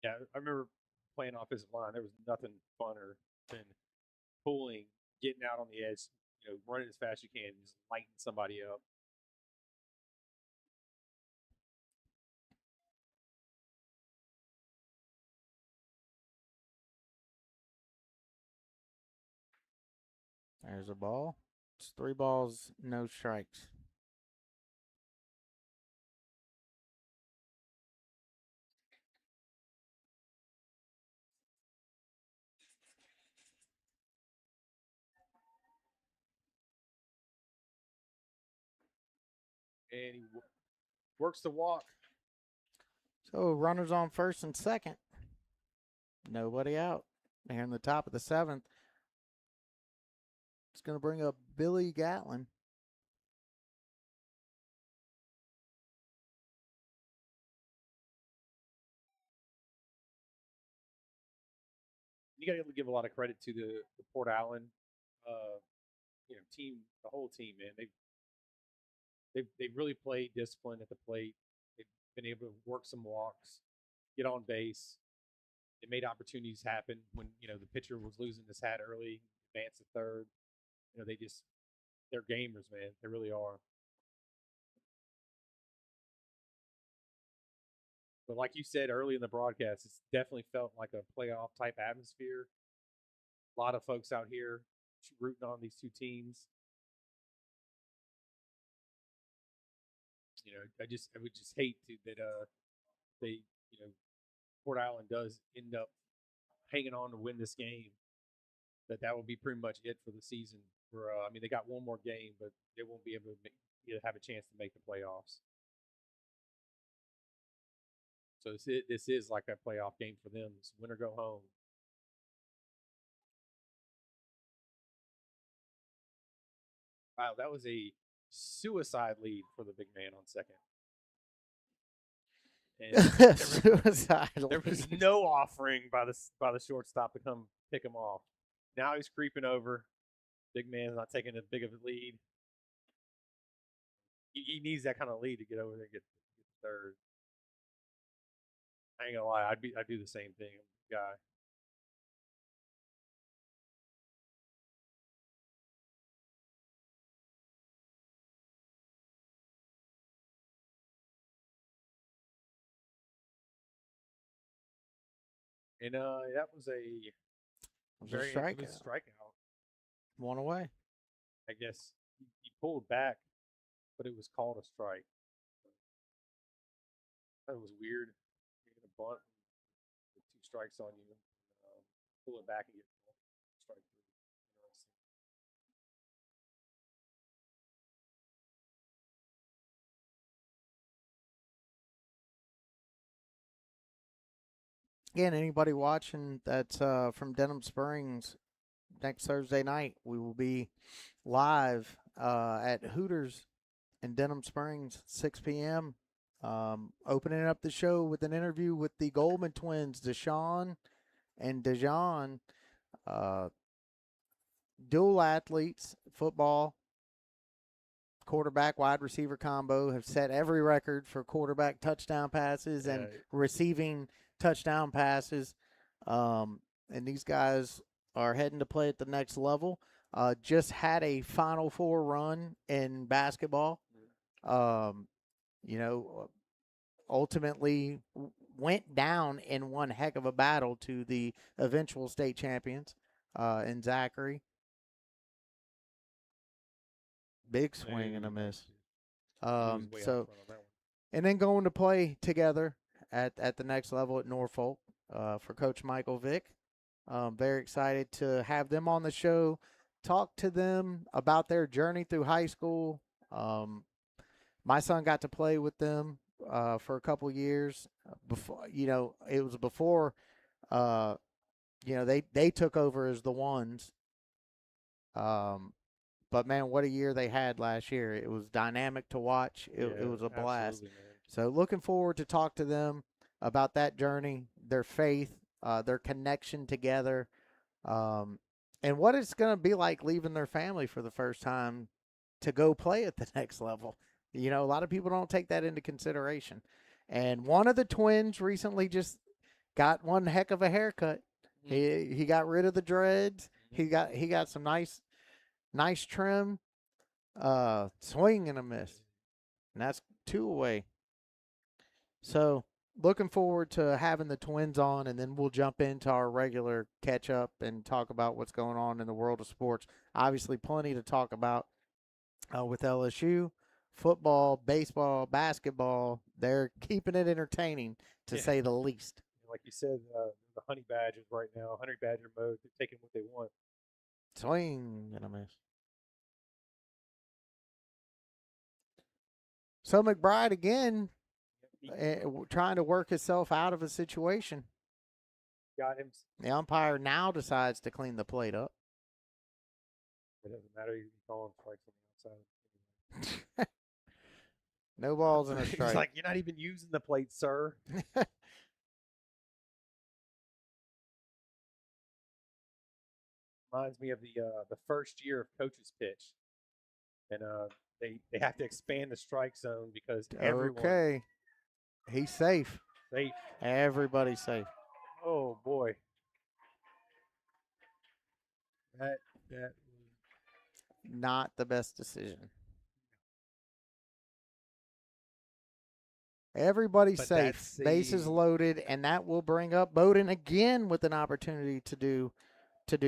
Yeah, I remember playing offensive line. There was nothing funner than pulling, getting out on the edge, running as fast as you can, just lighting somebody up. There's a ball. It's 3 balls, no strikes. And he works the walk. So runners on first and second. Nobody out. Here in the top of the 7th. It's going to bring up Billy Gatlin. You got to give a lot of credit to the Port Allen, team, the whole team, man. They've really played discipline at the plate. They've been able to work some walks, get on base. They made opportunities happen when the pitcher was losing his hat early, advance to third. They're gamers, man. They really are. But like you said early in the broadcast, it's definitely felt like a playoff type atmosphere. A lot of folks out here rooting on these two teams. I would just hate that they Port Allen does end up hanging on to win this game. That will be pretty much it for the season. They got one more game, but they won't be able to have a chance to make the playoffs. So this is like a playoff game for them. It's win or go home. Wow, that was a suicide lead for the big man on second. And Suicide. There was no offering by the shortstop to come pick him off. Now he's creeping over. Big man's not taking as big of a lead. He needs that kind of lead to get over there and get third. I ain't gonna lie, I'd do the same thing, guy. And that was a strikeout. One away. I guess he pulled back, but it was called a strike. That was weird. You're gonna bunt with 2 strikes on you, pull it back and get strike 3. Interesting. Again, anybody watching that's from Denham Springs, next Thursday night, we will be live at Hooters in Denham Springs, 6 p.m. Opening up the show with an interview with the Goldman twins, Deshaun and Dejan, dual athletes, football, quarterback, wide receiver combo, have set every record for quarterback touchdown passes and receiving touchdown passes. And these guys are heading to play at the next level. Just had a Final Four run in basketball. Ultimately went down in one heck of a battle to the eventual state champions in Zachary. Big swing and a miss. And then going to play together at the next level at Norfolk for Coach Michael Vick. Very excited to have them on the show, talk to them about their journey through high school. My son got to play with them for a couple years. Before, it was before, they took over as the ones. But man, what a year they had last year! It was dynamic to watch. It was a blast. So looking forward to talk to them about that journey, their faith, their connection together, and what it's going to be like leaving their family for the first time to go play at the next level. A lot of people don't take that into consideration. And one of the twins recently just got one heck of a haircut. He got rid of the dreads. He got some nice trim, swing and a miss. And that's 2 away. So looking forward to having the twins on, and then we'll jump into our regular catch up and talk about what's going on in the world of sports. Obviously, plenty to talk about with LSU. Football, baseball, basketball, they're keeping it entertaining, to say the least. Like you said, the honey badgers right now, honey badger mode, they're taking what they want. Swing and a miss. So McBride again, trying to work himself out of a situation. Got him. The umpire now decides to clean the plate up. It doesn't matter. You can call him strikes on the outside. No balls and a strike. He's like, you're not even using the plate, sir. Reminds me of the first year of coach's pitch, and they have to expand the strike zone because everyone. Okay, he's safe. Safe. Everybody's safe. Oh boy. That was not the best decision. Everybody's safe. Bases loaded, and that will bring up Bowden again with an opportunity to do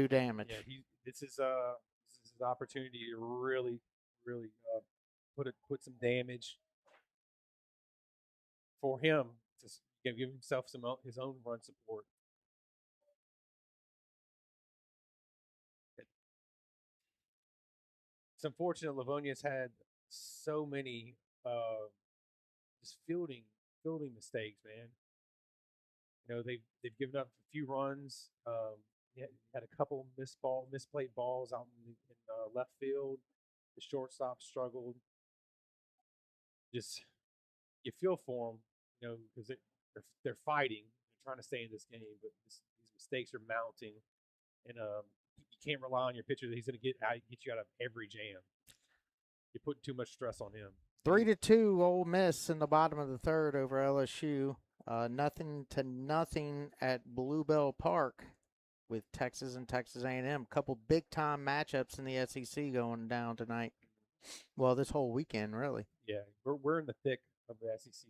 damage. Yeah, this is an opportunity to really put some damage for him to give himself his own run support. It's unfortunate Livonia's had so many just fielding mistakes, man. They've given up a few runs. Had a couple misplayed balls out in left field. The shortstop struggled. Just you feel for them, because they're fighting. They're trying to stay in this game, but these mistakes are mounting, and you can't rely on your pitcher that he's going to get you out of every jam. You're putting too much stress on him. 3-2 Ole Miss in the bottom of the third over LSU. 0-0 at Bluebell Park with Texas and Texas A&M. Couple big-time matchups in the SEC going down tonight. Well, this whole weekend, really. Yeah, we're in the thick of the SEC.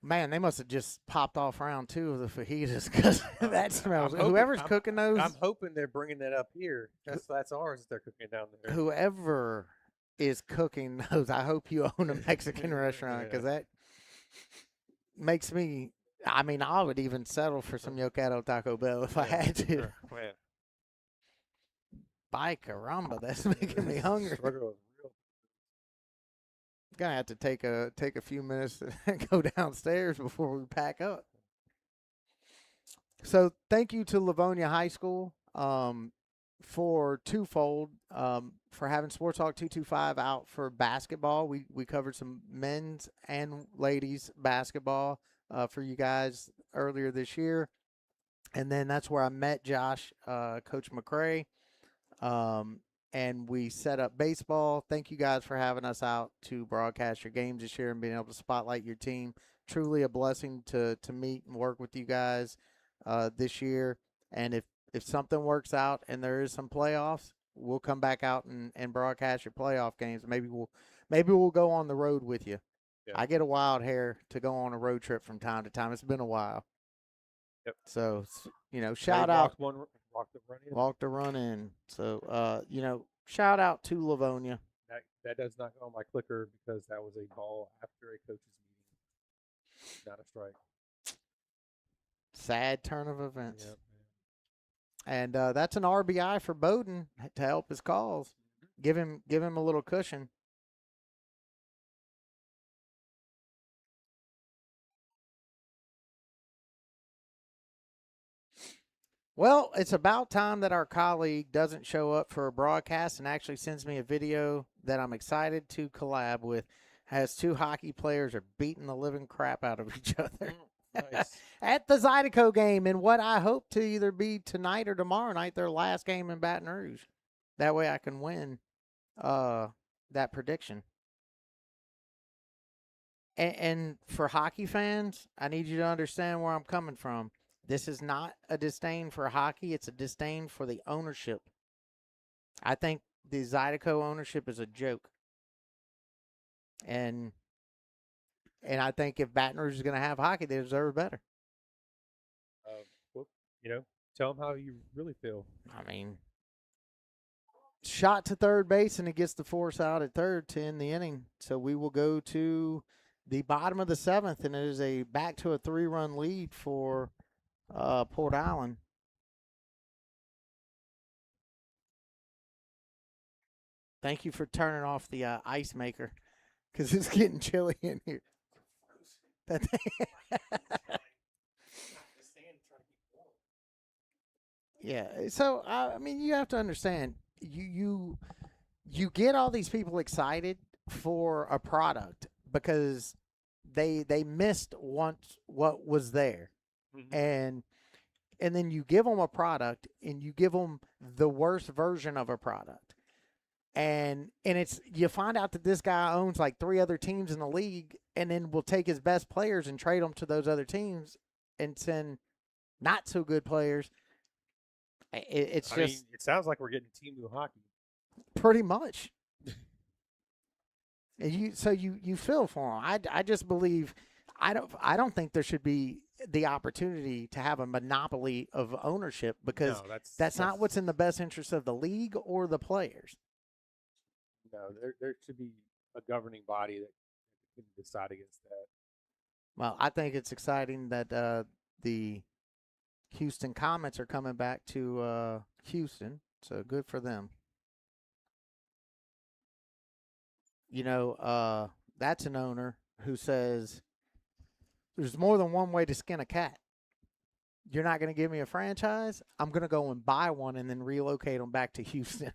Man, they must have just popped off round 2 of the fajitas because that smells. Whoever's cooking those. I'm hoping they're bringing that up here. That's ours. They're cooking down there. Whoever is cooking those. I hope you own a Mexican restaurant because that makes me. I mean, I would even settle for some Yocado Taco Bell if I had to. Sure. Man, By caramba, that's making me hungry. struggle is real. Gonna have to take a few minutes to go downstairs before we pack up. So thank you to Livonia High School for twofold for having Sports Talk 225 out for basketball. We covered some men's and ladies basketball for you guys earlier this year, and then that's where I met Josh, Coach McCray. And we set up baseball. Thank you guys for having us out to broadcast your games this year and being able to spotlight your team. Truly a blessing to meet and work with you guys this year. And if something works out and there is some playoffs, we'll come back out and broadcast your playoff games. Maybe we'll go on the road with you. Yeah. I get a wild hair to go on a road trip from time to time. It's been a while. Yep. So shout out. Walk the run in. Walk the run in. So, shout out to Livonia. That does not go on my clicker because that was a ball after a coach's meeting, not a strike. Sad turn of events. Yep. And that's an RBI for Bowden to help his cause. Give him a little cushion. Well, it's about time that our colleague doesn't show up for a broadcast and actually sends me a video that I'm excited to collab with. Has two hockey players are beating the living crap out of each other Nice. at the Zydeco game in what I hope to either be tonight or tomorrow night, their last game in Baton Rouge. That way I can win that prediction. And for hockey fans, I need you to understand where I'm coming from. This is not a disdain for hockey. It's a disdain for the ownership. I think the Zydeco ownership is a joke. And I think if Baton Rouge is going to have hockey, they deserve better. Well, tell them how you really feel. I mean, shot to third base, and it gets the force out at third to end the inning. So we will go to the bottom of the seventh, and it is back to a 3-run lead for Port Allen. Thank you for turning off the ice maker because it's getting chilly in here. That yeah. So I mean, you have to understand. You get all these people excited for a product because they missed once what was there. Mm-hmm. And then you give them a product and you give them the worst version of a product. And it's you find out that this guy owns like 3 other teams in the league and then will take his best players and trade them to those other teams and send not so good players. It sounds like we're getting Team New Hockey. Pretty much. And you feel for him. I just believe I don't think there should be the opportunity to have a monopoly of ownership because that's not what's in the best interest of the league or the players. No, there should be a governing body that can decide against that. Well, I think it's exciting that the Houston Comets are coming back to Houston, so good for them. That's an owner who says there's more than one way to skin a cat. You're not going to give me a franchise? I'm going to go and buy one and then relocate them back to Houston.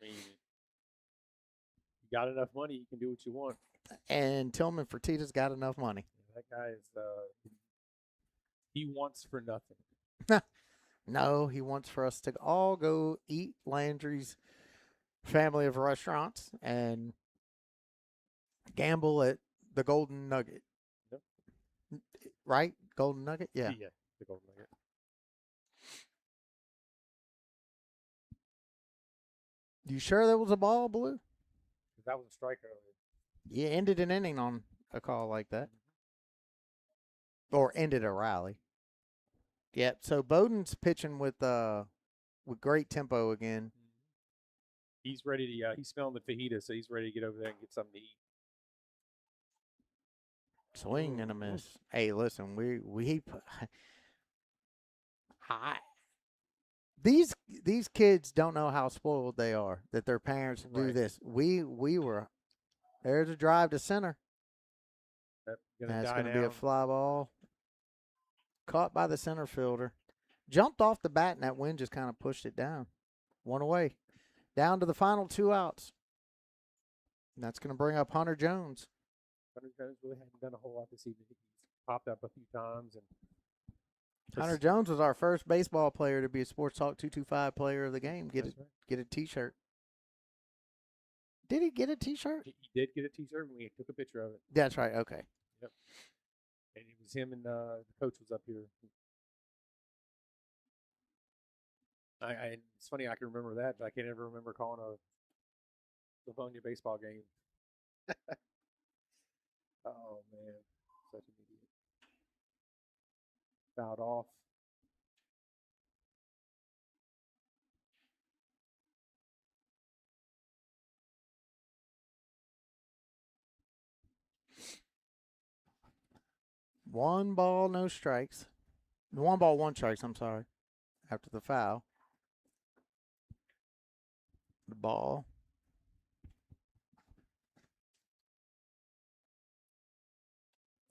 I mean, you got enough money, you can do what you want. And Tillman Fertitta's got enough money. That guy is, he wants for nothing. No, he wants for us to all go eat Landry's family of restaurants and gamble at the Golden Nugget. Yep. Right? Golden Nugget? Yeah. Yeah, the Golden Nugget. You sure that was a ball, Blue? That was a strike earlier. You ended an inning on a call like that. Or ended a rally. Yep. So Bowden's pitching with great tempo again. He's ready to. He's smelling the fajita, so he's ready to get over there and get something to eat. Swing and a miss. Hey, listen, I, these kids don't know how spoiled they are that their parents do Right. this. We were there's a drive to center. That's going to be a fly ball. Caught by the center fielder. Jumped off the bat, and that wind just kind of pushed it down. One away. Down to the final 2 outs. And that's going to bring up Hunter Jones. Hunter Jones really hadn't done a whole lot this evening. He's popped up a few times. And Hunter Jones was our first baseball player to be a Sports Talk 225 player of the game. Get a T-shirt. Did he get a T-shirt? He did get a T-shirt, and we took a picture of it. That's right. Okay. Yep. And it was him and the coach was up here. It's funny I can remember that, but I can't ever remember calling a Livonia baseball game. Oh man, such an idiot. Fouled off. One ball, no strikes. 1 ball, 1 strikes, I'm sorry. After the foul. The ball.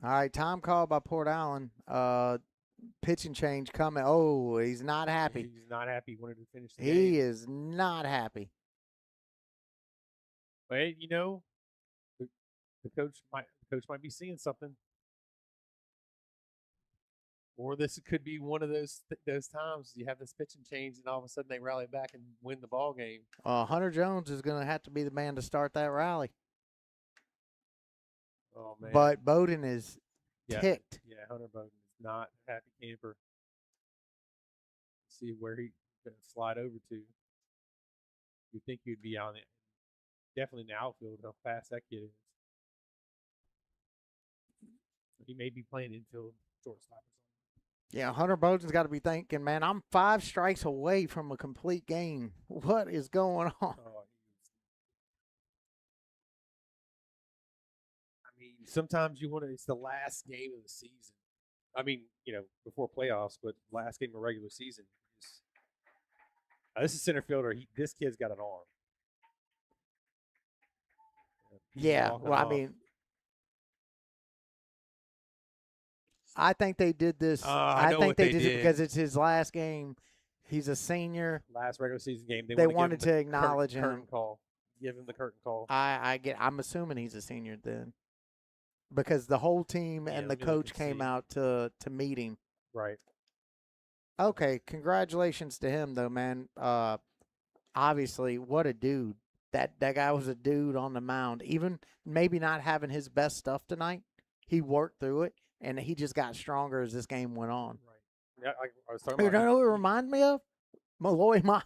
All right, time called by Port Allen. Pitching change coming. Oh, he's not happy. He's not happy. He wanted to finish the game. He is not happy. But you know, the coach might be seeing something. Or this could be one of those times you have this pitching change, and all of a sudden they rally back and win the ball game. Hunter Jones is going to have to be the man to start that rally. Oh man! But Bowden is ticked. Yeah, Hunter Bowden is not a happy camper. See where he can slide over to. You think he'd be on it? Definitely in the outfield. How fast that kid is. He may be playing infield, shortstop. Yeah, Hunter Bowden's got to be thinking, man, I'm 5 strikes away from a complete game. What is going on? I mean, sometimes you want to. It's the last game of the season. I mean, before playoffs, but last game of regular season. This is center fielder. This kid's got an arm. Yeah, well, I mean, I think they did this. I think they did it because it's his last game. He's a senior. Last regular season game. They wanted to acknowledge him. Curtain call. Give him the curtain call. I'm assuming he's a senior then, because the whole team and the coach came out to meet him. Right. Okay, congratulations to him though, man. Obviously, what a dude. That guy was a dude on the mound. Even maybe not having his best stuff tonight, he worked through it, and he just got stronger as this game went on. Right. Yeah, I was talking about. You know what it reminded me of? Malloy Miles.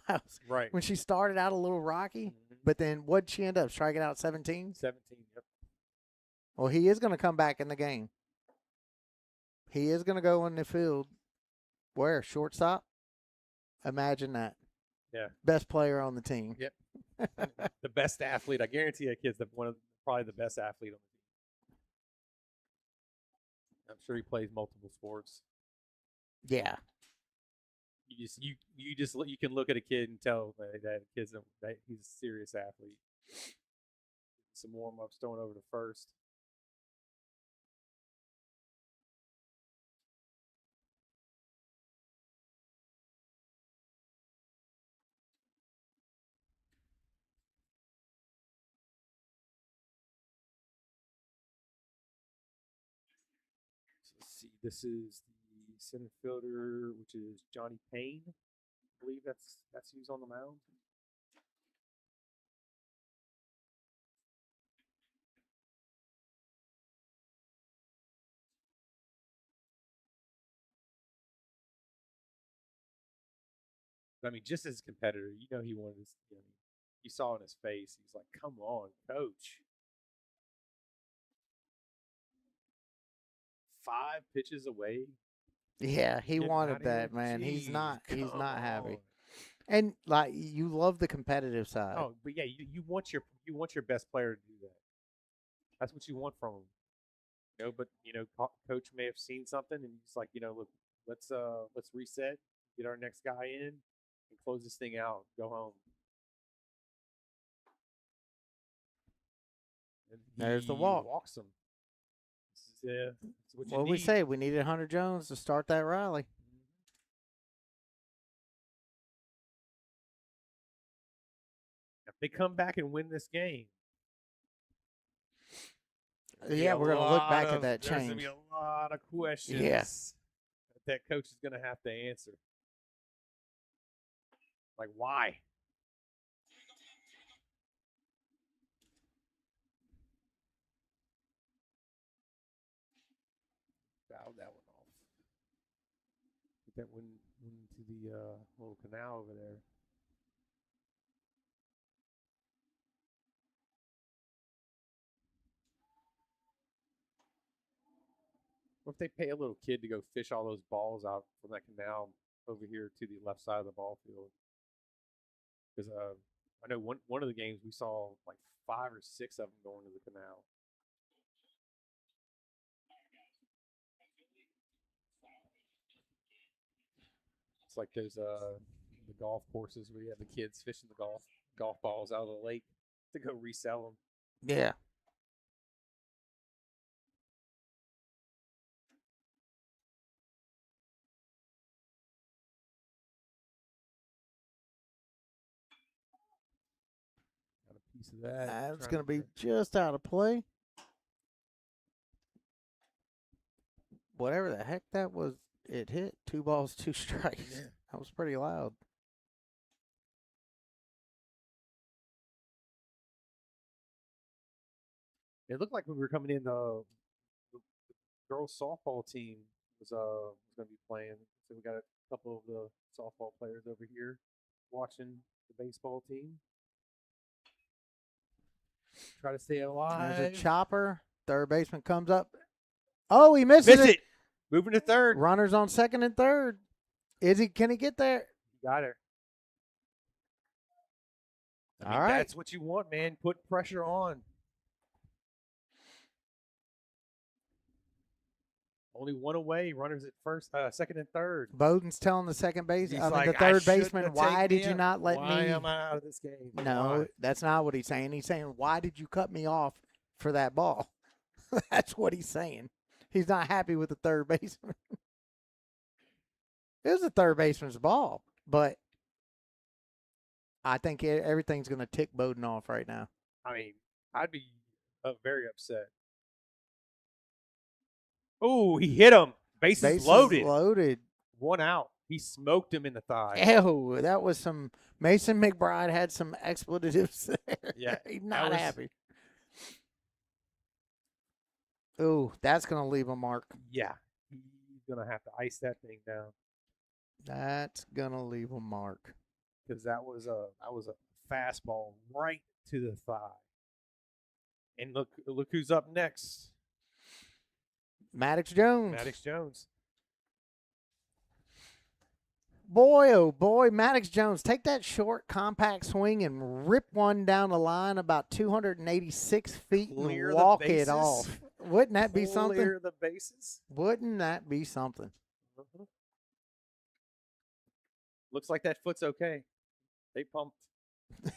Right. When she started out a little rocky, but then what'd she end up striking out 17? 17, yep. Well, he is going to come back in the game. He is going to go in the field. Where? Shortstop? Imagine that. Yeah. Best player on the team. Yep. The best athlete. I guarantee that kid's probably the best athlete on the team. I'm sure he plays multiple sports. Yeah. You can look at a kid and tell that he's a serious athlete. Some warm ups, throwing over to first. So let's see. This is the center fielder, which is Johnny Payne. I believe that's who's on the mound. I mean, just as a competitor, he wanted to. You saw in his face, he's like, "Come on, coach." 5 pitches away. Yeah, he Getting wanted outta that, here? man. Jeez, He's not happy. on. And like you love the competitive side. Oh, but yeah, you want your best player to do that. That's what you want from them. But coach may have seen something and he's like, look, let's reset, get our next guy in, and close this thing out. Go home. And There's the he walk. Walks them. This is what you What need. we say? We needed Hunter Jones to start that rally. If they come back and win this game, Yeah, we're going to look back at that There's going to change. be a lot of questions that coach is going to have to answer. Like, why? Fouled that one off. Get that one into the little canal over there. What if they pay a little kid to go fish all those balls out from that canal over here to the left side of the ball field? Because I know one of the games we saw like 5 or 6 of them going to the canal. It's like those the golf courses where you have the kids fishing the golf balls out of the lake to go resell them. Yeah. Got a piece of that. That's going to be just out of play. Whatever the heck that was, it hit 2 balls, 2 strikes. Yeah. That was pretty loud. It looked like when we were coming in, the girls softball team was going to be playing. So we got a couple of the softball players over here watching the baseball team. Try to stay alive. There's a chopper. Third baseman comes up. Oh, he misses it. Moving to third. Runners on second and third. Can he get there? Got her. All right. That's what you want, man. Put pressure on. Only one away. Runners at first, second and third. Bowden's telling the second base, He's the like, third "I baseman, shouldn't have why taken did you him. not let Why me? am I out of this game? No, Why?" that's not what he's saying. He's saying, why did you cut me off for that ball? That's what he's saying. He's not happy with the third baseman. It was the third baseman's ball, but I think everything's going to tick Bowden off right now. I mean, I'd be very upset. Oh, he hit him. Bases loaded. Loaded. 1 out. He smoked him in the thigh. Ew, that was some. Mason McBride had some expletives there. Yeah, He's not happy. Ooh, that's going to leave a mark. Yeah. He's going to have to ice that thing down. That's going to leave a mark. Because that was a fastball right to the thigh. And look who's up next. Maddox Jones. Maddox Jones. Boy, oh boy, Maddox Jones, take that short, compact swing and rip one down the line about 286 feet Clear and the walk it bases. off. Wouldn't that be something? Clear the bases. Wouldn't that be something? Uh-huh. Looks like that foot's okay. They pumped.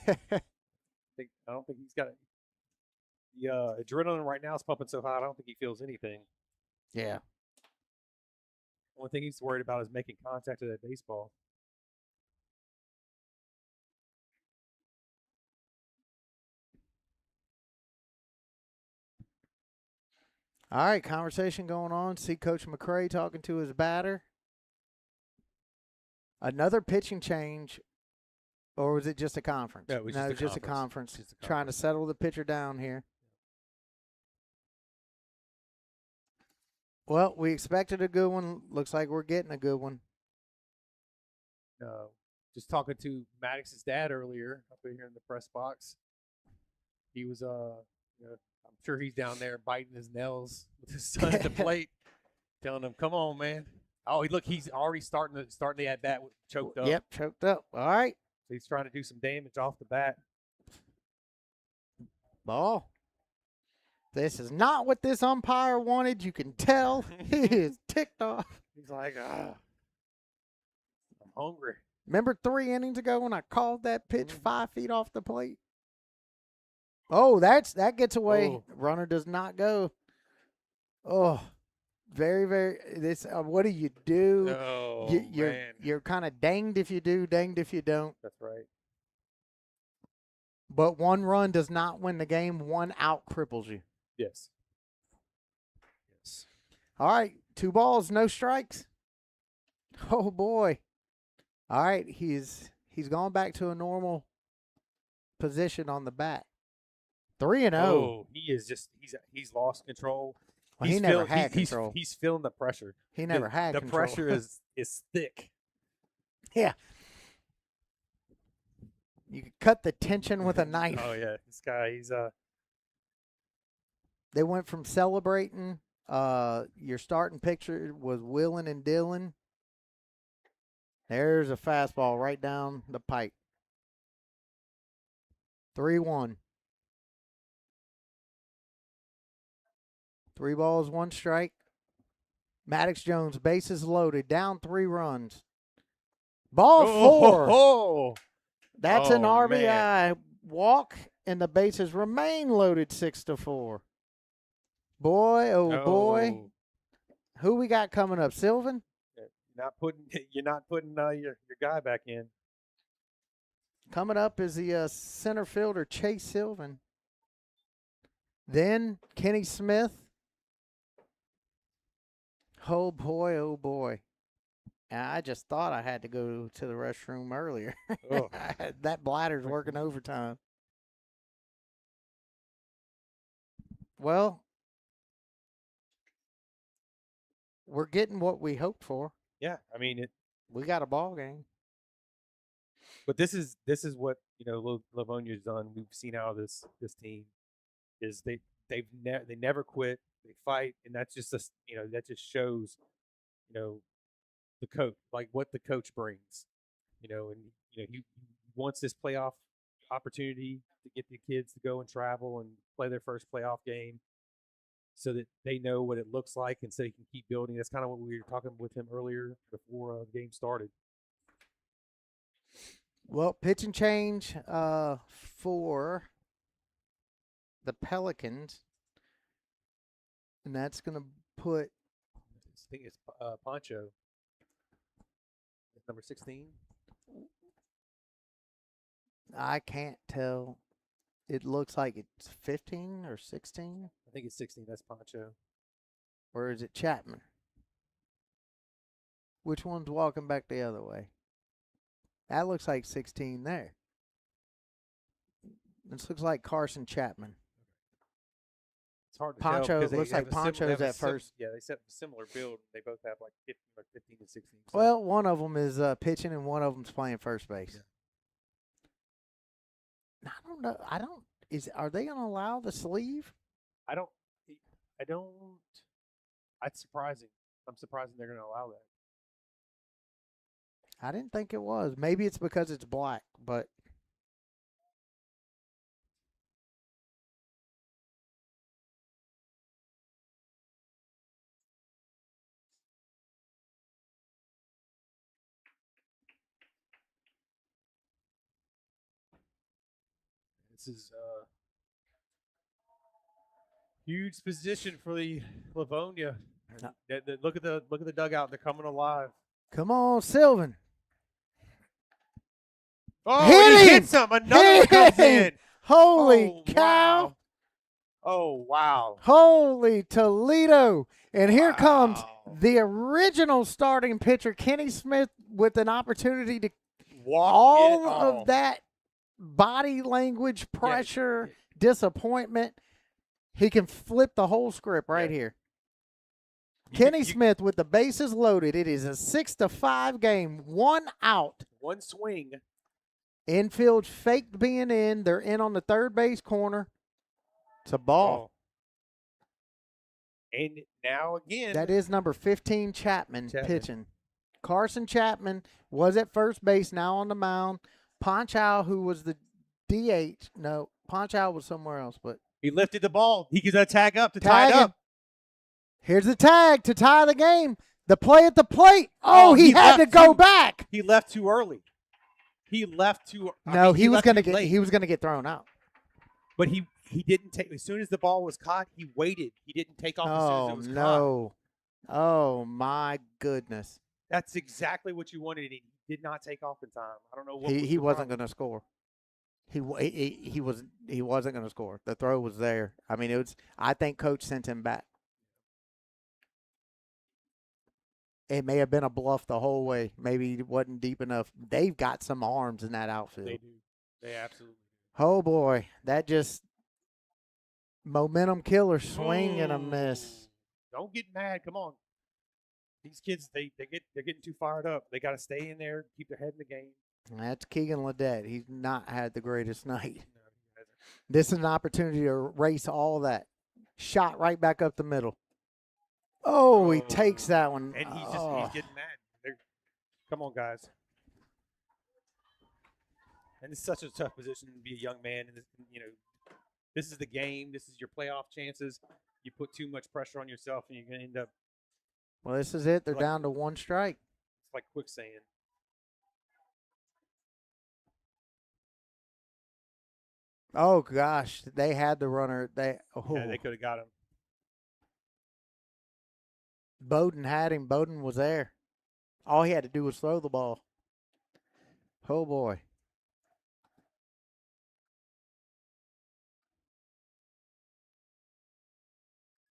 I don't think he's got it. The adrenaline right now is pumping so high, I don't think he feels anything. Yeah. Only thing he's worried about is making contact with that baseball. All right, conversation going on. See Coach McCray talking to his batter. Another pitching change, or was it just a conference? No, it was just a conference. Just a Trying to settle the pitcher down here. Well, we expected a good one. Looks like we're getting a good one. Just talking to Maddox's dad earlier up here in the press box. He was, I'm sure he's down there biting his nails with his son at the plate, telling him, "Come on, man." Oh, he's already starting the at bat choked up. Yep, choked up. All right, He's trying to do some damage off the bat. Ball. This is not what this umpire wanted. You can tell he is ticked off. He's like, I'm hungry. Remember 3 innings ago when I called that pitch 5 feet off the plate? Oh, that gets away. Oh. Runner does not go. Oh, very, very. This. What do you do? Oh, man. You're kind of danged if you do, danged if you don't. That's right. But 1 run does not win the game. 1 out cripples you. Yes. All right, 2 balls, no strikes. Oh boy. All right, he's gone back to a normal position on the bat. 3-0. Oh, he is just he's lost control. Well, he never had control. He's feeling the pressure. He never had the control. pressure is thick. Yeah. You could cut the tension with a knife. Oh yeah, this guy They went from celebrating. Your starting pitcher was willing and dealing. There's a fastball right down the pipe. 3-1. 3 balls, 1 strike. Maddox Jones, bases loaded, down 3 runs. Ball 4. Oh, That's an Oh, RBI man. walk, and the bases remain loaded 6-4. Boy, oh boy. Who we got coming up? Sylvan? You're not putting your guy back in. Coming up is the center fielder, Chase Sylvan. Then Kenny Smith. Oh, boy, oh, boy. And I just thought I had to go to the restroom earlier. Oh. That bladder's working overtime. Well, we're getting what we hoped for. Yeah, I mean We got a ball game. but this is what Livonia's done. We've seen how this team is they never quit. They fight, and that's just that just shows the coach, like what the coach brings, and he wants this playoff opportunity to get the kids to go and travel and play their first playoff game, so that they know what it looks like, and so he can keep building. That's kind of what we were talking with him earlier before the game started. Well, pitch and change for the Pelicans, and that's going to put. I think it's Poncho, number 16. I can't tell. It looks like it's 15 or 16. I think it's 16. That's Poncho. Or is it Chapman? Which one's walking back the other way? That looks like 16 there. This looks like Carson Chapman. It's hard to Poncho, tell because looks like Poncho's at first. Yeah, they set a similar build. They both have like 15 and 16. So. Well, one of them is pitching and one of them's playing first base. Yeah. I don't know. Are they going to allow the sleeve? I don't. That's surprising. I'm surprised they're going to allow that. I didn't think it was. Maybe it's because it's black, but this is huge position for the Livonia. No. Look at the dugout. They're coming alive. come on, Sylvan. Oh, Hit he him! hits him. Another one comes in. Holy cow. Wow. Oh, wow. Holy Toledo. And here comes Wow. the original starting pitcher, Kenny Smith, with an opportunity to Walk all it of off. that body language, pressure, disappointment. He can flip the whole script right here. Kenny Smith with the bases loaded. It is a 6-5 game, 1 out. One swing. Infield faked being in. They're in on the third base corner. It's a ball. And now again. That is number 15, Chapman pitching. Carson Chapman was at first base, now on the mound. Ponchow, who was the DH. No, Ponchow was somewhere else, but He lifted the ball. He could tag up to tie it tagging. up. Here's the tag to tie the game. The play at the plate. Oh, he had to left go too- back. He left too early. He left too. No, he was left gonna too get. late. He was gonna get thrown out. But he didn't take. As soon as the ball was caught, he waited. He didn't take off as soon as Oh it was caught. no! Oh my goodness! That's exactly what you wanted. He did not take off in time. I don't know what He wasn't going gonna score. He wasn't gonna score. The throw was there. I mean, it was. I think coach sent him back. It may have been a bluff the whole way. Maybe it wasn't deep enough. They've got some arms in that outfield. They do. They absolutely do. Oh boy, that just momentum killer, swing and a miss. Don't get mad. Come on. These kids, they're getting too fired up. They got to stay in there, keep their head in the game. That's Keegan Ledet. He's not had the greatest night. No, he hasn't. This is an opportunity to erase all that. Shot right back up the middle. Oh, he takes that one. And he's Oh. getting mad. Come on, guys. And it's such a tough position to be a young man. And this is the game. This is your playoff chances. You put too much pressure on yourself, and you're going to end up. Well, this is it. They're Like- down to one strike. It's like quicksand. Oh gosh, they had the runner. Yeah, they could have got him. Bowden had him. Bowden was there. All he had to do was throw the ball. Oh boy.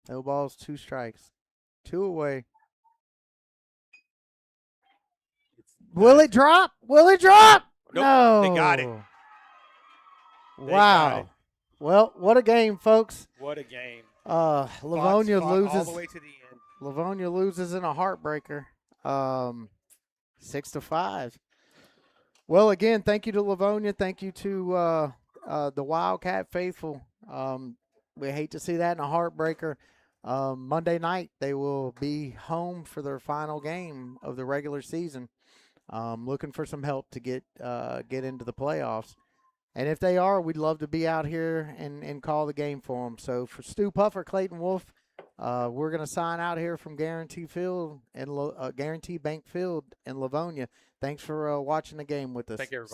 No balls, 2 strikes. 2 away. Will it drop? Will it drop? Nope, No. they got it. Wow. got it. Well, what a game, folks. What a game. Livonia Fought loses. all the way to the end. Livonia loses in a heartbreaker. 6-5. Well, again, thank you to Livonia. Thank you to the Wildcat faithful. We hate to see that in a heartbreaker. Monday night, they will be home for their final game of the regular season. Looking for some help to get into the playoffs. And if they are, we'd love to be out here and call the game for them. So for Stu Puffer, Clayton Wolf, we're going to sign out here from Guaranty Field and Guaranty Bank Field in Livonia. Thanks for watching the game with us. Thank you, everybody.